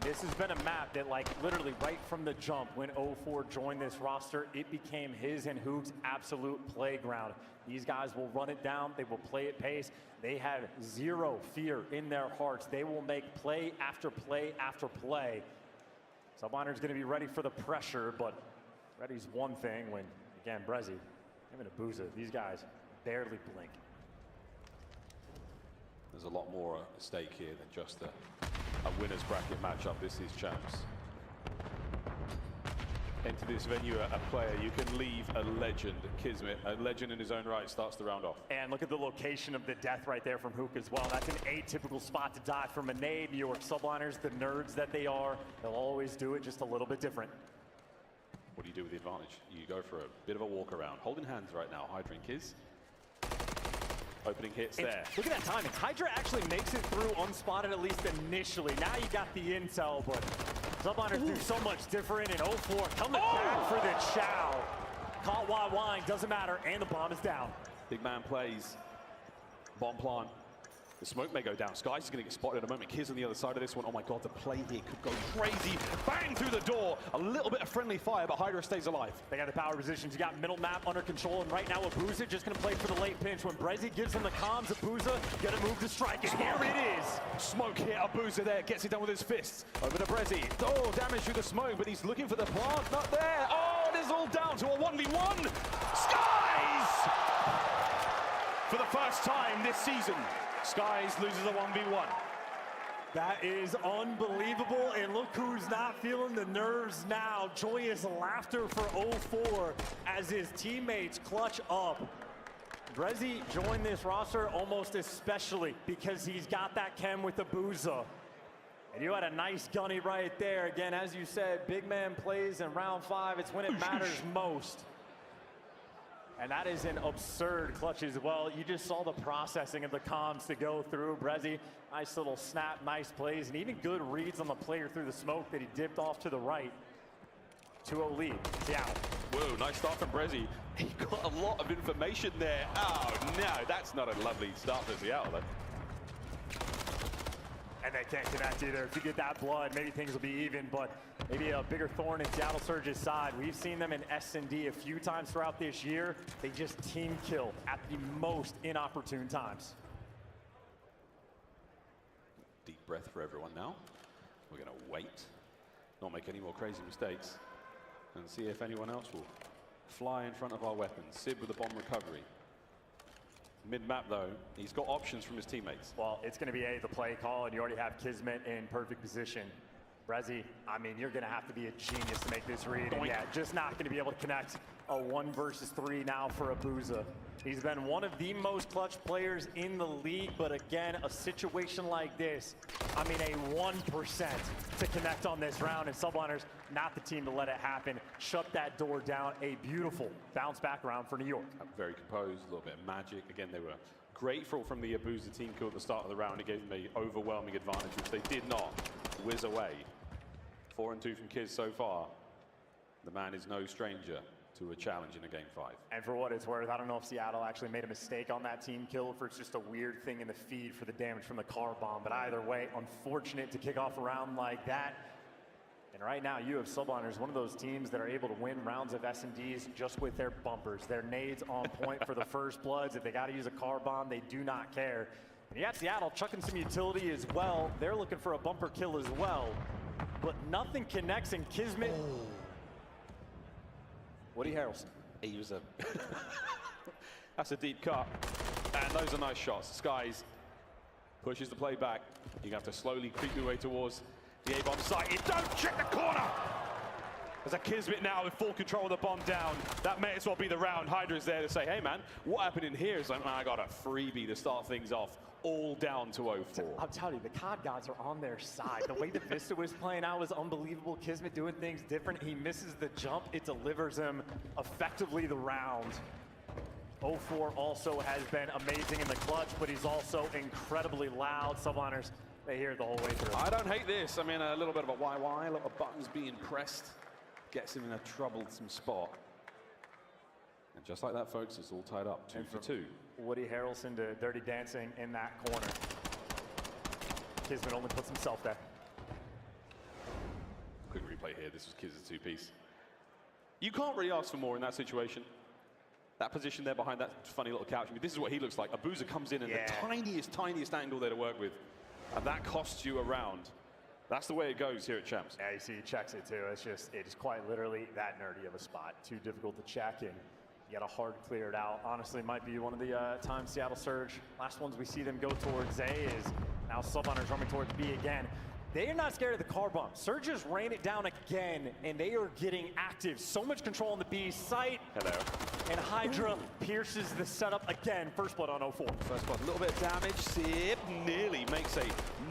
This has been a map that, like, literally right from the jump, when 0-4 joined this roster, it became his and Hoog's absolute playground. These guys will run it down. They will play at pace. They have zero fear in their hearts. They will make play after play after play. Subliner's going to be ready for the pressure, but ready's one thing when, again, Brezzy, him and Abuza, these guys barely blink. There's a lot more at stake here than just a winner's bracket matchup. This is champs. Enter this venue a player. You can leave a legend. Kismet, a legend in his own right, starts the round off. And look at the location of the death right there from Hook as well. That's an atypical spot to die from a nade. New York Subliners, the nerds that they are, they'll always do it just a little bit different. What do you do with the advantage? You go for a bit of a walk around. Holding hands right now, Hydra and Kiz. Opening hits there. Look at that timing. Hydra actually makes it through unspotted, at least initially. Now you got the intel, but Subliners do so much different in 0-4. Coming back for the chow. Caught while wine, doesn't matter, and the bomb is down. Big man plays. Bomb plant. The smoke may go down. Skies is going to get spotted in a moment. Kiz on the other side of this one. Oh my God, the play here could go crazy. Bang through the door. A little bit of friendly fire, but Hydra stays alive. They got the power positions. You got middle map under control, and right now Abuza just going to play for the late pinch. When Brezzy gives him the comms, Abuza going to move to strike, and here it is. Smoke hit. Abuza there gets it done with his fists. Over to Brezzy. Oh, damage through the smoke, but he's looking for the plant. Not there. Oh, it is all down to a 1v1. Skies! For the first time this season, Skies loses a 1v1. That is unbelievable, and look who's not feeling the nerves now. Joyous laughter for 0-4 as his teammates clutch up. Brezzy joined this roster almost especially because he's got that chem with Abuza. And you had a nice gunny right there. Again, as you said, big man plays in round 5. It's when it matters most. And that is an absurd clutch as well. You just saw the processing of the comms to go through. Brezzy, nice little snap, nice plays, and even good reads on the player through the smoke that he dipped off to the right. 2-0 lead, Seattle. Whoa, nice start from Brezzy. He got a lot of information there. Oh, no, that's not a lovely start for Seattle, though. And they can't connect either. If you get that blood, maybe things will be even, but maybe a bigger thorn in Seattle Surge's side. We've seen them in S&D a few times throughout this year. They just team kill at the most inopportune times. Deep breath for everyone now. We're going to wait, not make any more crazy mistakes, and see if anyone else will fly in front of our weapons. Sid with the bomb recovery. Mid-map, though, he's got options from his teammates. Well, it's going to be the play call, and you already have Kismet in perfect position. Brezzy, I mean, you're going to have to be a genius to make this read. And yeah, just not going to be able to connect a 1 versus 3 now for Abuza. He's been one of the most clutch players in the league, but again, a situation like this, I mean, a 1% to connect on this round, and Subliners, not the team to let it happen. Shut that door down. A beautiful bounce back round for New York. Very composed, a little bit of magic. Again, they were grateful from the Abuza team kill at the start of the round. It gave them an overwhelming advantage, which they did not whiz away. 4 and 2 from Kiz so far. The man is no stranger to a challenge in a game 5. And for what it's worth, I don't know if Seattle actually made a mistake on that team kill, or if it's just a weird thing in the feed for the damage from the car bomb. But either way, unfortunate to kick off a round like that. And right now, you have Subliners, one of those teams that are able to win rounds of S&Ds just with their bumpers. Their nades on point for the first bloods. If they got to use a car bomb, they do not care. And you got Seattle chucking some utility as well. They're looking for a bumper kill as well. But nothing connects in Kismet. Oh. Woody Harrelson. He was a... That's a deep cut. And those are nice shots. Skies pushes the play back. You have to slowly creep your way towards the A-bomb site. You don't check the corner! There's a Kismet now with full control of the bomb down. That may as well be the round. Hydra's there to say, hey man, what happened in here? It's like, man, I got a freebie to start things off. All down to 0-4. I'll tell you, the COD gods are on their side. The way the Vista was playing out was unbelievable. Kismet doing things different. He misses the jump. It delivers him effectively the round. 0-4 also has been amazing in the clutch, but he's also incredibly loud. Subliners, they hear it the whole way through. I don't hate this. I mean, a little bit of a YY, a lot of buttons being pressed. Gets him in a troublesome spot. And just like that, folks, it's all tied up, 2 for 2. Woody Harrelson to Dirty Dancing in that corner. Kismet only puts himself there. Quick replay here. This was Kiz's 2-piece. You can't really ask for more in that situation. That position there behind that funny little couch. I mean, this is what he looks like. Abuza comes in the tiniest angle there to work with. And that costs you a round. That's the way it goes here at Champs. Yeah, you see, he checks it too. It is quite literally that nerdy of a spot. Too difficult to check in. You got a hard clear it out. Honestly, might be one of the times Seattle Surge, last ones we see them go towards A is now Subliners running towards B again. They are not scared of the car bomb. Surge just rain it down again, and they are getting active. So much control on the B site. Hello. And Hydra pierces the setup again. First blood on 0-4. First blood, a little bit of damage. Sip nearly makes a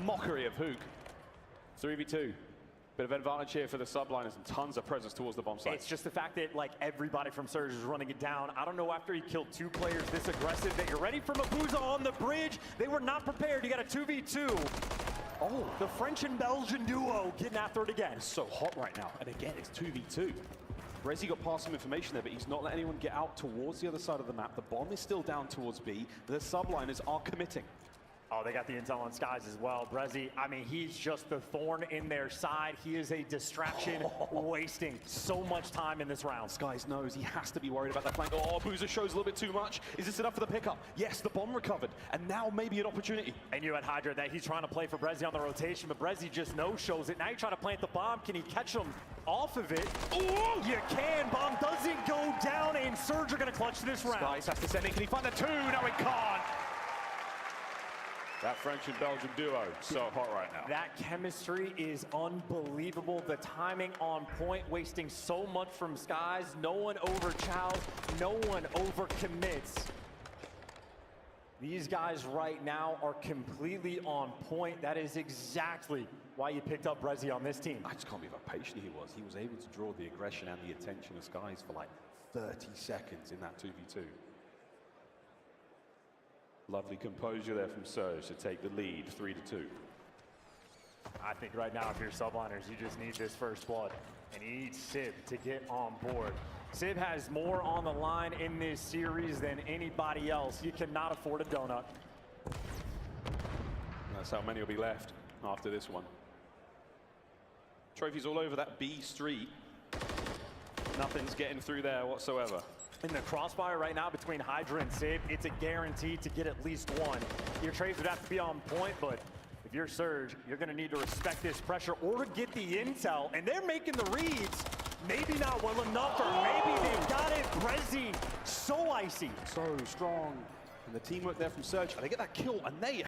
mockery of Hook. 3v2. Bit of advantage here for the Subliners and tons of presence towards the bomb site. It's just the fact that like everybody from Surge is running it down. I don't know after he killed 2 players this aggressive that you're ready from Abuza on the bridge. They were not prepared. You got a 2v2. Oh, the French and Belgian duo getting after it again. It's so hot right now. And again, it's 2v2. Brezzy got past some information there, but he's not letting anyone get out towards the other side of the map. The bomb is still down towards B. The Subliners are committing. Oh, they got the intel on Skies as well. Brezzy, I mean, he's just the thorn in their side. He is a distraction, wasting so much time in this round. Skies knows he has to be worried about that flank. Oh, Boozer shows a little bit too much. Is this enough for the pickup? Yes, the bomb recovered, and now maybe an opportunity. And you had Hydra that he's trying to play for Brezzy on the rotation, but Brezzy just no-shows it. Now you're trying to plant the bomb. Can he catch him off of it? Oh, you can. Bomb doesn't go down, and Surge are going to clutch this round. Skies has to send in. Can he find the 2? No, he can't. That French and Belgian duo, so hot right now. That chemistry is unbelievable. The timing on point, wasting so much from Skies. No one overchows, no one overcommits. These guys right now are completely on point. That is exactly why you picked up Brezzy on this team. I just can't believe how patient he was. He was able to draw the aggression and the attention of Skies for like 30 seconds in that 2v2. Lovely composure there from Surge to take the lead, 3-2. I think right now, if you're subliners, you just need this first blood. And you need Sib to get on board. Sib has more on the line in this series than anybody else. You cannot afford a donut. That's how many will be left after this one. Trophies all over that B street. Nothing's getting through there whatsoever. In the crossfire right now between Hydra and Sib, it's a guarantee to get at least one. Your trades would have to be on point, but if you're Surge, you're going to need to respect this pressure or get the intel, and they're making the reads. Maybe not well enough, or maybe they've got it. Prezi, so icy. So strong. And the teamwork there from Surge, they get that kill, and they